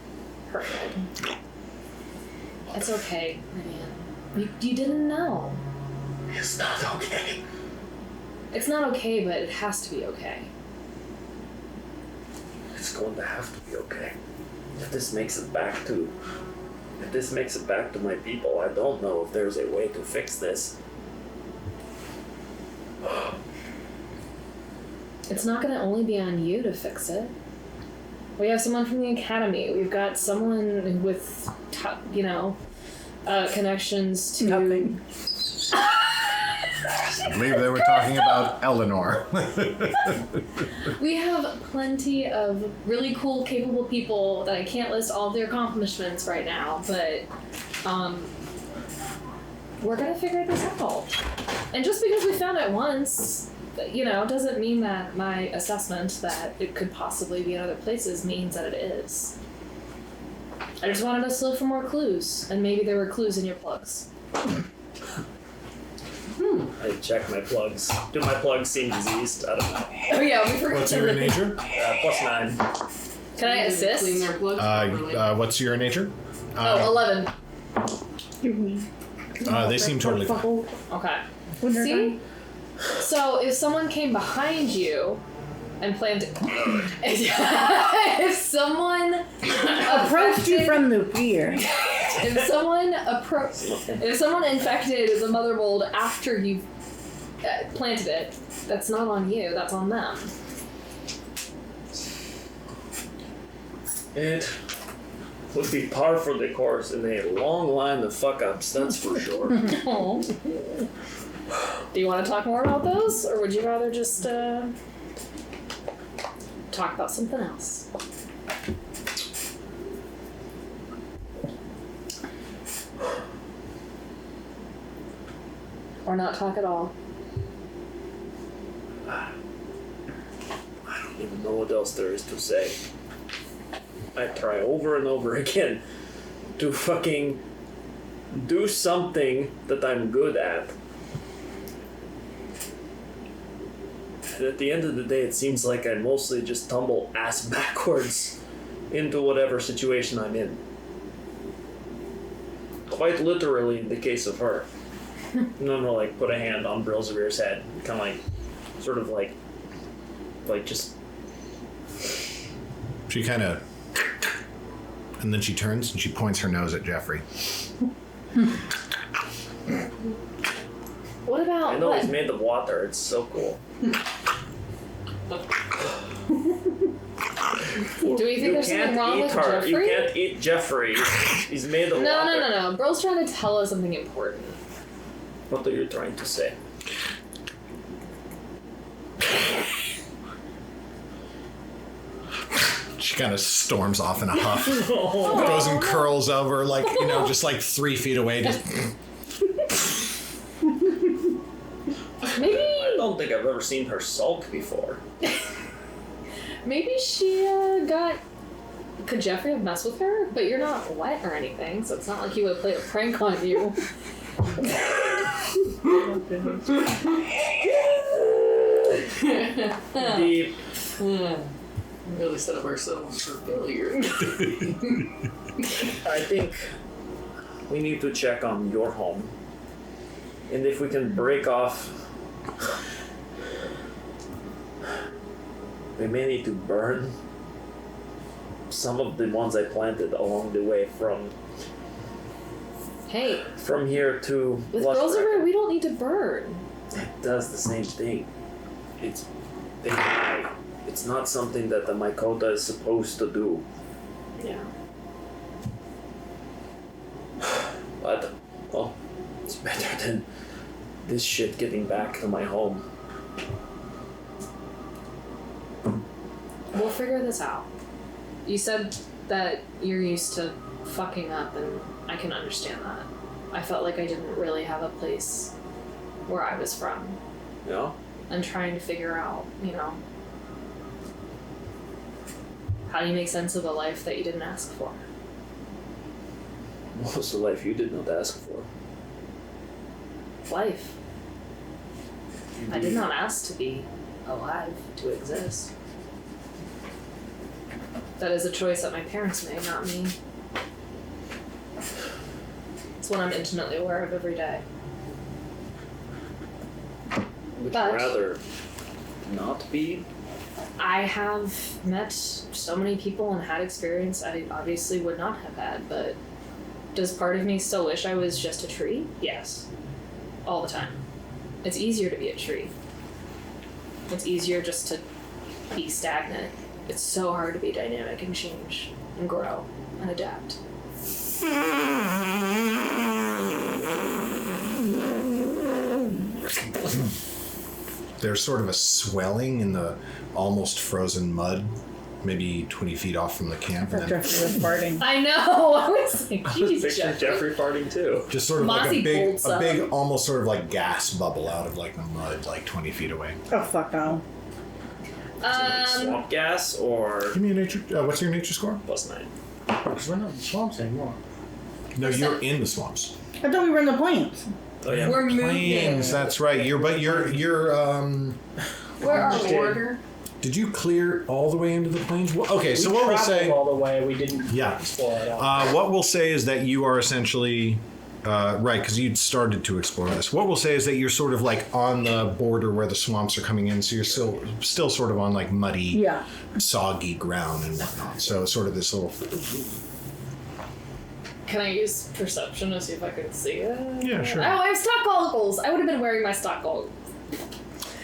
her head. It's okay, Ridian. You didn't know. It's not okay. It's not okay, but it has to be okay. It's going to have to be okay. If this makes it back to my people, I don't know if there's a way to fix this. It's not going to only be on you to fix it. We have someone from the academy. We've got someone with, connections to. Nothing. I believe they were talking about Elanor. We have plenty of really cool, capable people that I can't list all of their accomplishments right now, but we're gonna figure this out. And just because we found it once, doesn't mean that my assessment that it could possibly be in other places means that it is. I just wanted us to look for more clues, and maybe there were clues in your plugs. I check my plugs. Do my plugs seem diseased? I don't know. Oh yeah, we forgot. What's your nature? +9. Can I assist? Clean their plugs. What's your nature? 11. They seem totally fine. Okay. See? So if someone came behind you and planted... if someone Approached you from the rear. If someone infected the Mothermold after you planted it, that's not on you, that's on them. It would be par for the course in a long line of fuck-ups, that's for sure. Oh. Do you want to talk more about those, or would you rather just talk about something else? Or not talk at all? I don't even know what else there is to say. I try over and over again to fucking do something that I'm good at. And at the end of the day, it seems like I mostly just tumble ass backwards into whatever situation I'm in. Quite literally in the case of her. No, like put a hand on Brylzarir's head, kind of like, sort of like just. She kind of, and then she turns and she points her nose at Geoffrey. What about I know what? he's made of water. It's so cool. Do we think there's something wrong with Geoffrey? You can't eat Geoffrey. He's made of water. No. Bro's trying to tell us something important. What are you trying to say? She kind of storms off in a huff. Goes and curls over, just like 3 feet away. Just Maybe. I don't think I've ever seen her sulk before. Maybe she got. Could Geoffrey have messed with her? But you're not wet or anything, so it's not like he would play a prank on you. Deep. Really set up ourselves for failure. I think we need to check on your home. And if we can break off... We may need to burn some of the ones I planted along the way from Hey, here to with Brylzarir. Brylzarir, we don't need to burn. It does the same thing. They die. It's not something that the Mycota is supposed to do. Yeah. But, well, it's better than this shit getting back to my home. We'll figure this out. You said that you're used to fucking up, and I can understand that. I felt like I didn't really have a place where I was from. Yeah? And trying to figure out, how do you make sense of a life that you didn't ask for? What was the life you did not ask for? Life. I did not ask to be alive, to exist. That is a choice that my parents made, not me. It's what I'm intimately aware of every day. Would But- you rather not be I have met so many people and had experience I obviously would not have had, but does part of me still wish I was just a tree? Yes. All the time. It's easier to be a tree. It's easier just to be stagnant. It's so hard to be dynamic and change and grow and adapt. There's sort of a swelling in the almost frozen mud, maybe 20 feet off from the camp. And then Geoffrey was farting. I know! I was like, I was geez, picturing Geoffrey farting too. just sort of Mossy like bolts a up. big, almost sort of like gas bubble out of like the mud, like 20 feet away. Oh, fuck no. Swamp gas or Give me a nature. What's your nature score? +9? Because we're not in the swamps anymore. No, you're in the swamps. I thought we were in the plains. Oh yeah. We're moving. Plains, that's right. You're Where our border? Did you clear all the way into the plains? Well, okay, so what we'll traveled say. all the way. We didn't Yeah. explore it all. What we'll say is that you are essentially right, because you'd started to explore this. What we'll say is that you're sort of like on the border where the swamps are coming in, so you're still sort of on like muddy, Yeah. soggy ground and whatnot. So sort of this little. Can I use perception to see if I can see it? Yeah, sure. Oh, I have stock goggles. I would have been wearing my stock goggles.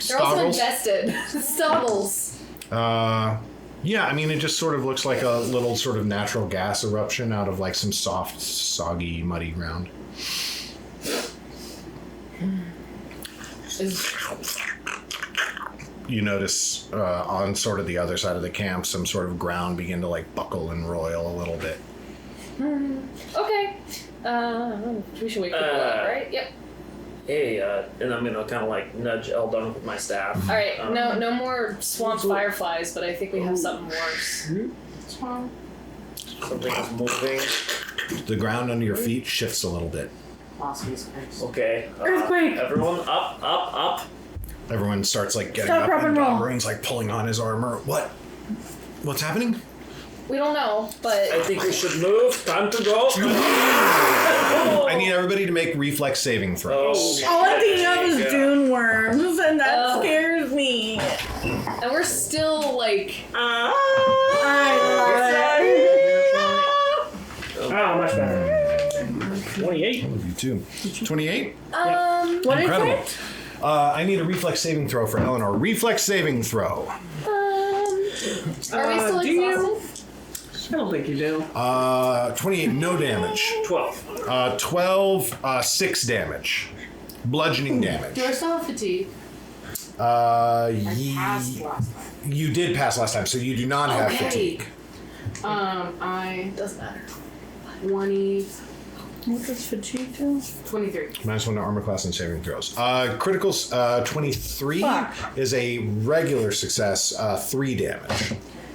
They're also Stoggles? invested. Stoggles. Yeah, I mean, it just sort of looks like a little sort of natural gas eruption out of like some soft, soggy, muddy ground. You notice on sort of the other side of the camp, some sort of ground begin to like buckle and roil a little bit. Okay. We should wake people up, right? Yep. Hey, and I'm gonna kind of like nudge Eldunk with my staff. All right. No more swamp fireflies, but I think we have something worse. Something is moving. The ground under your feet shifts a little bit. Okay. Earthquake! Everyone up. Everyone starts like getting Stop, up, rock, and and roll. Domrun's like pulling on his armor. What? What's happening? We don't know, but I think we should move. Time to go. I need everybody to make reflex saving throws. Oh, All I think of is yeah. dune worms, and that Oh. scares me. and we're still like I Oh, much better. 28. You too. 28? What is Incredible. it? I need a reflex saving throw for Eleanor. Reflex saving throw. are we still do you? exhausted? I don't think you do. 28, no damage. 12. 12, 6 damage. Bludgeoning damage. Do I still have fatigue? Passed last time. You did pass last time, so you do not have Okay. fatigue. I Doesn't matter. 20, What does fatigue do? 23. Minus 1 to armor class and saving throws. Criticals, 23 Fuck. is a regular success, 3 damage.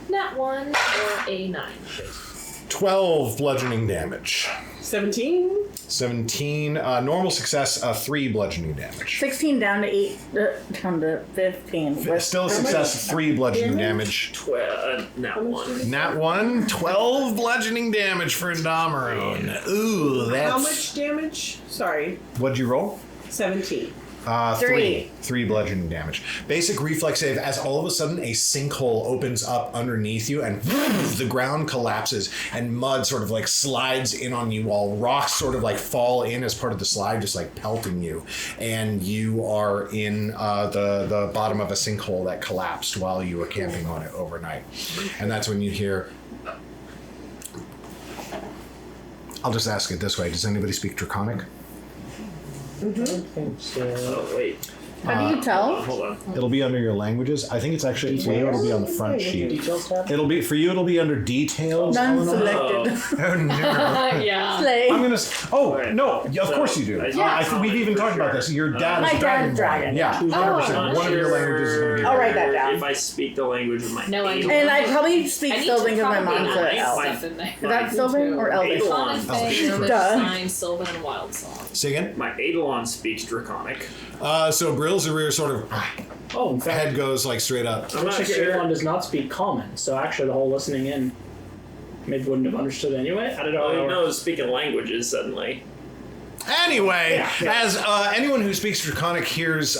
Not 1 or a 9. 12 bludgeoning damage. 17? 17, normal success, 3 bludgeoning damage. 16 down to 8, down to 15. Still a success, 3 bludgeoning damage. Nat 1. Nat 1, 12 bludgeoning damage for Indomerun. Ooh, that's... How much damage? Sorry. What'd you roll? 17. 3. 3 bludgeoning damage. Basic reflex save as all of a sudden a sinkhole opens up underneath you and the ground collapses and mud sort of like slides in on you while rocks sort of like fall in as part of the slide, just like pelting you. And you are in the bottom of a sinkhole that collapsed while you were camping on it overnight. And that's when you hear... I'll just ask it this way. Does anybody speak Draconic? Oh, wait. How do you tell? Hold on. It'll be under your languages. I think it's actually for you. It'll be on the front sheet. Details tab? It'll be for you. It'll be under details. None Eleanor. selected. Oh no! yeah. Slay. I'm gonna. Oh Right. no! Yeah, of So, course you do. yeah. I think we've even talked about this. Your dad My is dad's dragon. Yeah, 100%. Oh. One of your languages is gonna be. I'll write that down. If I speak the language of my No idea. And I probably speak I need Sylvan to because my probably mom's add an elf. stuff in there. Is that Sylvan or Elvish? Common Eidolon. Fey, Gnomish, Duh. Sign, Sylvan, and Wild Song. Say again. My Eidolon speaks Draconic. So Brylzarir sort of Oh, in fact, head goes like straight up. it looks like your Eidolon does not speak common, so actually the whole listening in maybe wouldn't have understood anyway. I don't know. Oh, no, speaking languages suddenly. Anyway, as anyone who speaks Draconic hears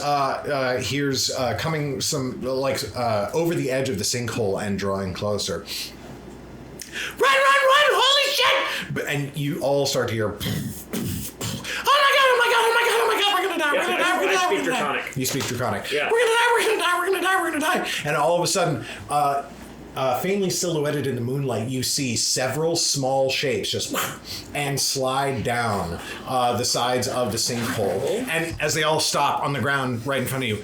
coming some over the edge of the sinkhole and drawing closer. Run! Holy shit! And you all start to hear. Oh my god! We're gonna die! I speak Draconic. You speak Draconic. Yeah. We're gonna die! And all of a sudden, faintly silhouetted in the moonlight, you see several small shapes just and slide down the sides of the sinkhole. And as they all stop on the ground right in front of you,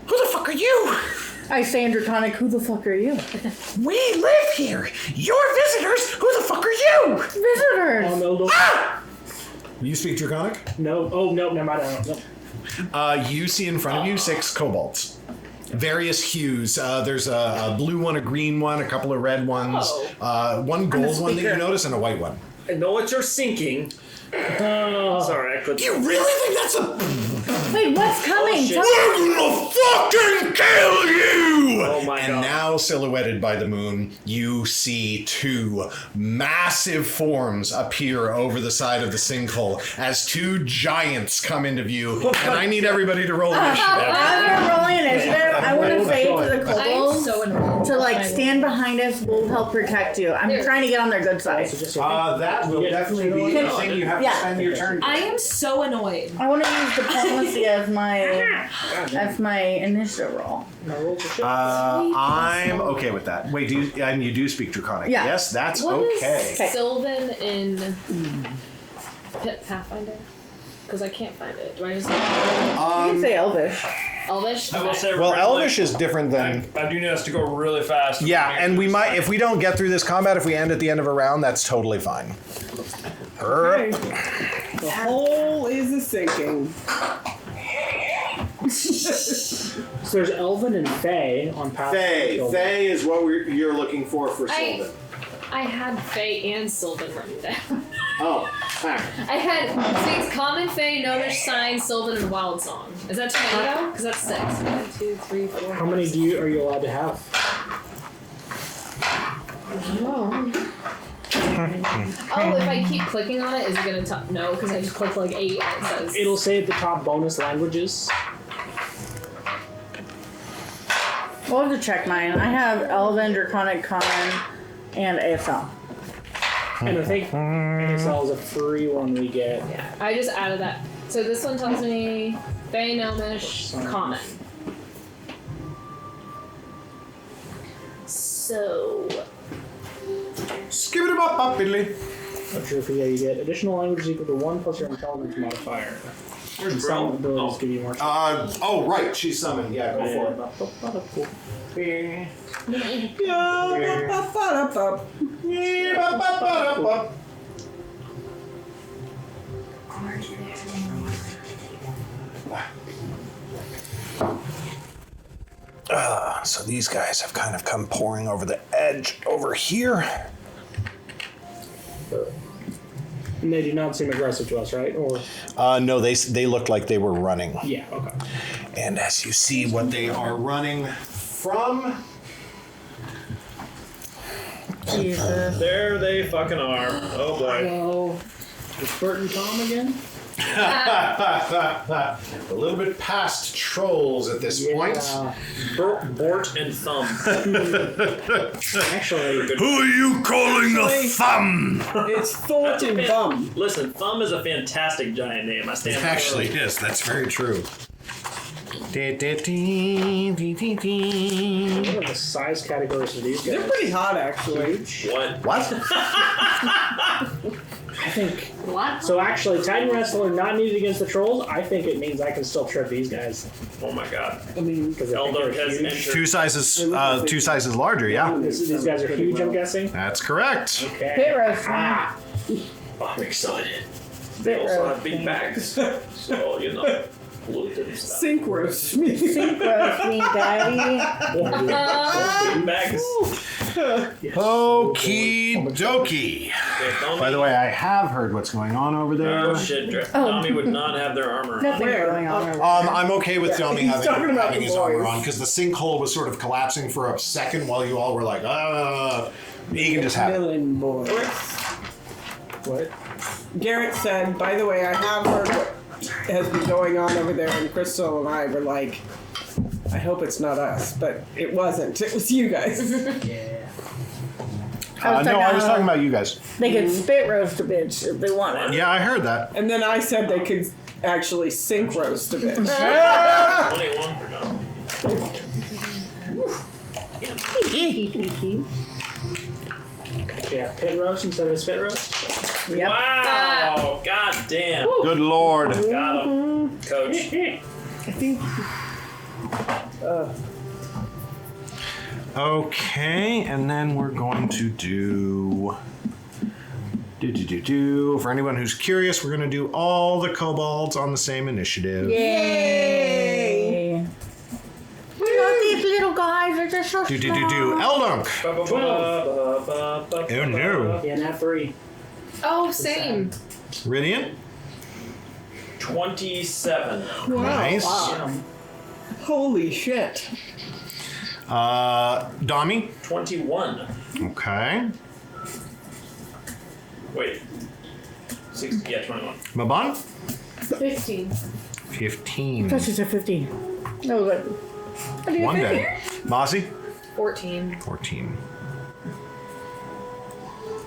who the fuck are you? I say in Draconic, who the fuck are you? We live here. You're visitors. Who the fuck are you? Visitors! Oh, no. Ah! You speak Draconic? No. Oh, no, never mind. No. You see in front of you 6 kobolds. Various hues. There's a blue one, a green one, a couple of red ones, one gold one that you notice, and a white one. I know what you're sinking. Sorry, I couldn't. You really think that's a... Wait, what's coming? shit. We're gonna fucking kill you! Oh my and God. now, silhouetted by the moon, you see 2 massive forms appear over the side of the sinkhole as 2 giants come into view. And I need everybody to roll initiative. I'm gonna roll initiative. I want to say to the I'm kobolds so annoyed. to stand behind us. We'll help protect you. I'm trying to get on their good side. That will definitely be the thing you have to spend your turn. I am so annoyed. I want to use diplomacy as my initiative roll. I'm okay with that. Wait, you do speak Draconic? Yeah. Yes, that's What okay. is Sylvan in Pathfinder? Because I can't find it. Do I just You can say Elvish. Elvish? I will say Well, right, Elvish like, is different than... I do need us to go really fast. Yeah, and we might, if we don't get through this combat, if we end at the end of a round, that's totally fine. Okay. The hole is a sinking. So there's Elven and Fae on Path. Fae is what you're looking for Sylvan. I had Fae and Sylvan written down. Oh, heck. I had it's Common, Fae, Gnomish, Sign, Sylvan, and Wild Song. Is that too many though? Because that's 6. 1, 2, 3, 4. How many are you allowed to have? Oh, if I keep clicking on it, is it going to no? Because I just clicked like 8 and it says... It'll say at the top bonus languages. We'll have to check mine. I have Elven, Draconic, Common, and ASL. And I think ASL is a free one we get. Yeah, I just added that. So this one tells me Fae, Gnomish, Common. So... Skip it up, Billy. Not sure if you get additional languages equal to 1 plus your intelligence modifier. Some abilities give you more. Oh, right, she's summoned. Yeah, go for it. So these guys have kind of come pouring over the edge over here. And they do not seem aggressive to us, right? Or No, they looked like they were running. yeah, okay. And as you see what they are running from... Jesus. There they fucking are. Oh boy. Hello. Is Bert and Tom again? A little bit past trolls at this point. Bort and Thumb. Actually, Who are you calling a thumb? It's Thort and Thumb. Listen, Thumb is a fantastic giant name. I stand It for actually is. That's very true. what are the size categories for these They're guys? pretty hot, actually. What? What? I think. What? So actually, Titan Wrestler not needed against the trolls, I think it means I can still trip these guys. Oh my god. I mean, because Eldunk has entered. Two sizes larger, yeah. These guys are huge, I'm guessing. That's correct. Okay. Pit roast. Oh, I'm excited. They also have big bags. So, you know, polluted and stuff. Sink roast me. Sink roast me, daddy. Big bags. Okie dokie. By the way, I have heard what's going on over there. Oh shit, Tommy would not have their armor on. Nothing going on. I'm okay with Domi he's talking about having the his armor boys. on because the sinkhole was sort of collapsing for a second while you all were like, He can just have it. Villain boy. What? Garrett said, by the way, I have heard what has been going on over there, and Crystal and I were like, I hope it's not us, but it wasn't. It was you guys. Yeah. No, I was talking about you guys. They could spit roast a bitch if they wanted. Yeah, I heard that. And then I said they could actually sink roast a bit. 21 for no. Yeah, pit roast instead of a spit roast. Yep. Wow! God damn. Good lord. Got him. Coach. I think. Okay, and then we're going to do. For anyone who's curious, we're going to do all the kobolds on the same initiative. Yay! You know, these little guys are just so strong. Eldunk. 12. Oh no. Yeah, not 3. Oh, same. Ridian. 27. Nice. Wow. Holy shit. Dami. 21. Okay. Wait. 6, yeah, 21. Mabon. 15. 15. That's just a 15. No, but. What do you One think? day. Mossy. 14. 14.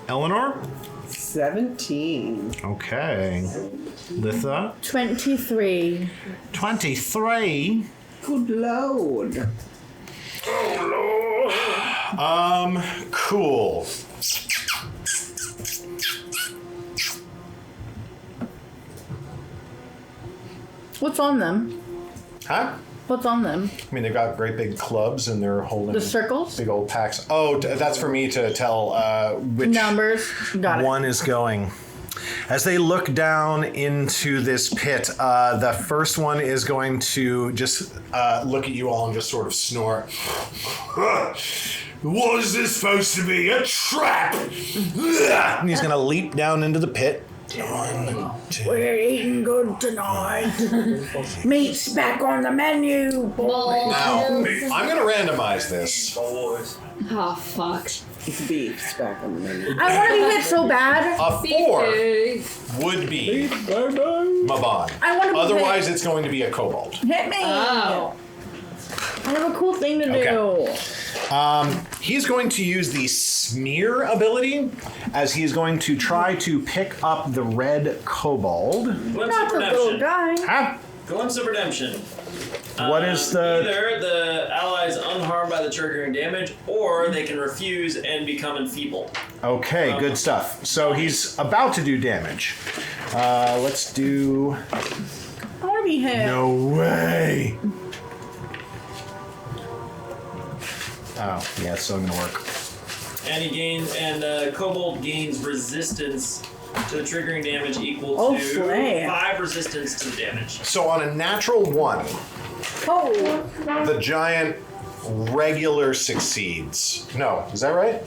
Elanor. 17. Okay. Litha. 23. 23. Good lord. Cool. What's on them? Huh? What's on them? I mean, they've got great big clubs and they're holding The circles? big old packs. Oh, that's for me to tell which Numbers. Got it. one is going. As they look down into this pit, the first one is going to just look at you all and just sort of snort. What is this supposed to be? A trap! And he's going to leap down into the pit. 1, 2. We're eating good tonight. Meat's back on the menu. Now, I'm going to randomize this. Oh, fuck. It's beef's back on the menu. I want to be hit so bad. A 4 would be Mabon. I want to be Otherwise, it's going to be a kobold. hit me. Oh. I have a cool thing to Okay. do. He's going to use the smear ability as he's going to try to pick up the red kobold. Glimpse Not of the little redemption. guy. Huh? Glimpse of redemption. What is the... Either the ally is unharmed by the triggering damage, or they can refuse and become enfeebled. Okay, good stuff. So he's about to do damage. Let's do... I want to be hit. No way! Oh, yeah, it's still gonna work. And he gains, and kobold gains resistance to the triggering damage equal Oh, to flame. 5 resistance to the damage. So on a natural 1, Oh. the giant regular succeeds. No, is that right?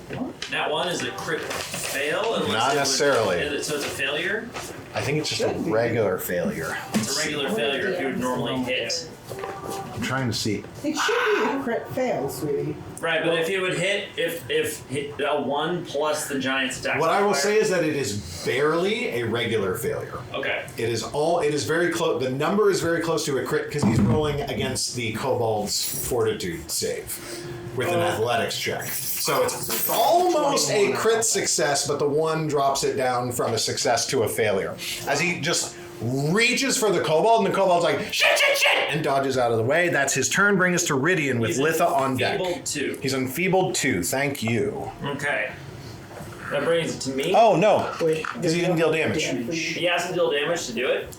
That one is a crit fail. Unless Not it would- necessarily. So it's a failure. I think it's just a regular failure. It's a regular failure if you would normally hit. I'm trying to see. It should be a crit fail, sweetie. Right, but if you would hit, if hit a 1 plus the giant's attack. What I will modifier- say is that it is barely a regular failure. Okay. It is very close. The number is very close to a crit because he's rolling against the kobold's fortitude save with an athletics check. So it's almost a crit success, but the 1 drops it down from a success to a failure. As he just reaches for the kobold, and the kobold's like, shit, shit, shit, and dodges out of the way. That's his turn. Bring us to Ridian with He's Litha on deck. enfeebled 2. He's enfeebled 2. Thank you. Okay. That brings it to me. Oh, no. Wait, Because he didn't deal damage. He has to deal damage to do it.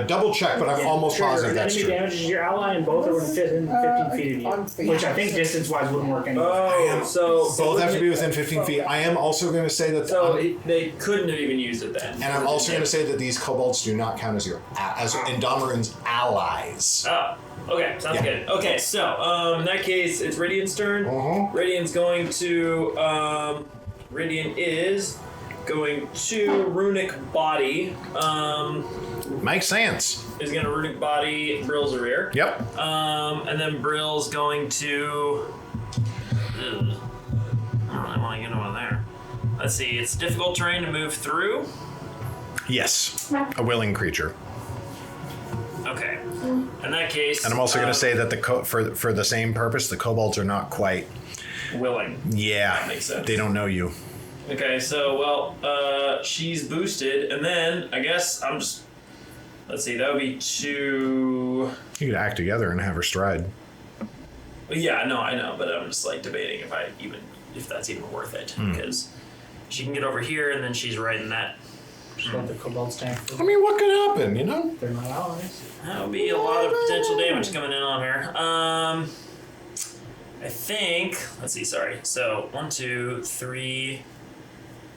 Double check, but I'm almost positive that's enemy true. damages your ally and both are within 15 feet of you. Which I think distance-wise wouldn't work anyway. Oh, so Both have to be within 15 feet. I am also going to say that... they couldn't have even used it then. and I'm also going to say that these kobolds do not count as as Indomerun's allies. Oh, okay, sounds Yeah. good. Okay, so in that case, it's Ridian's turn. Uh-huh. Ridian's going to. Ridian is going to runic body. Makes sense. Is going to runic body Brylzarir. Yep. And then Bryl's going to. I don't really want to get over there. Let's see. It's difficult terrain to move through. Yes, a willing creature. Okay. In that case. And I'm also going to say that for the same purpose, the kobolds are not quite willing. Yeah, that makes sense. They don't know you. Okay, so she's boosted, and then I guess I'm just. Let's see, that would be 2. You could act together and have her stride. Yeah, no, I know, but I'm just like debating if that's even worth it because she can get over here, and then she's right in that. Just let the kobolds tank. I mean, what could happen? You know, they're not allies. That would be a lot of potential damage coming in on her. I think. Let's see. Sorry. So 1, 2, 3,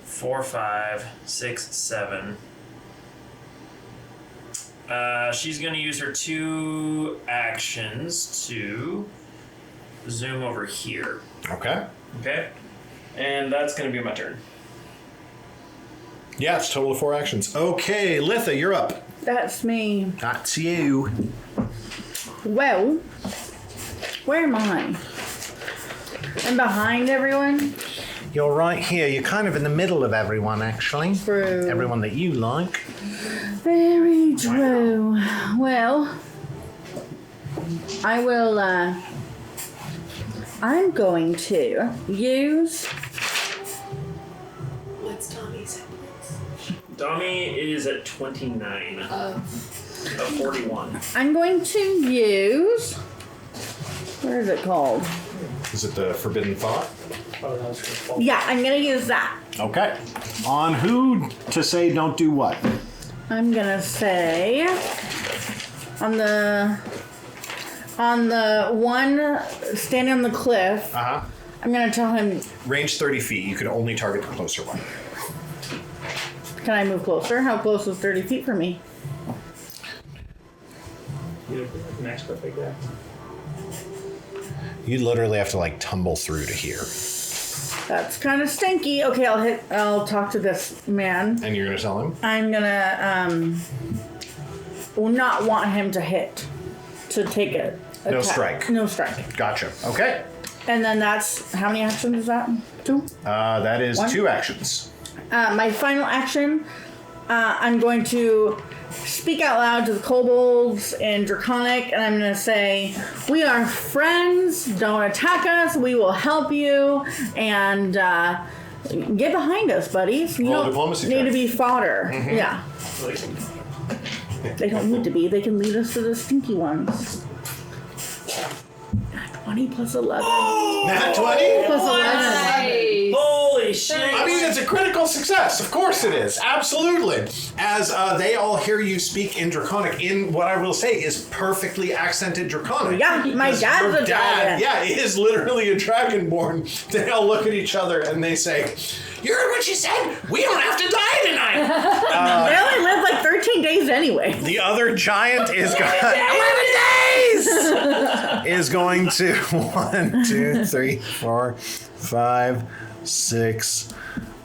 4, 5, 6, 7. She's gonna use her 2 actions to zoom over here. Okay. Okay. And that's gonna be my turn. Yeah, it's a total of 4 actions. Okay, Litha, you're up. That's me. That's you. Well, where am I? I'm behind everyone. You're right here. You're kind of in the middle of everyone, actually. True. Everyone that you like. Very true. Well, I will, I'm going to use... What's Tommy's hit points? Dami is at 29 of 41. I'm going to use... Where is it called? Is it the Forbidden Thought? Yeah, I'm going to use that. Okay. On who to say don't do what? I'm going to say... On the one standing on the cliff, Uh-huh. I'm going to tell him... Range 30 feet. You could only target the closer one. Can I move closer? How close is 30 feet for me? Max perfect there. You literally have to, like, tumble through to here. That's kind of stinky. Okay, I'll talk to this man. And you're going to tell him? I'm gonna, will not want him to hit. To take it. No strike. No strike. Gotcha. Okay. And then that's, how many actions is that? 2? That is 1? 2 actions. My final action, I'm going to speak out loud to the kobolds in Draconic, and I'm going to say, we are friends, don't attack us, we will help you, and get behind us, buddies. You Roll a don't diplomacy need check. to be fodder. Yeah. They don't need to be, they can lead us to the stinky ones. 20 plus 11. Nat 20? Plus 11. Nice. Holy shit! I mean, it's a critical success. Of course it is. Absolutely. As they all hear you speak in Draconic, in what I will say is perfectly accented Draconic. Yeah, my Because dad's your a dad, dragon. yeah, is literally a dragonborn. They all look at each other and they say, "You heard what she said? We don't have to die tonight." They only live like 13 days anyway. The other giant is going 11 days. Is going to 1, 2, 3, 4, 5, 6,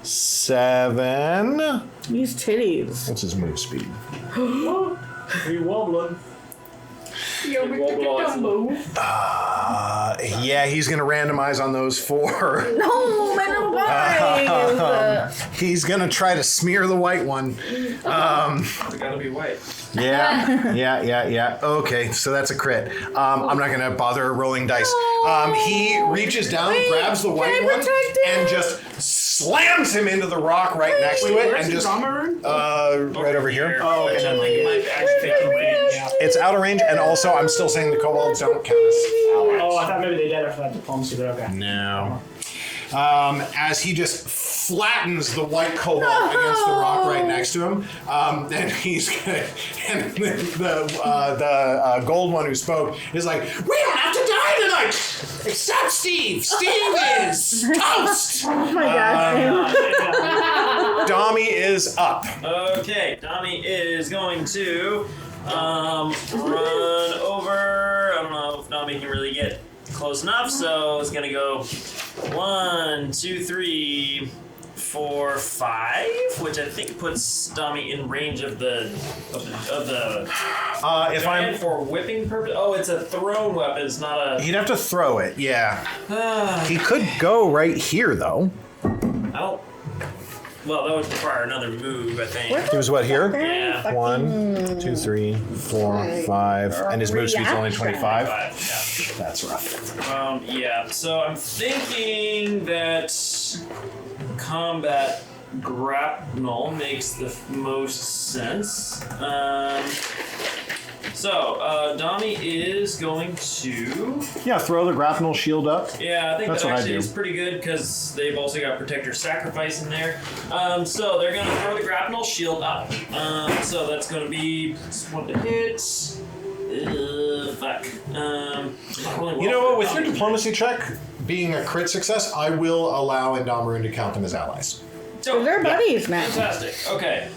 7. These titties. What's his move speed? Are you wobbling? Yeah, he's going to randomize on those 4. No, man, why? He's going to try to smear the white one. They gotta be white. Yeah. Okay, so that's a crit. I'm not going to bother rolling dice. He reaches down, grabs the white can I one, protect him? and just slams him into the rock right next to it, and just right over here. Oh, which I think might actually take range. It's out of range, and also I'm still saying the kobolds don't count as allies. Oh, I thought maybe they did after that diplomacy, but okay. No. As he just flattens the white kobold against the rock right next to him, and he's gonna, and the gold one who spoke is like, "We don't have to die tonight, except Steve. Steve is toast." Oh my god. Dami is up. Okay, Dami is going to run over. I don't know if Dami can really get close enough, so it's gonna go 1, 2, 3, 4, 5, which I think puts Dami in range of the If I'm, for whipping purpose. Oh, it's a thrown weapon. It's not a. he'd have to throw it. Yeah. He could go right here though. I don't. Well, that would require another move, I think. He was what here? Yeah. 1, 2, 3, 4, 5, and his move speed's only 25. Yeah. That's rough. Yeah. So I'm thinking that combat grapnel makes the most sense. So Donnie is going to. Yeah, throw the grapnel shield up. Yeah, I think That's that what I actually do. is pretty good because they've also got Protector Sacrifice in there. So they're going to throw the grapnel shield up. So that's going to be one to hit. Fuck. You know what? With your diplomacy check being a crit success, I will allow Indomerun to count them as allies. So they're buddies now. Fantastic. Okay.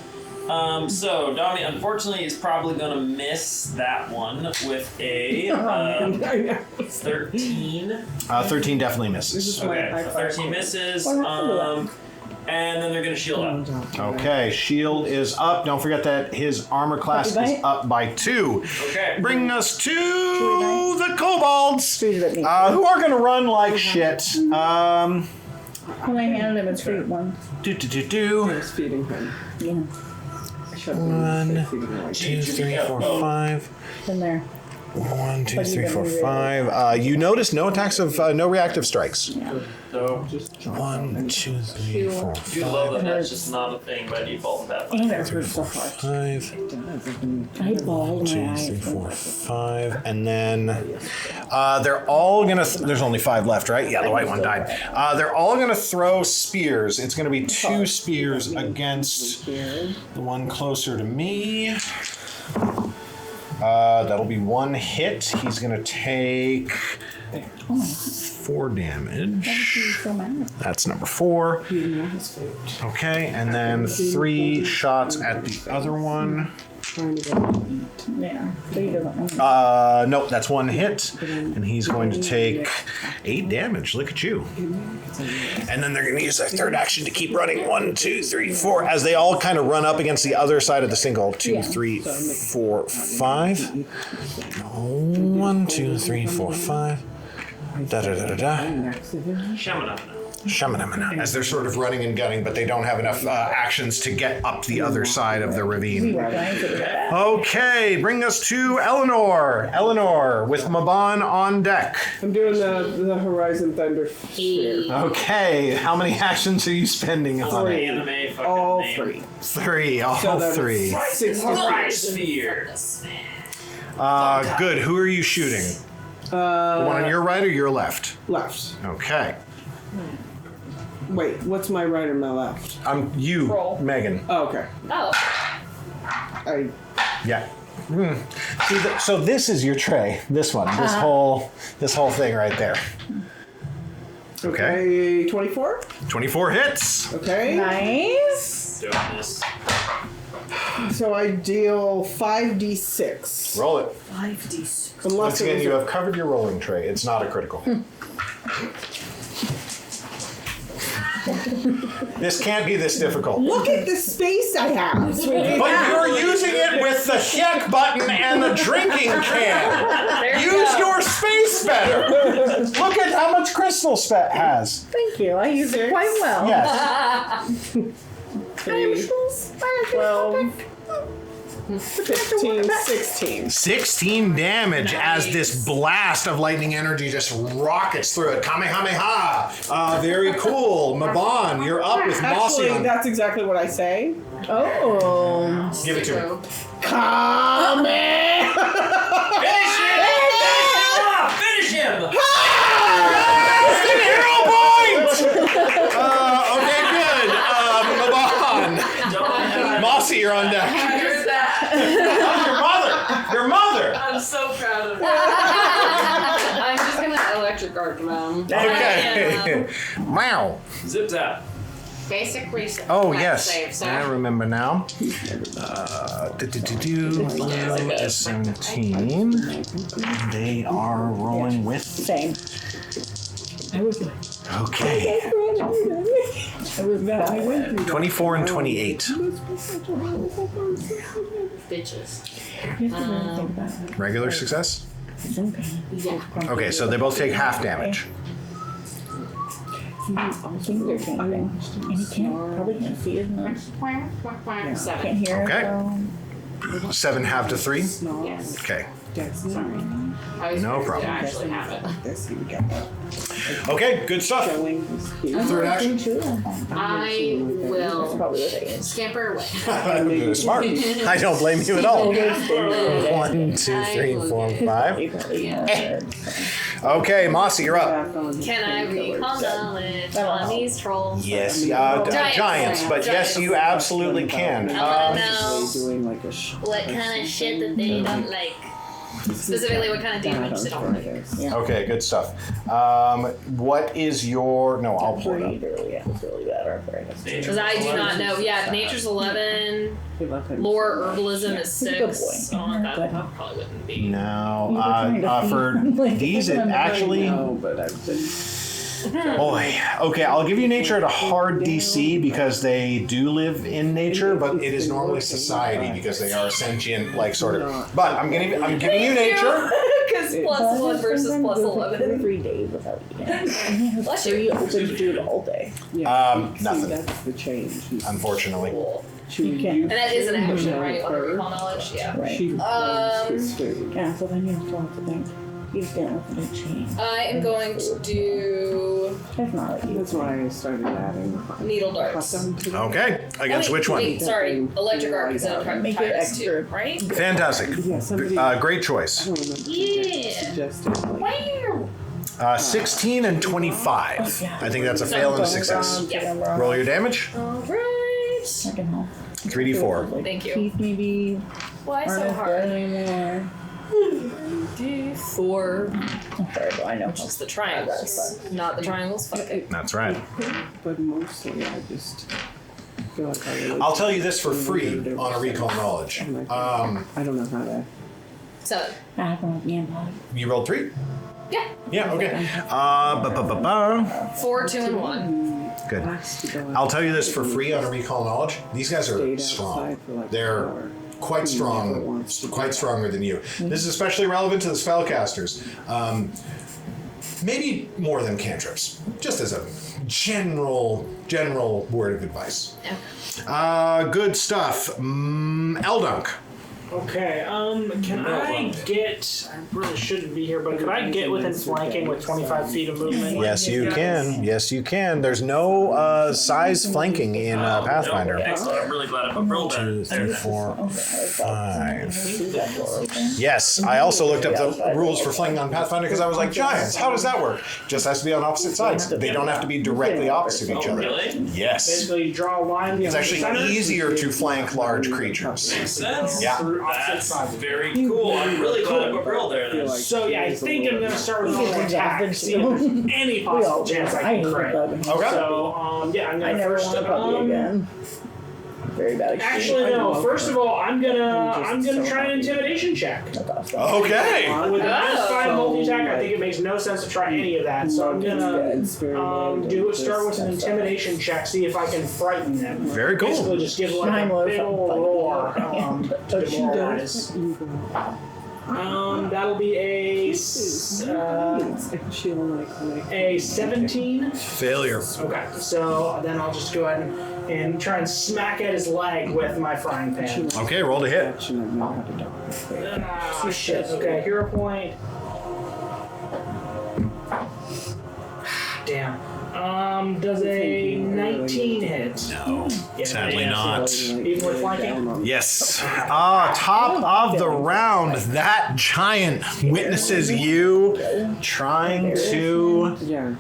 So Donnie, unfortunately, is probably going to miss that one with a 13. 13 definitely This misses. is my Okay, high so five. 13 misses. What happened And then they're going to shield up. Okay, shield is up. Don't forget that his armor class is Happy up by 2. Okay. Bring us to the kobolds, Treated it me. who are going to run like shit. When I handed him a treat once. Do. It's feeding him. Yeah. I shut him. 1, 2, 3, 4, 5. In there. 1, 2, But 3, you 4, didn't 5. You notice no attacks of no reactive strikes. So 1, 2, 3, 4, I do love that that's just not a thing by default in that. And it hurts so hard. 5. I bawled 2, my 3, eyes. 4, 5, and then they're all gonna. There's only 5 left, right? Yeah, the white one died. They're all gonna throw spears. It's gonna be 2 spears against the one closer to me. That'll be 1 hit. He's gonna take 4 damage. So mad. That's number 4. Okay, and then 3 shots at the other one. Yeah. But he doesn't know. Nope, that's 1 hit, and he's going to take 8 damage. Look at you. And then they're going to use their third action to keep running. 1, 2, 3, 4, as they all kind of run up against the other side of the sinkhole. 2, 3, 4, 5. 1, 2, 3, 4, 5. Da da da da da. Shamanamana. As they're sort of running and gunning, but they don't have enough actions to get up the other side of the ravine. Okay, bring us to Elanor. Elanor with Mabon on deck. I'm doing the Horizon Thunder Sphere. Okay, how many actions are you spending on it? Anime fucking All name. 3. All So that is 3. 65. Sphere. Good. Who are you shooting? The one on your right or your left? Left. Okay. Wait, what's my right or my left? You, Roll. Megan. Oh, okay. Oh. Yeah. See, so this is your tray. This one. This whole thing right there. Okay. 24? 24 hits. Okay. Nice. Doing this. So I deal 5d6. Roll it. 5d6. Unless Once it again, was you a- have covered your rolling tray. It's not a critical. This can't be this difficult. Look at the space I have. But you're using it with the check button and the drinking can. There you Use go. your space better. Look at how much crystal has. Thank you. I use it quite well. Yes. 12, 15, 16. 16 damage as this blast of lightning energy just rockets through it. Kamehameha. Very cool. Mabon, you're up with Mossy Actually, on. that's exactly what I say. Oh. Give it to me. Kamehameha! Finish him! Hero point! Okay, good. Mabon. Mossy, you're on deck. I heard that. Oh, your mother. I'm so proud of you. I'm just gonna electric arc them. Okay. Wow. Zip zap. Basic reset. Oh, Flat yes. Save, so I remember now. Blue is 17. They are rolling with. Same. Okay. I went through 24 and 28. bitches. Regular success? Yeah. Okay, so they both take half damage. I think they're changing. And you probably can't see as much. 7. Can't hear Okay. so. 7 half to 3? Yes. Okay. Sorry. I was No crazy problem. to actually have it. This we got that. Okay, good stuff. Showing his cute. Third action. I will Probably what it is. scamper away. Smart. I don't blame you at all. 1, 2, 3, 4, 5. Okay, Mossy, you're up. Can I recall knowledge on these trolls? Yes, Giants. giants, but yes, you absolutely can. I want to know Doing like a what kind of shit that they don't like. Specifically, what kind of damage they don't like. Okay, good stuff. What is your... No, I'll pull it up. It's really bad arthritis. Because I do not know. Yeah, nature's 11. Lore herbalism is 6. I don't know what that probably wouldn't be. No, for these, it actually... No, but I've been. Boy. Okay, I'll give you nature at a hard DC because they do live in nature, but it is normally society because they are sentient, like sort of. But I'm giving you nature. Because +1 versus +11. Every day without eating. Bless So you. you open food all day. Nothing. That's the change. Unfortunately. Cool. You can't. And that is an action, right? On recall knowledge? Yeah. Right. She loves his food. Yeah, so then you have to have to think. You can't open a chain. I am going to do That's not like you. That's why I started adding. needle darts. Okay, against which one? Wait, sorry. Electric arc is in Make it Titus extra. 2, right? Fantastic. Yeah, somebody. Great choice. I don't remember. Yeah. Suggested like. Wow. 16 and 25. I think that's a fail and a success. Yeah. Roll your damage. Alright. Second help. 3d4. Thank you. Teeth maybe Why aren't so as hard? good anymore. D4. I'm sorry, but I know. Just the triangles. Not the triangles. Fuck it. That's right. But mostly I just feel like I really. I'll tell you this for free on a recall knowledge. I don't know how to. 7. I have one with me and Bob. You rolled 3? Yeah. Yeah, okay. 4, 2, and 1. Good. Has to go out. I'll tell you this for free on a recall knowledge. These guys are Stayed strong. outside for like They're an hour. quite He never strong, wants to quite go stronger than you. This is especially relevant to the spellcasters. Maybe more than cantrips, just as a general word of advice. Good stuff. Eldunk. Okay, can I get... I really shouldn't be here, but could I get within flanking with 25 feet of movement? Yes, you can. Yes, you can. There's no size flanking in Pathfinder. Excellent. I'm really glad I put Brill there. 2, 3, 4, 5. Yes. Yes, I also looked up the rules for flanking on Pathfinder because I was like, giants, how does that work? Just has to be on opposite sides. They don't have to be directly opposite each other. Really? Yes. Basically, you draw a line. It's actually easier to flank large creatures. Makes sense. Yeah. Through opposite That's sides. very cool. I'm really glad I put Brill there then. So yeah, I think I'm gonna start with normal attack. See if there's any possible chance I I can hate crit. the Okay. So yeah, I'm I gonna never first. want a puppy again. Very bad experience. Actually, no. First of all, I'm gonna try an intimidation check. That's awesome. Okay. With a minus 5 Oh. multi-attack, I think it makes no sense to try any of that. So I'm gonna start with an intimidation check, see if I can frighten them. Very cool. Basically, just give like Time a was big old something. roar to demoralize. That'll be a 17. Failure. Okay, so then I'll just go ahead and try and smack at his leg with my frying pan. Okay, roll to hit. Ah, shit. Okay, hero point. Damn. Does a 19 hit? No, Yeah, sadly yeah. not. Even with flanking? Yes. Top of the round, that giant witnesses you trying to. Yeah.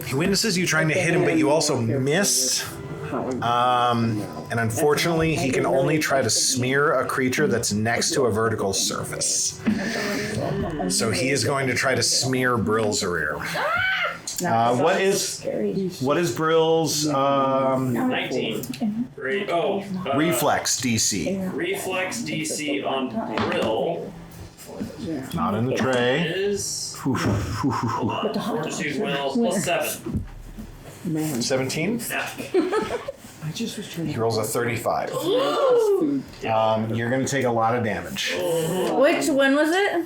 He witnesses you trying to hit him, but you also missed. And unfortunately, he can only try to smear a creature that's next to a vertical surface. So he is going to try to smear Brylzarir. What is Brill's 19. Great. Oh. reflex DC? Reflex DC on Brill Not in the tray. is. Hold on. Fortitude will plus 7. 17? Yeah. I just was trying He rolls a 35. You're going to take a lot of damage. Which one was it?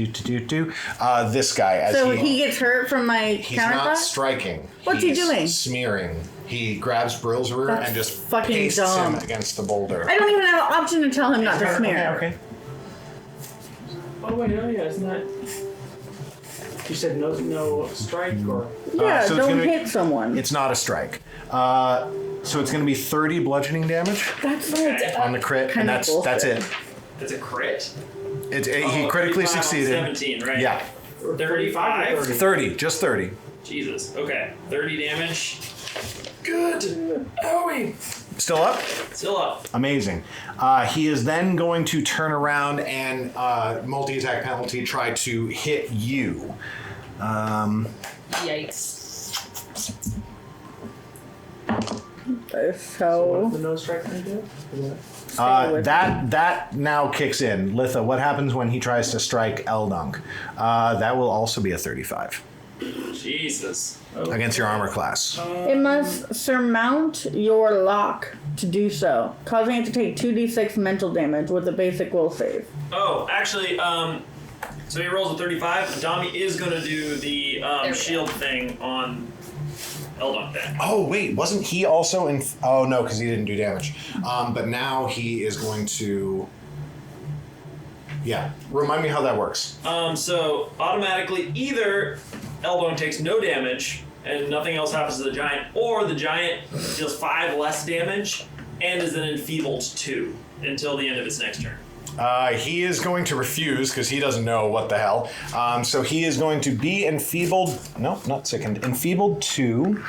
This guy, as So he gets hurt from my he's not counterclass? striking. What's he doing? Smearing. He grabs Brylzarir That's and just fucking pastes dumb. him against the boulder. I don't even have an option to tell him not to smear. Okay. Oh wait, no, yeah, isn't that? You said no strike or? Yeah, so it's don't gonna be- hit someone. It's not a strike. So it's going to be 30 bludgeoning damage That's like on the crit, and Kinda that's bullshit. it. It's a crit. He critically 35 on succeeded. 17, right? Yeah, 35? 30, just 30. Jesus. Okay. 30 damage. Good. Owie. Still up? Still up. Amazing. He is then going to turn around and multi-attack penalty try to hit you. Yikes. So The no strike thing do? That now kicks in. Litha, what happens when he tries to strike Eldunk? That will also be a 35 Jesus. against your armor class. it must surmount your lock to do so, causing it to take 2d6 mental damage with a basic will save. Oh, actually, so he rolls a 35. Dami is going to do the we shield thing on Eldunk then. Oh, wait, wasn't he also in... Oh, no, because he didn't do damage. But now he is going to... Yeah, remind me how that works. So automatically either Eldunk takes no damage and nothing else happens to the giant, or the giant deals 5 less damage and is then enfeebled 2 until the end of its next turn. He is going to refuse because he doesn't know what the hell. So he is going to be enfeebled. No, not sickened. Enfeebled 2,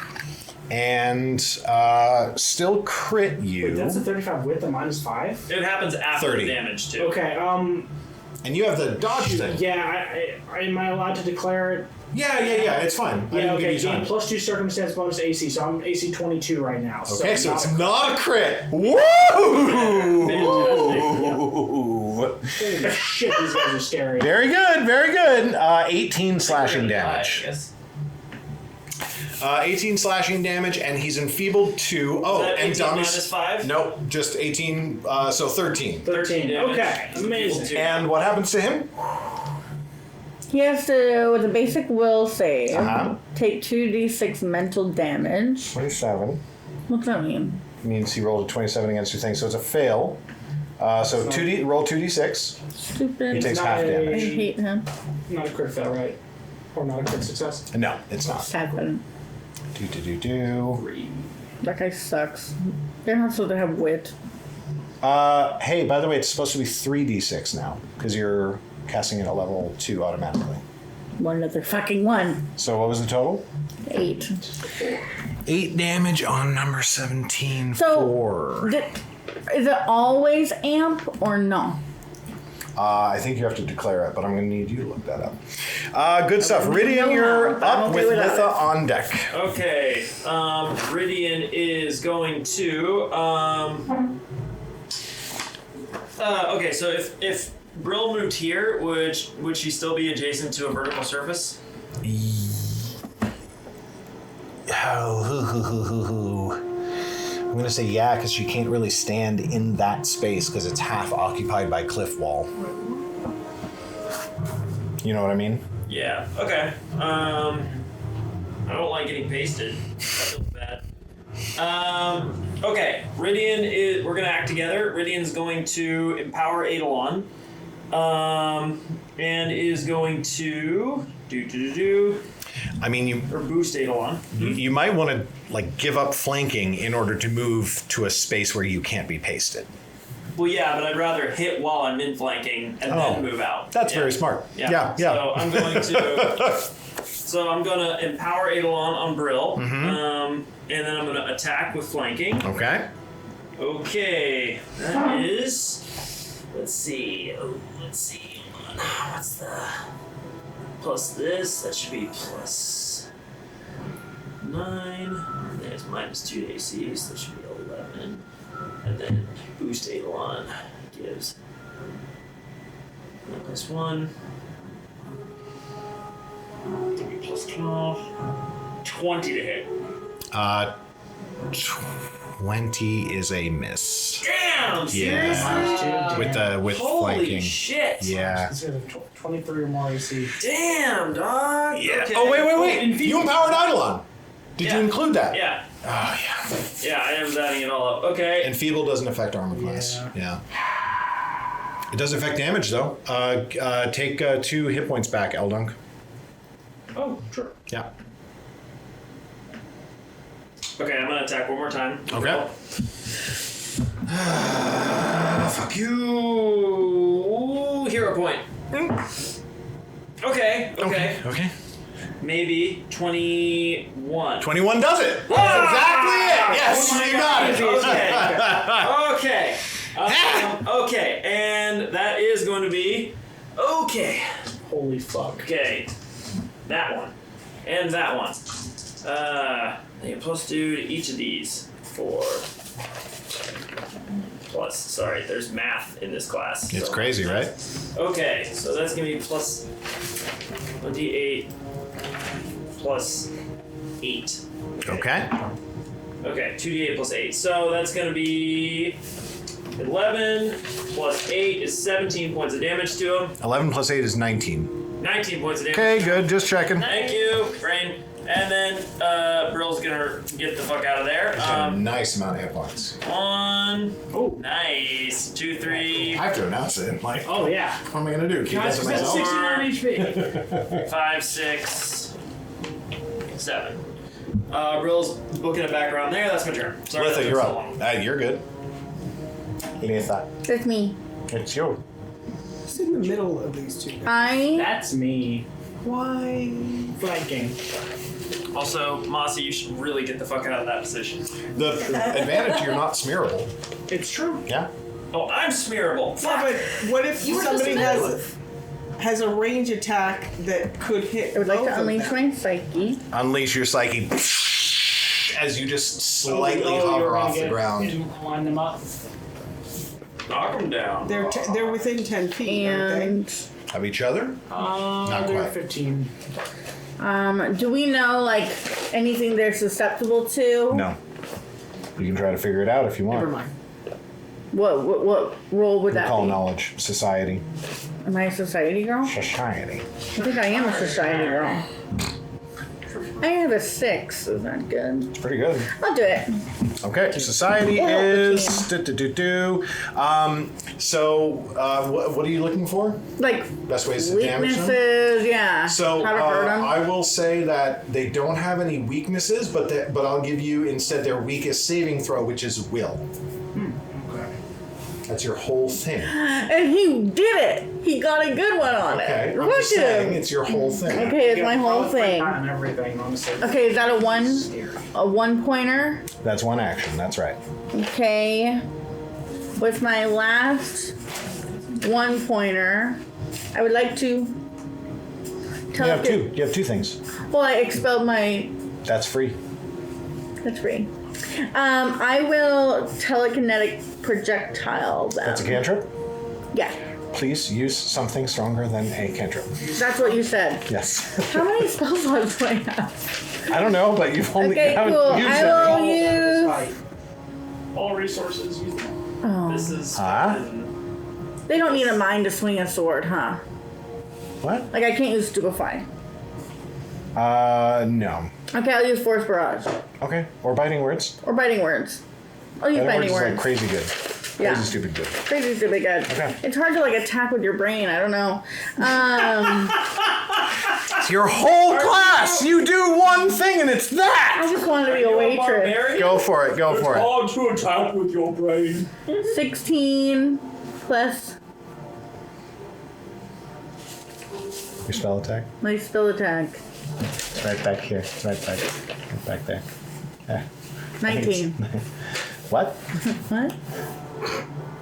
and still crit you. Wait, that's a 35 with a -5. It happens after 30. the damage too. Okay. And you have the dodge thing. Yeah. Am I allowed to declare it? Yeah. It's fine. I Yeah. didn't give Okay. you time. Gain +2 circumstance bonus AC. So I'm AC 22 right now. Okay, so it's not not a crit. Woo! Holy shit, these guys are scary. Very good, very good. 18 slashing damage. Yes. 18 slashing damage, and he's enfeebled 2. Oh, Is that and 18 Dami's... minus 5? Nope, just 18, so 13. 13. damage. Okay. Amazing. And what happens to him? He has to, with a basic will save, Uh-huh. take 2d6 mental damage. 27. What's that mean? Means he rolled a 27 against your thing, so it's a fail. So roll 2d6. Stupid. He takes Not half a- I damage. hate him. Not a crit fail, right? Or not a crit success? No, it's not. 7. Do. That guy sucks. They're not supposed to have wit. Hey, by the way, it's supposed to be 3d6 now, because you're casting it at level 2 automatically. One other fucking one. So what was the total? 8. 8 damage on number 17. So, 4. Is it always amp or no? I think you have to declare it, but I'm going to need you to look that up. Good stuff. don't Ridian, know you're how, but I'm up okay with with Litha that. on deck. Okay. Ridian is going to. Okay, so if Brill moved here, would she still be adjacent to a vertical surface? I'm going to say yeah, because she can't really stand in that space because it's half occupied by cliff wall. You know what I mean? Yeah. Okay. I don't like getting pasted. That feels bad. Okay. Ridian is. We're gonna act together. Ridian's going to empower Eidolon, and is going to I mean, or boost Eidolon. you might want to like give up flanking in order to move to a space where you can't be pasted. Well, yeah, but I'd rather hit while I'm in flanking and then move out. That's Yeah. very smart. Yeah. So I'm going to. So I'm gonna empower Eidolon on Brill, and then I'm gonna attack with flanking. Okay. Okay, that is. Let's see. What's the plus this? That should be plus 9. There's minus 2 to AC, so that should be 11. And then boost Eidolon gives plus 1. 3 plus 12. 20 to hit. 20 is a miss. Damn! Yeah. Seriously? With Holy flanking. shit! Yeah. 23 or more AC. Damn, dog. Yeah. Okay. Oh, wait. You empowered Eidolon. Did you include that? Yeah. Oh, yeah. Yeah, I am adding it all up. Okay. And feeble doesn't affect armor class. Yeah. It does affect damage, though. Take 2 hit points back, Eldunk. Oh, sure. Yeah. Okay, I'm gonna attack one more time. Okay. Fuck you. Hero point. Okay. Okay. Maybe 21. 21 does it. That's exactly it. Yes, you got it. Okay. Okay, and that is going to be okay. Holy fuck. Okay, that one and that one. I get +2 to each of these. 4 plus. Sorry, there's math in this class. It's so. crazy, right? Okay, so that's gonna be plus 1d8 plus 8. Okay. Okay, 2d8 plus 8. So that's gonna be 11 plus 8 is 17 points of damage to him. 11 plus 8 is 19. 19 points of damage. Okay, good. Just checking. Thank you, brain. And then Bryl's gonna get the fuck out of there. A nice amount of hit points. 1. Oh. Nice. 2, 3. I have to announce it. Like, Oh, yeah. what am I gonna do? Keep that Guys, to we got myself? 69 HP. 5, 6, 7. Bryl's booking it back around there. That's my turn. Sorry Litha, that took you're so up. long. You're good. Litha. It's me. It's you. It's in the middle of these two. That's me. Why? Flanking. Also, Mossy, you should really get the fuck out of that position. The advantage, you're not smearable. It's true. Yeah. Oh, I'm smearable. Yeah, but what if You were supposed somebody to know. has a range attack that could hit? I would like both to of unleash them? my psyche. Unleash your psyche as you just slightly you're hover gonna off the get ground. in, line them up. Knock them down. They're within 10 feet, aren't And Of each other? Not They're quite. 15. do we know like anything they're susceptible to? No. You can try to figure it out if you want. Never mind. What role would that Call be? knowledge. Society. Am I a society girl? Society. I think I am a society girl. I have a 6. Is that good? It's pretty good. I'll do it. Okay, society Yeah, is. we What are you looking for? Like Best ways to damage them? weaknesses, yeah. So How to hurt 'em. I will say that they don't have any weaknesses, but I'll give you instead their weakest saving throw, which is will. Okay. That's your whole thing. And he did it. He got a good one on Okay, it. I'm Look just at saying him. it's your whole thing. Okay, it's my whole thing. And everything, honestly. Okay, is that a 1 pointer? That's one action. That's right. Okay. With my last 1 pointer, I would like to You have two. You have 2 things. Well, I expelled my. That's free. That's free. I will telekinetic projectile them. That's a cantrip. Yeah, Please use something stronger than a cantrip. that's what you said. Yes. How many spell slots do I have? I don't know, but you've only Okay, haven't cool. used I it. will use. All resources, use them. Oh, This is. Huh? they don't need a mind to swing a sword, huh? What? Like I can't use stupefy. No. Okay, I'll use force barrage Okay. Or biting words. or biting words. I'll use biting Biting words is words. like crazy good. Yeah. Crazy stupid good. Crazy stupid good. Okay. It's hard to like attack with your brain. I don't know. It's your whole class. You do one thing, and it's I that. just wanted to be a waitress. Go for it. Go for it. Hard to attack with your brain. 16 plus Your spell attack. my spell attack. It's right back here. It's right back there. Yeah. 19. What? What?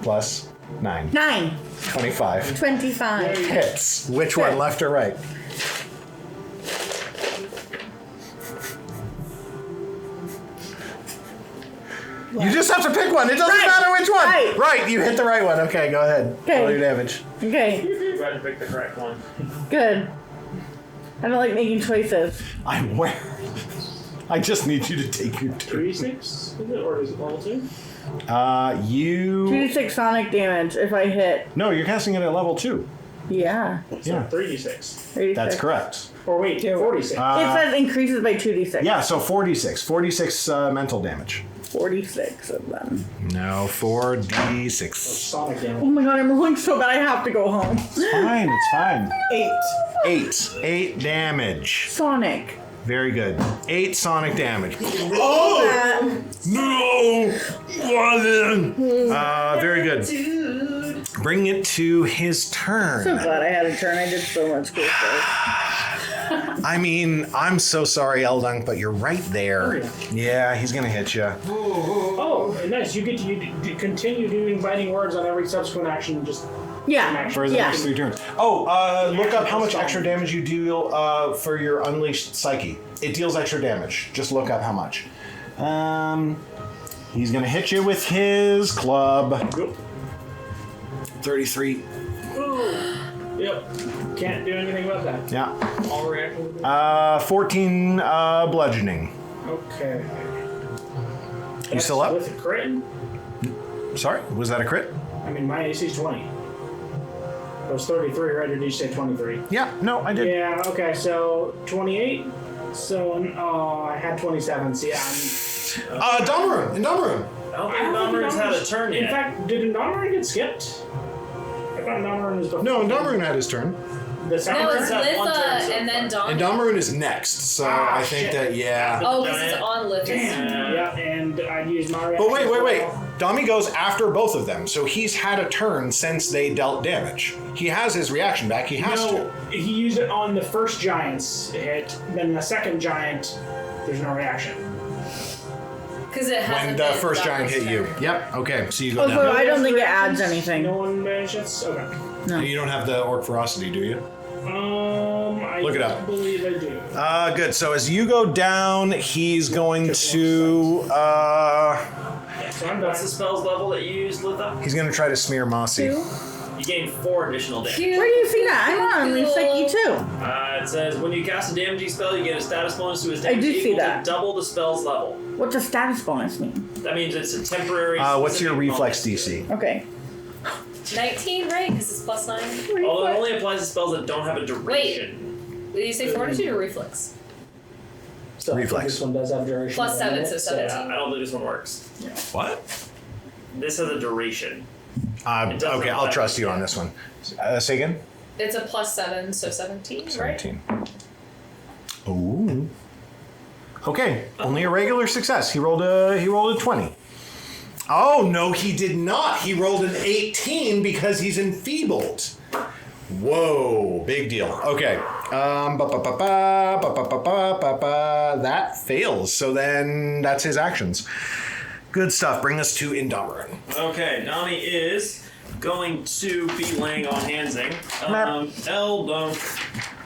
Plus 9. 9. 25. 25. Hits. Which one, left or right? You just have to pick one. It doesn't Right. matter which one. Right. Right. You hit the right one. Okay, go ahead. Okay. Roll your damage. Okay, Try to pick the correct one. good. I don't like making choices. I'm where? I just need you to take your turn. 3d6, is it? Or is it level 2? You. 2d6 sonic damage if I hit. No, you're casting it at level 2. Yeah. Yeah. 3d6. 36. That's correct. Or wait, 46. It says increases by 2d6. Yeah, so 46. 46 mental damage. 46 of them. No, 4d6. Sonic Oh damage. my god, I'm rolling so bad I have to go home. Fine, it's fine. 8. 8 damage. Sonic. Very good. 8 sonic damage. Oh! No! Very good. Bring it to his So turn. glad I had a turn. I did so much cool stuff. I mean, I'm so sorry, Eldunk, but you're right there. Yeah, he's gonna hit you. Oh, nice. You get to continue doing biting words on every subsequent action. Just Yeah. For the Yeah. next 3 turns. Oh, look up how much extra damage you deal for your Unleashed Psyche. It deals extra damage. Just look up how much. He's gonna hit you with his club. 33. Yep. Can't do anything about that. Yeah. All reactions. 14 bludgeoning. Okay. You still up? With a crit? Sorry, was that a crit? I mean, my AC is 20. It was 33, right? Or did you say 23? Yeah, no, I did. Yeah, okay, so 28. So, I had 27. See, Indomerun! Indomerun! I don't think Indomerun's had a turn In yet. fact, did Indomerun get skipped? I thought Indomerun was before. No, Indomerun had his turn. The second No, turn? it's had one turn Litha so and then Dom. Indomerun is next, so I think shit. that, yeah. Oh, because it's on Litha's. Yeah, and I'd use my reaction. But wait. as well. Dami goes after both of them, so he's had a turn since they dealt damage. He has his reaction back, he has to. No, he used it on the first giant's hit, then the second giant, there's no reaction. Because it hasn't When the been first done giant this hit you. turn. Yep, okay, so you go Also, down. I don't think it reactions? adds anything. No one manages? Okay. No. You don't have the Orc Ferocity, do you? I Look it up. believe I do. Good, so as you go down, he's going to, So I'm done. What's the spell's level that you used, Litha? he's going to try to smear Mossy. 2. You gain 4 additional damage. Cute. Where do you see that? I'm on Unleashed Psyche too. It says when you cast a damaging spell, you get a status bonus to its I damage do see equal that. to double the spell's level. What's a status bonus mean? That means it's a temporary. What's your specific reflex bonus. DC? Okay. 19, right? Because it's plus 9. Although it only applies to spells that don't have a duration. Did you say fortitude or reflex? So Reflex. This one does have duration. Plus on 7, it, so 17. Yeah, I don't think this one works. What? This has a duration. doesn't Okay, I'll apply. trust you on this one. Say again? It's a plus 7, so 17, right? 17. Ooh. Okay, only a regular success. He rolled a 20. Oh no, he did not. He rolled an 18 because he's enfeebled. Whoa, big deal. Okay. That fails. So then that's his actions. Good stuff. Bring us to Indomerun. Okay, Donnie is going to be laying on handsing. Eldunk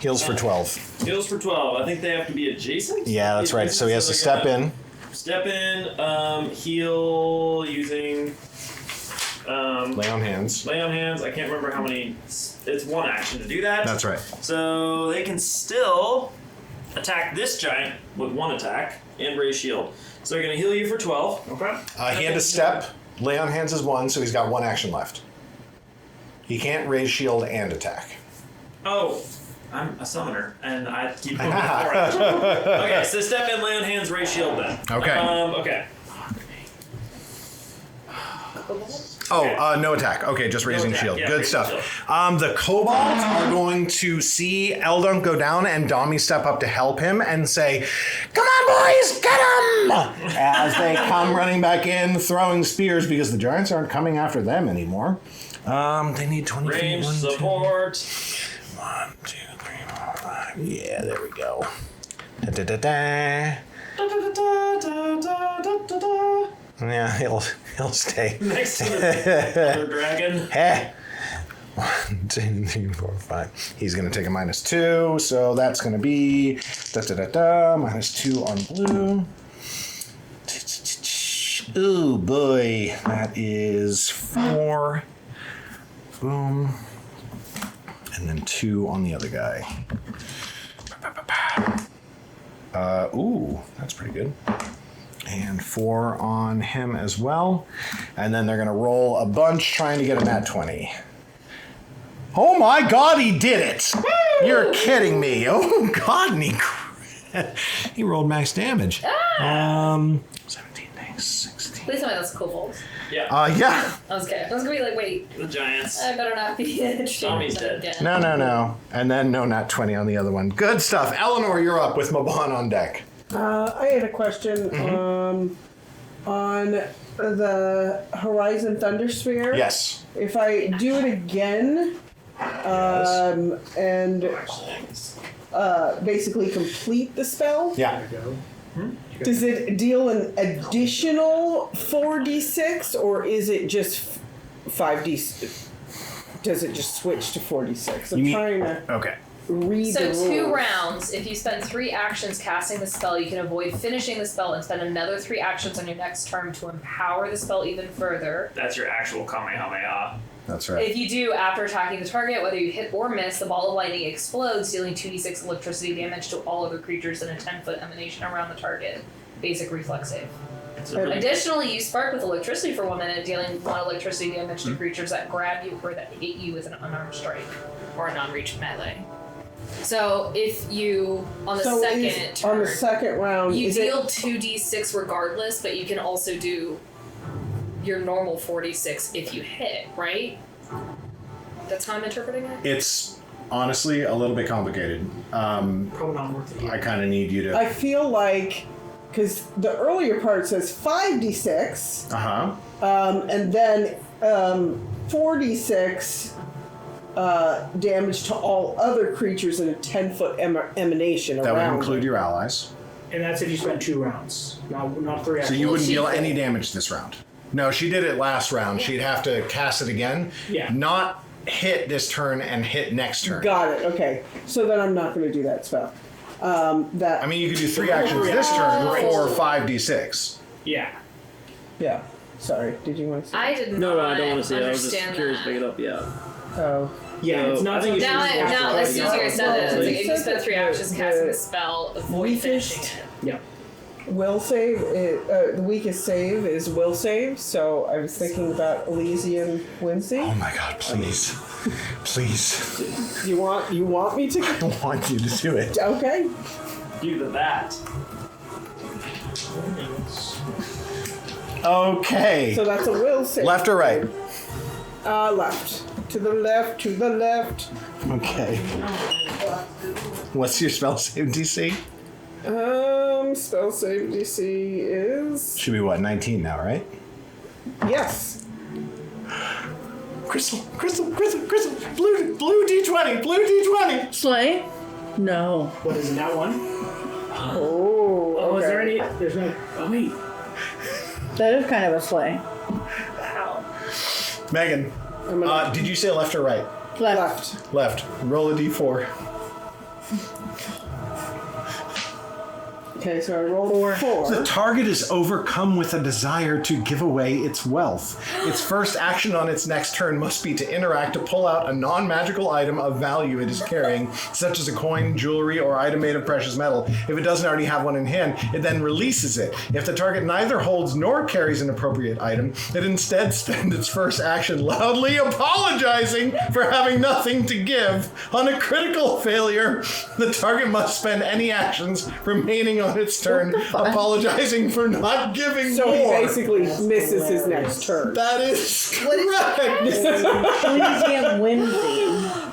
Heals for 12. heals for 12. I think they have to be adjacent. Yeah, that's right. So he has to step in. Step in, heal using Lay on hands. lay on hands. I can't remember how many. It's one action to do that. That's right. So they can still attack this giant with one attack and raise shield. So they're going to heal you for 12. Okay. He had to step. Lay on hands is 1, so he's got 1 action left. He can't raise shield and attack. Oh, I'm a summoner, and I keep moving forward. Okay, so step in, lay on hands, raise shield then. Okay. Okay. No attack. Okay, just raising attack, shield. yeah, Good raising stuff. The kobolds are going to see Eldunk go down and Dami step up to help him and say, "Come on, boys, get him!" As they come running back in, throwing spears because the giants aren't coming after them anymore. They need 20 feet. Range 1, 2, support. 1, 2, 3, 4, 5. Yeah, there we go. Da-da-da-da. Yeah, he'll stay. Next to the other dragon. Hey. 1, 2, 3, 4, 5. He's gonna take a -2, so that's gonna be -2 on blue. Ooh boy, that is 4. Boom. And then 2 on the other guy. Ooh, that's pretty good. And 4 on him as well. And then they're going to roll a bunch trying to get a nat 20. Oh my god, he did it! You're kidding me. Oh god, and he rolled max damage. 17, 16. Please tell me that's kobolds. Yeah. Yeah. I was scared. I was gonna be like, wait, The giants. I better not be interested. Tommy's dead. Again. No. And then no nat 20 on the other one. Good stuff. Elanor, you're up with Mabon on deck. I had a question on the Horizon Thunder Sphere. Yes. If I do it again, and basically complete the spell, Yeah. does it deal an additional 4d6, or is it just 5d6? Does it just switch to 4d6? I'm trying to Okay. read So the 2 rules. rounds. If you spend 3 actions casting the spell, you can avoid finishing the spell and spend another 3 actions on your next turn to empower the spell even further. That's your actual Kamehameha. That's right. If you do, after attacking the target, whether you hit or miss, the ball of lightning explodes, dealing 2d6 electricity damage to all other creatures in a 10-foot emanation around the target. Basic reflex save. It's a really Additionally, you spark with electricity for 1 minute, dealing 1 electricity damage to creatures that grab you or that hit you with an unarmed strike or a non-reach melee. So if you, on the second turn, on the second round, you is deal it 2d6 regardless, but you can also do your normal 4d6 if you hit, right? That's how I'm interpreting it? It's honestly a little bit complicated. Probably not worth it. I kind of need you to. I feel like, because the earlier part says 5d6, and then 4d6 damage to all other creatures in a 10-foot emanation That around. would include your allies. And that's if you spend 2 rounds, not 3 So actions. you wouldn't she deal could- any damage this round. No, she did it last round. She'd have to cast it again. Yeah. Not hit this turn and hit next turn. Got it. Okay, so then I'm not going to do that spell. I mean, you could do 3 actions this turn for 5d6. Yeah. Yeah. Sorry. Did you want to say? I did not No, I don't want to say that. I was just understand curious to that. pick it up. Yeah. Oh. Yeah, it's not I think something you Now, should just now watch as soon as you guys said that, it's like if you spend 3 actions casting the spell, avoid weakest- finishing it. Yeah. Will save. The weakest save is will save. So I was thinking about Elysian Whimsy. Oh my god, please. Please. You want me to? I want you to do it. Okay. Do that. Okay. So that's a will save. Left or right? Left. To the left. To the left. Okay. What's your spell save DC? Spell save DC is Should be what, 19 now, right? yes. Crystal. Blue D20. Slay? No. What is it, that one? Oh. Oh, is okay. there any? There's no. Oh, wait. That is kind of a slay. Megan, did you say left or right? Left. Left. Roll a D4. Okay, so I rolled 4. The target is overcome with a desire to give away its wealth. Its first action on its next turn must be to interact to pull out a non-magical item of value it is carrying, such as a coin, jewelry, or item made of precious metal. If it doesn't already have one in hand, it then releases it. If the target neither holds nor carries an appropriate item, it instead spends its first action loudly apologizing for having nothing to give. On a critical failure, the target must spend any actions remaining on its turn, apologizing for not giving So more. he basically misses his next turn. That is correct. Elysian Whimsy.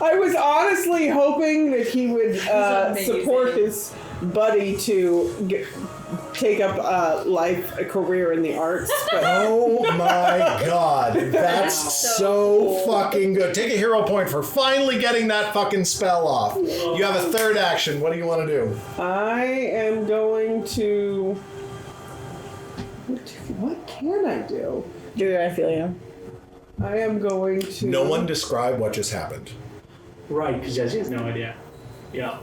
I was honestly hoping that he would support his buddy to take up a career in the arts. But Oh my god, that's so fucking good. Take a hero point for finally getting that fucking spell off. You have a third action. What do you want to do? I am going to. What can I do? Dude, I feel you. I am going to. No one describe what just happened. Right, because Jesse has no idea. Yeah.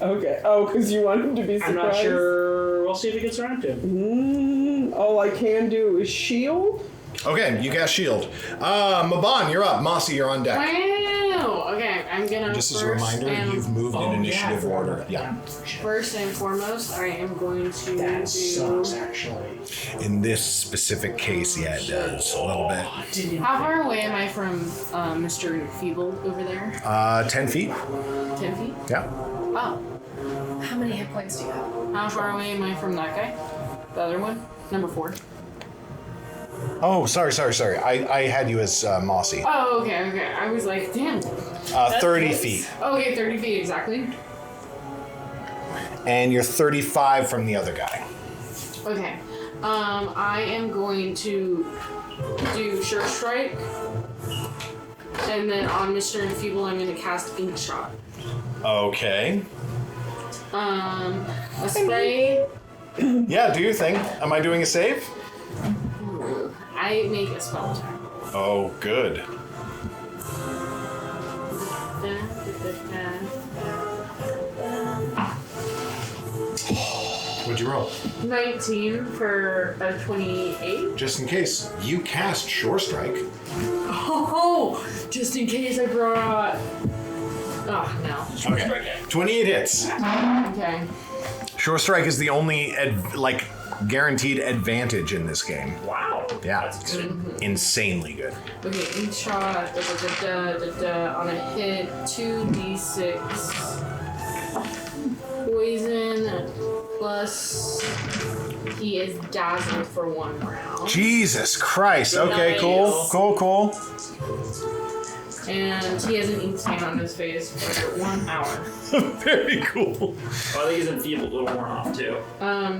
Okay. Oh, because you want him to be surprised? I'm not sure. We'll see if he gets around to him. All I can do is shield. Okay, you cast shield. Mabon, you're up. Mossy, you're on deck. Wow. Oh, okay. I'm gonna Just as a first reminder, and you've moved in initiative order. Yeah. First and foremost, I am going to That do. sucks, actually. In this specific case, yeah, it does a little bit. How far away am I from Mr. Enfeebled over there? 10 feet. 10 feet? Yeah. Oh. How many hit points do you have? How far away am I from that guy? The other one? Number 4. Oh, sorry. I had you as Mossy. Oh, okay. I was like, damn. 30 feet. Okay, 30 feet exactly. And you're 35 from the other guy. Okay. I am going to do Sure Strike. And then on Mr. Enfeebled, I'm going to cast Ink Shot. Okay. A spray. Yeah, do your thing. Am I doing a save? I make a spell attack. Oh, good. What'd you roll? 19 for a 28. Just in case, you cast Sure Strike. Oh, just in case I brought. Oh, no. Okay. 28 hits. Okay. Sure Strike is the only, guaranteed advantage in this game. Wow. Yeah, That's it's good. insanely good. Okay, each shot. On a hit, 2d6 poison plus he is dazzled for 1 round. Jesus Christ. Okay, Nice. cool. And he has an ink stain on his face for 1 hour. Very cool. Oh, I think he's enfeebled a little more off too.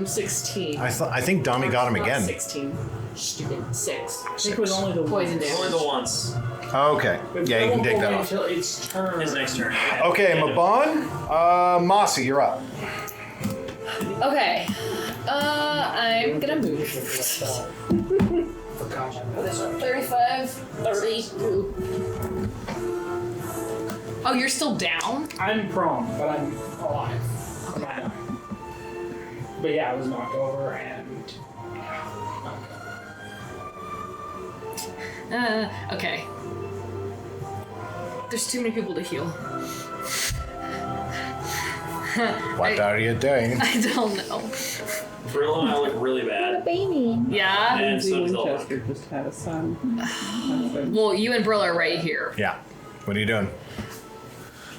16. I think Dami got him Not again. 16. Stupid. 6. I think it was only the Poison Only damage. the once. Okay. Yeah, you can take that off. until its turn. His next turn. Okay, Mabon. Mossy, you're up. Okay. I'm gonna move. 35, 32. Oh, you're still down? I'm prone, but I'm alive. I'm not dying. But yeah, I was knocked over and. Okay. There's too many people to heal. What are you doing? I don't know. Bryl and I look really bad. Baby. Yeah? And so does Winchester Eldunk. just had a son. Well, you and Brill are right here. Yeah. What are you doing?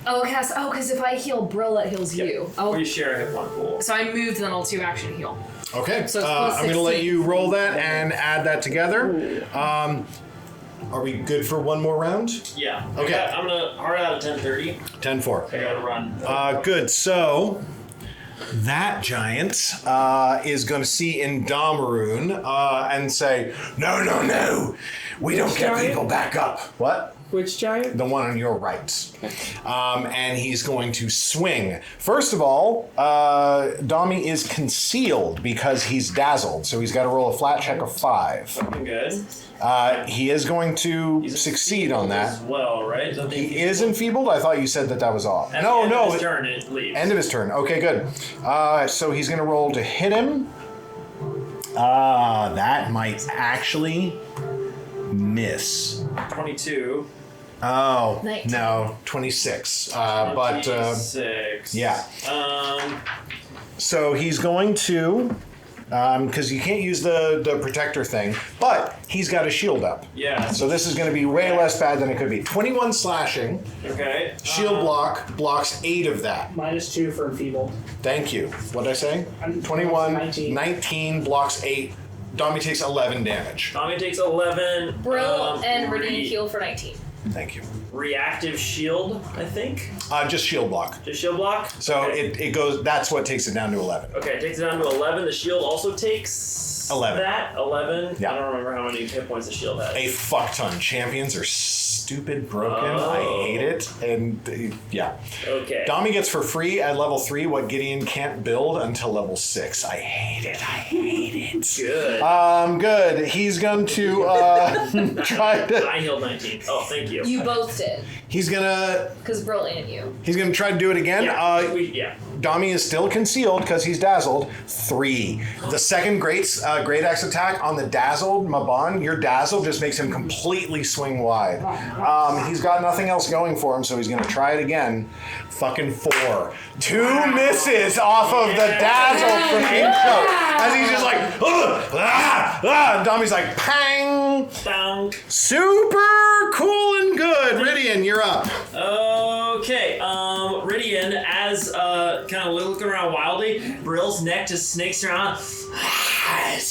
Oh, because if I heal Brill, it heals you. Oh, We share a hit point pool. so I moved, then I'll 2 action heal. Okay. So it's plus I'm going to let 16. you roll that and add that together. Are we good for one more round? Yeah. Okay. I'm gonna hard out at 10:30. 10-4. I gotta run. Good. So that giant is going to see Indomerun and say, No. We don't get giant? people back up. What? Which giant? The one on your right. And he's going to swing. First of all, Dami is concealed because he's dazzled, so he's got to roll a flat check of 5. Looking good. He is going to He's succeed on that. as well, right? Is that the He is enfeebled? I thought you said that was off. At No, the end no. of his turn, it leaves. End of his turn. Okay, good. So he's going to roll to hit him. That might actually miss. 22. Oh, 19. no, 26. 26. yeah. Um, So he's going to, because you can't use the protector thing, but he's got a shield up. yeah. So this is going to be way less bad than it could be. 21 slashing. Okay. Shield block blocks 8 of that. -2 for enfeebled. Thank you. What did I say? I'm- 21, 19. 19 blocks 8. Dami takes 11 damage. Tommy takes 11. Brill and re- Ridian heal for 19. Thank you. Reactive shield, I think. Just shield block. Just shield block. So okay. it goes, that's what takes it down to 11. Okay, it takes it down to 11. The shield also takes 11. That 11. Yeah. I don't remember how many hit points the shield has. A fuck ton. Champions are stupid broken. Oh. I hate it. And yeah. Okay. Dami gets for free at level 3 what Gideon can't build until level 6. I hate it. Good. Good. He's going to try to. I healed 19. Oh, thank you. You both did. He's gonna Because Brill and you. try to do it again. Yeah. Dami is still concealed because he's dazzled. 3. The second great axe attack on the dazzled Mabon, your dazzle just makes him completely swing wide. He's got nothing else going for him, so he's going to try it again. Fucking 4. 2 misses off of the dazzle from Inkcoat. As he's just like, and Dami's like, pang! Dunk. Super cool and good. Ridian, you're up. Okay, Ridian, as kind of looking around wildly, Bryl's neck just snakes around and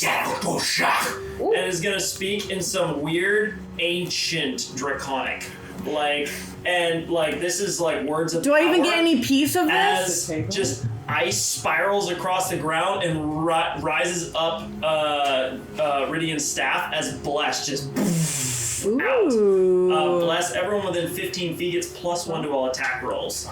is gonna speak in some weird ancient draconic. This is like words of Do I even power get any piece of this? as just ice spirals across the ground and rises up Ridian's staff as bless just out. Bless everyone within 15 feet gets +1 to all attack rolls.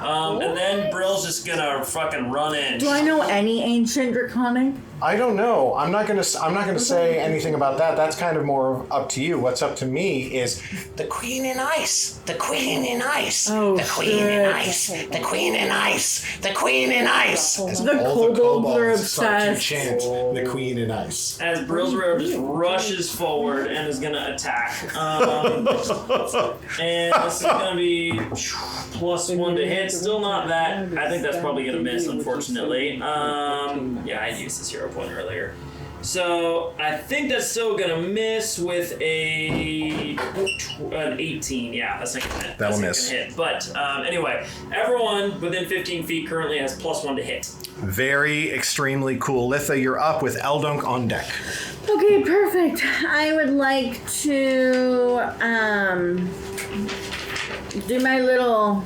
And then Bryl's just gonna fucking run in. Do I know any ancient draconic? I don't know. I'm not gonna say anything about that. That's kind of more up to you. What's up to me is the Queen in Ice. The Queen in Ice. Oh, the Queen in Ice. The Queen in Ice. The Queen in Ice. As The all kobolds are start to obsessed. chant the Queen in Ice. As Brylzarir just rushes forward and is gonna attack. And this is gonna be +1 to hit. Still not that. I think that's probably gonna miss, unfortunately. Yeah, I used this hero point earlier. So I think that's still gonna miss with an 18. Yeah, that's not gonna hit. That'll That's not gonna hit. But anyway, everyone within 15 feet currently has +1 to hit. Very extremely cool. Litha, you're up with Eldunk on deck. Okay, perfect. I would like to do my little.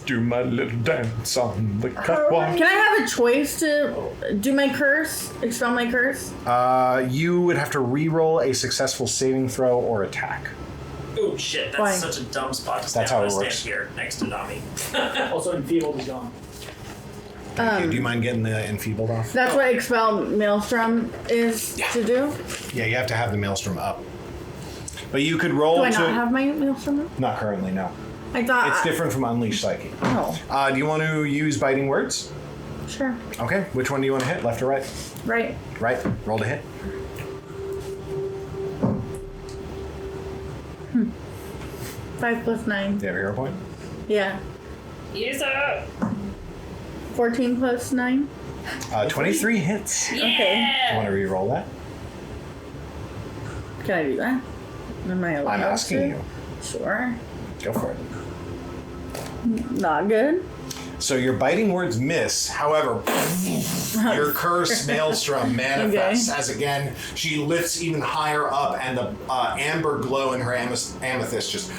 Do my little dance on the catwalk. Can I have a choice to do my curse? Expel my curse? You would have to re-roll a successful saving throw or attack. Oh shit, that's Why? such a dumb spot to That's stand. how I'm it gonna works. stand here next to Nami. Also, enfeebled is gone. Do you mind getting the enfeebled off? That's what expel maelstrom is to do. Yeah, you have to have the maelstrom up. But you could roll Do I to... not have my maelstrom up? Not currently, no. I thought. It's different from Unleash Psyche. Oh, Do you want to use Biting Words? sure. Okay, which one do you want to hit? Left or right? Right. Right. Roll to hit. 5 + 9. Do you have a hero point? Yeah. Use it. 14 + 9. 23 hits. Okay. You want to re-roll that? Can I do that? Am I allowed I'm asking to? you. Sure. Go for it. Not good. So your Biting Words miss. However, your curse Maelstrom manifests as again she lifts even higher up, and the amber glow in her amethyst just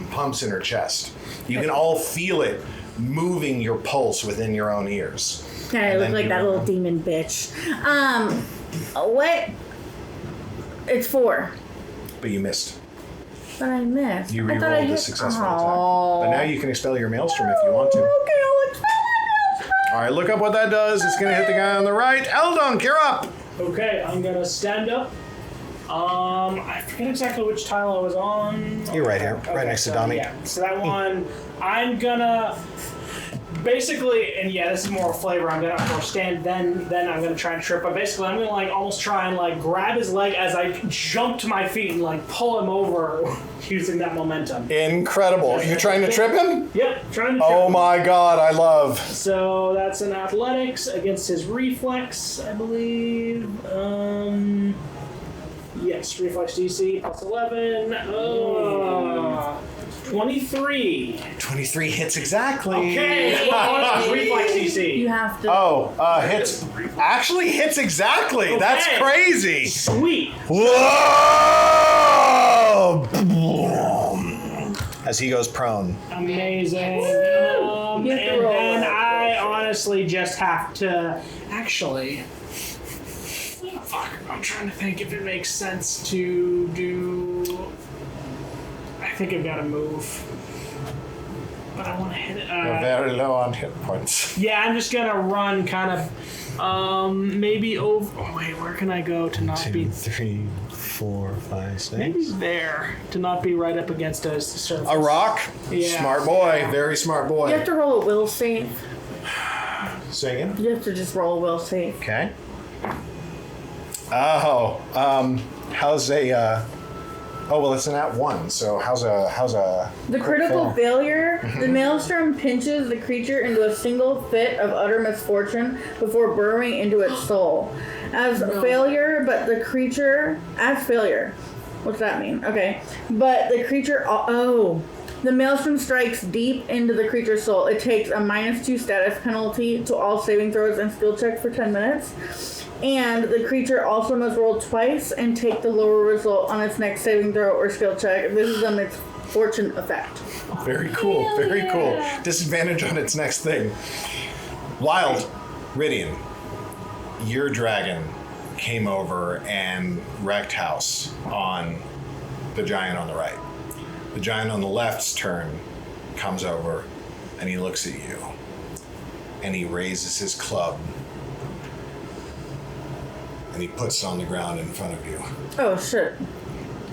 pumps in her chest. You can all feel it moving your pulse within your own ears. Okay, I And look then like you that roll. little demon bitch. What? It's 4. But you missed. But I missed. You I thought I re-rolled a hit. successful Oh. attack. But now you can expel your Maelstrom if you want to. Okay, I'll expel my maelstrom. All right, look up what that does. It's going to hit the guy on the right. Eldunk, you're up. Okay, I'm gonna stand up. I forget exactly which tile I was on. You're right here, right next to Dami. Yeah, so that one, I'm gonna basically, and yeah, this is more flavor. I'm gonna first stand, then I'm gonna try and trip. But basically, I'm gonna like almost try and like grab his leg as I jump to my feet and like pull him over using that momentum. Incredible. You trying to trip him? Yep, trying to trip Oh him. my god, I love. So that's an athletics against his reflex, I believe. Yes, reflex DC plus 11. 23. 23 hits exactly. Okay, well, what's reflex DC? You have to. Oh, hits. Actually hits exactly. Okay. That's crazy. Sweet. Whoa! As he goes prone. Amazing. And You have to roll then it. I honestly just have to. Actually. Fuck, I'm trying to think if it makes sense to do. I think I've got to move. but I want to hit it. You're very low on hit points. Yeah, I'm just gonna run kind of, maybe over. Oh wait, where can I go to not be? 2, 3, 4, 5, 6. Maybe there to not be right up against a surface. A rock? Yeah. Smart boy. Very smart boy. You have to roll a will save. Say again? You have to just roll a will save. Okay. Oh, how's a, oh, well, it's an @1, so how's a The critical failure, the maelstrom pinches the creature into a single fit of utter misfortune before burrowing into its soul. As failure. What's that mean? Okay. But the creature, the maelstrom strikes deep into the creature's soul. It takes a -2 status penalty to all saving throws and skill checks for 10 minutes. And the creature also must roll twice and take the lower result on its next saving throw or skill check. This is a misfortune effect. Very cool. Very cool. Disadvantage on its next thing. Wild. Ridian. Your dragon came over and wrecked house on the giant on the right. The giant on the left's turn comes over and he looks at you and he raises his club and he puts it on the ground in front of you. Oh, shit.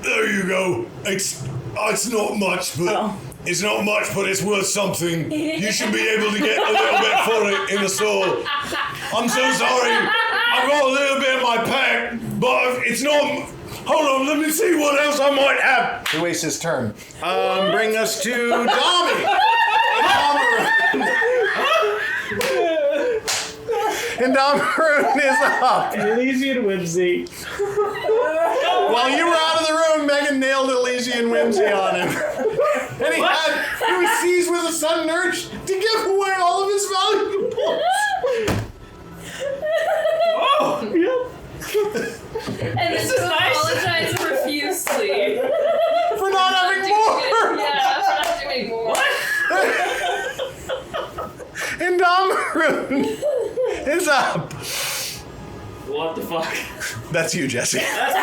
There you go. It's not much, but it's not much, but it's worth something. You should be able to get a little bit for it in the store. I'm so sorry. I've got a little bit in my pack, but it's not. Hold on, let me see what else I might have. He wastes his turn. Bring us to Dami. Indomerun is up. Elysian Whimsy. While you were out of the room, Megan nailed Elysian Whimsy on him. And he was seized with a sudden urge to give away all of his valuables. Oh, yep. And this is apologize profusely. For not having more! Yeah, for not doing more. Indomerun is up. What the fuck? That's you, Jesse. That's me.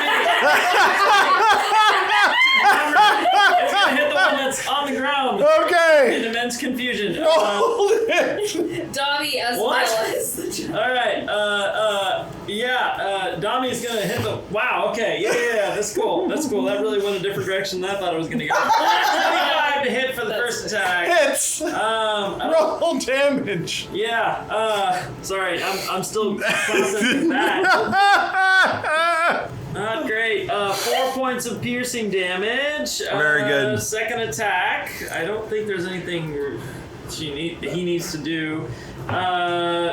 It's gonna hit the one that's on the ground. Okay. In immense confusion. Hold it. Dobby as What? well as the giant. Alright, Dami's gonna hit the. Wow, okay, yeah, that's cool. That's cool. That really went a different direction than I thought it was gonna go. 25 to hit for the first attack. Hits. Roll damage. Yeah, sorry, I'm still processing that. Not great. 4 points of piercing damage. Very good. Second attack. I don't think there's anything he needs to do.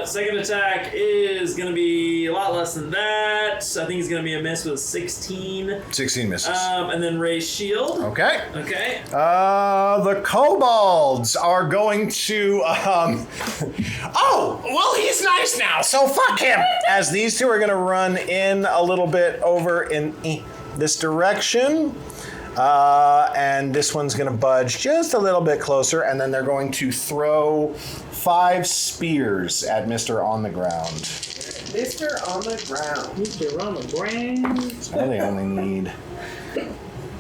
Second attack is going to be a lot less than that. I think he's going to be a miss with 16. 16 misses. And then raise shield. Okay. Okay. The kobolds are going to, oh, well, he's nice now, so fuck him. As these two are going to run in a little bit over in this direction. And this one's going to budge just a little bit closer, and then they're going to throw 5 spears at Mr. On the Ground. Mr. On the Ground. Mr. On the ground. So they only need...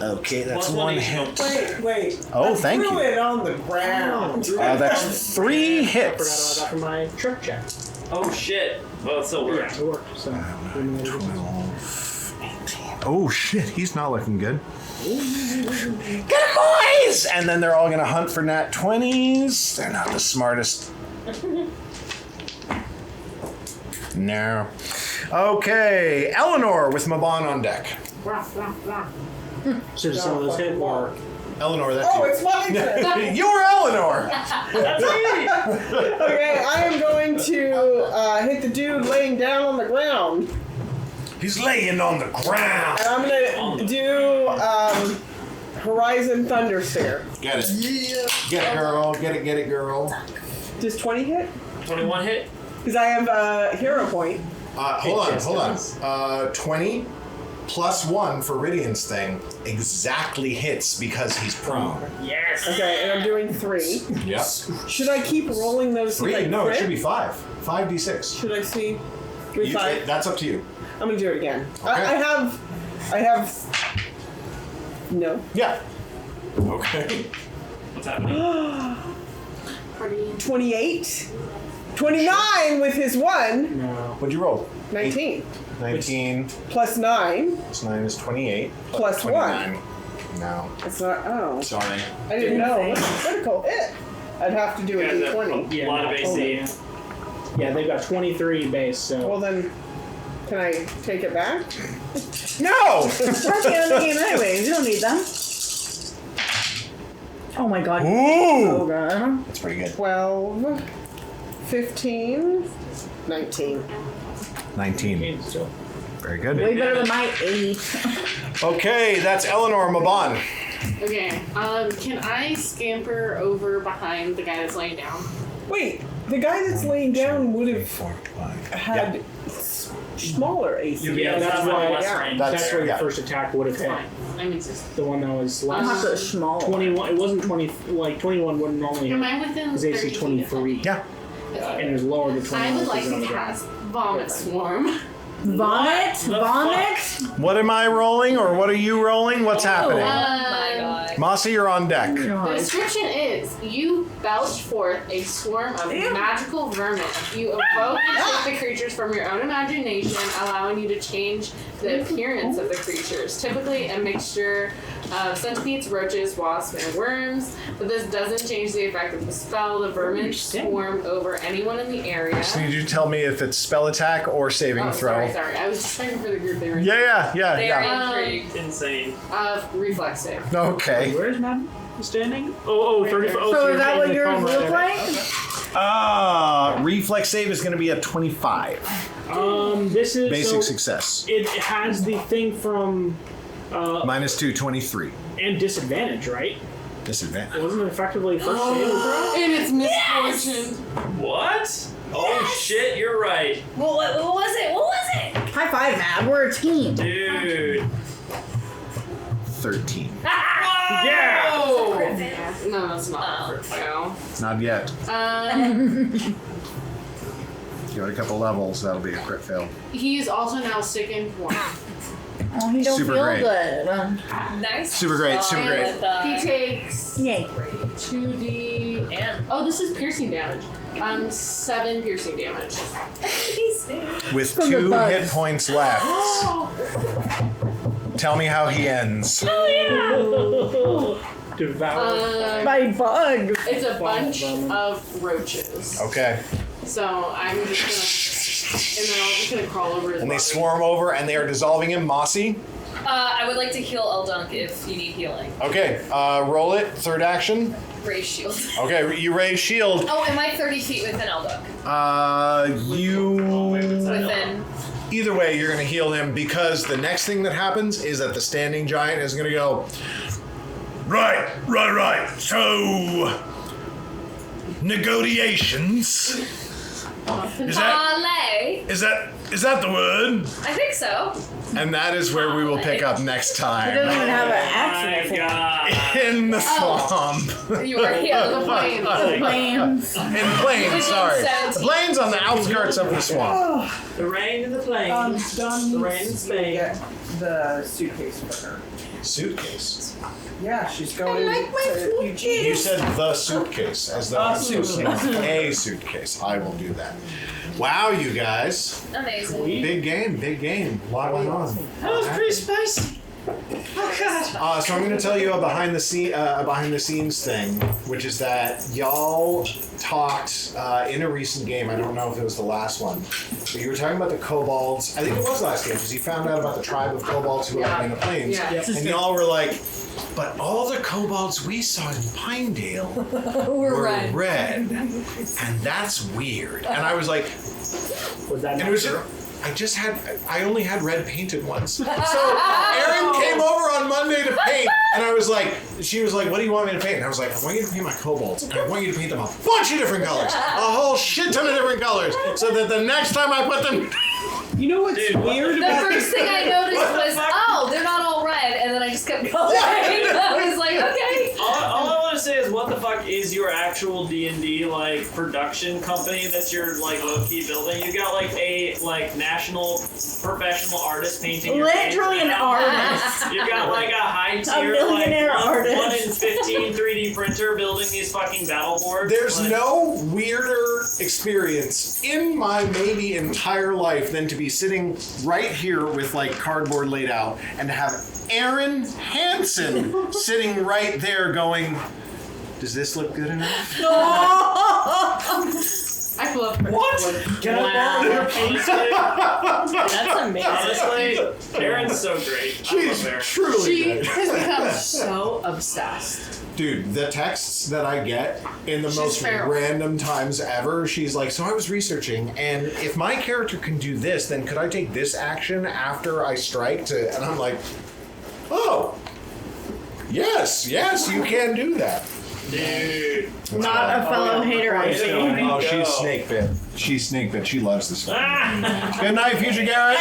Okay, that's Plus one one hit. Wait. Oh, I thank threw you. it on the ground. That's 3 I forgot about hits. that for my trick check. Oh shit. Well, it still worked. Yeah, it worked. So. 12, 18. Oh shit, he's not looking good. Get him, boys! And then they're all going to hunt for nat 20s. They're not the smartest. No. Okay, Elanor with Mabon on deck. Should some of those hit more. Elanor, that's Oh, you. it's my turn. You're Elanor! Okay, I am going to hit the dude laying down on the ground. He's laying on the ground. And I'm going to do Horizon Thunder Stare. Get it. Yeah. Get it, girl. Get it, girl. Does 20 hit? 21 hit. Because I have a hero point. Hold on. 20 plus 1 for Ridian's thing exactly hits because he's prone. Yes. Okay, and I'm doing 3. Yep. Should I keep rolling those? 3? No, it should be 5. 5d6. Should I see? Do 5? That's up to you. I'm gonna do it again. Okay. I have. No. Yeah. Okay. What's happening? 28. 29 with his 1. No. What'd you roll? 19. 19 Plus 9. plus 9 is 28. Plus 29. No. It's not. Oh. Sorry. I didn't know. What's a critical hit? I'd have to do a d20. Yeah, A lot of AC. Yeah, they've got 23 base, so. Well, then, can I take it back? No! We're at the end of the game anyway. You don't need them. Oh my god. Ooh! Oh god. That's pretty good. 12, 15, 19. 19. Still. Very good. Way better than my 8. Okay, that's Elanor Mabon. Okay, can I scamper over behind the guy that's laying down? Wait, the guy that's laying down would have 4, 5. had smaller AC. You'd be Yeah, able to that's have why. less yeah. range. That's where yeah. your first attack would have hit. Fine. I mean, just. The one that was I'm not less. so small. 21. It wasn't 20. Like 21 wouldn't normally Am hit. I within His 30 AC feet? 23. Yeah. And it was lower to 21. I would like because to of the cast Vomit Swarm. Vomit? Vomit? What am I rolling, or what are you rolling? What's happening? Oh my god. Mossy, you're on deck. The description is, you belch forth a swarm of magical vermin. You evoke and take the creatures from your own imagination, allowing you to change the appearance of the creatures. Typically a mixture of centipedes, roaches, wasps, and worms, but this doesn't change the effect of the spell. The vermin swarm over anyone in the area. Just need you to tell me if it's spell attack or saving Oh, throw. sorry. I was just trying for the group they were in. Yeah. Very intrigued. Insane. Reflex save. Okay. Where's Mabon standing? Oh, 35. Oh, So you're is that what in the yours cone look right like? Reflex save is going to be a 25. This is Basic so success. It has the thing from -2, 23. and disadvantage, right? Disadvantage. Wasn't it effectively first save? And it's misfortune. What? Oh shit, you're right. What was it? What was it? High five, Mab. We're a team. Dude. 13. Yeah! Oh! No, that's not a fail. Not yet. Give it a couple levels, that'll be a crit fail. He's also now sickened one. Oh, he don't Super feel great. good. Nice. Super great, super job, great. Litha. He takes Yay. 2d. And Oh, this is piercing damage. 7 piercing damage. With From the 2 bugs. hit points left. Tell me how he ends. Devour. By bugs. It's a bunch of roaches. Okay. So I'm just gonna, and then I'm just gonna crawl over his And they body. swarm over and they are dissolving him. Mossy. I would like to heal Eldunk if you need healing. Okay, roll it. Third action. Raise shield. Okay, you raise shield. Oh, am I 30 feet within Eldunk? Within. Either way, you're going to heal him because the next thing that happens is that the standing giant is going to go, Right. So, negotiations. Is that the word? I think so. And that is where we will pick up next He doesn't time. even have an My accent. God. In the swamp. You are here. The plains. Plains. In plains, sorry. The plains on the outskirts of the swamp. The rain and the plains. Done. The rain in Spain. Get the suitcase for her. Suitcase. Yeah, she's going to Eugene. You said the suitcase as though a suitcase. I will do that. Wow, you guys. Amazing. Big game. A lot going on. That was pretty spicy. Oh God. So I'm going to tell you a behind the scenes thing, which is that y'all talked in a recent game. I don't know if it was the last one, but you were talking about the kobolds. I think it was last game because you found out about the tribe of kobolds who are in the plains, Yeah. and y'all were like, "But all the kobolds we saw in Pinedale We're were red. and that's weird." And I was like, Was that and not it was true? I only had red painted ones. So Erin came over on Monday to paint, and I was like, she was like, what do you want me to paint? And I was like, I want you to paint my kobolds, and I want you to paint them a bunch of different colors, a whole shit ton of different colors, so that the next time I put them, You know what's weird The about first thing I noticed was, oh, they're not all red, and then I just kept going. I was like, okay. All I want to say is is, what the fuck is your actual D&D like production company that you're like low-key building? You got like a national professional artist painting your Literally face. an artist. You got like a high tier millionaire like artist. 1 in 15 3D printer building these fucking battle boards. There's like, no weirder experience in my maybe entire life than to be sitting right here with like cardboard laid out and to have Aaron Hansen sitting right there going, does this look good enough? I love her. What? Can I borrow your paint stick? That's amazing. Honestly, Aaron's so great. I She's love Aaron. truly She good. has become so obsessed. Dude, the texts that I get in the She's most feral. random times ever, she's like, so I was researching, and if my character can do this, then could I take this action after I strike to, and I'm like, oh, yes, you can do that. Dude. Not a fellow hater, I see. Oh, she's snake bit. She's snake bit. She loves this one. Ah! Good night, future Garrett.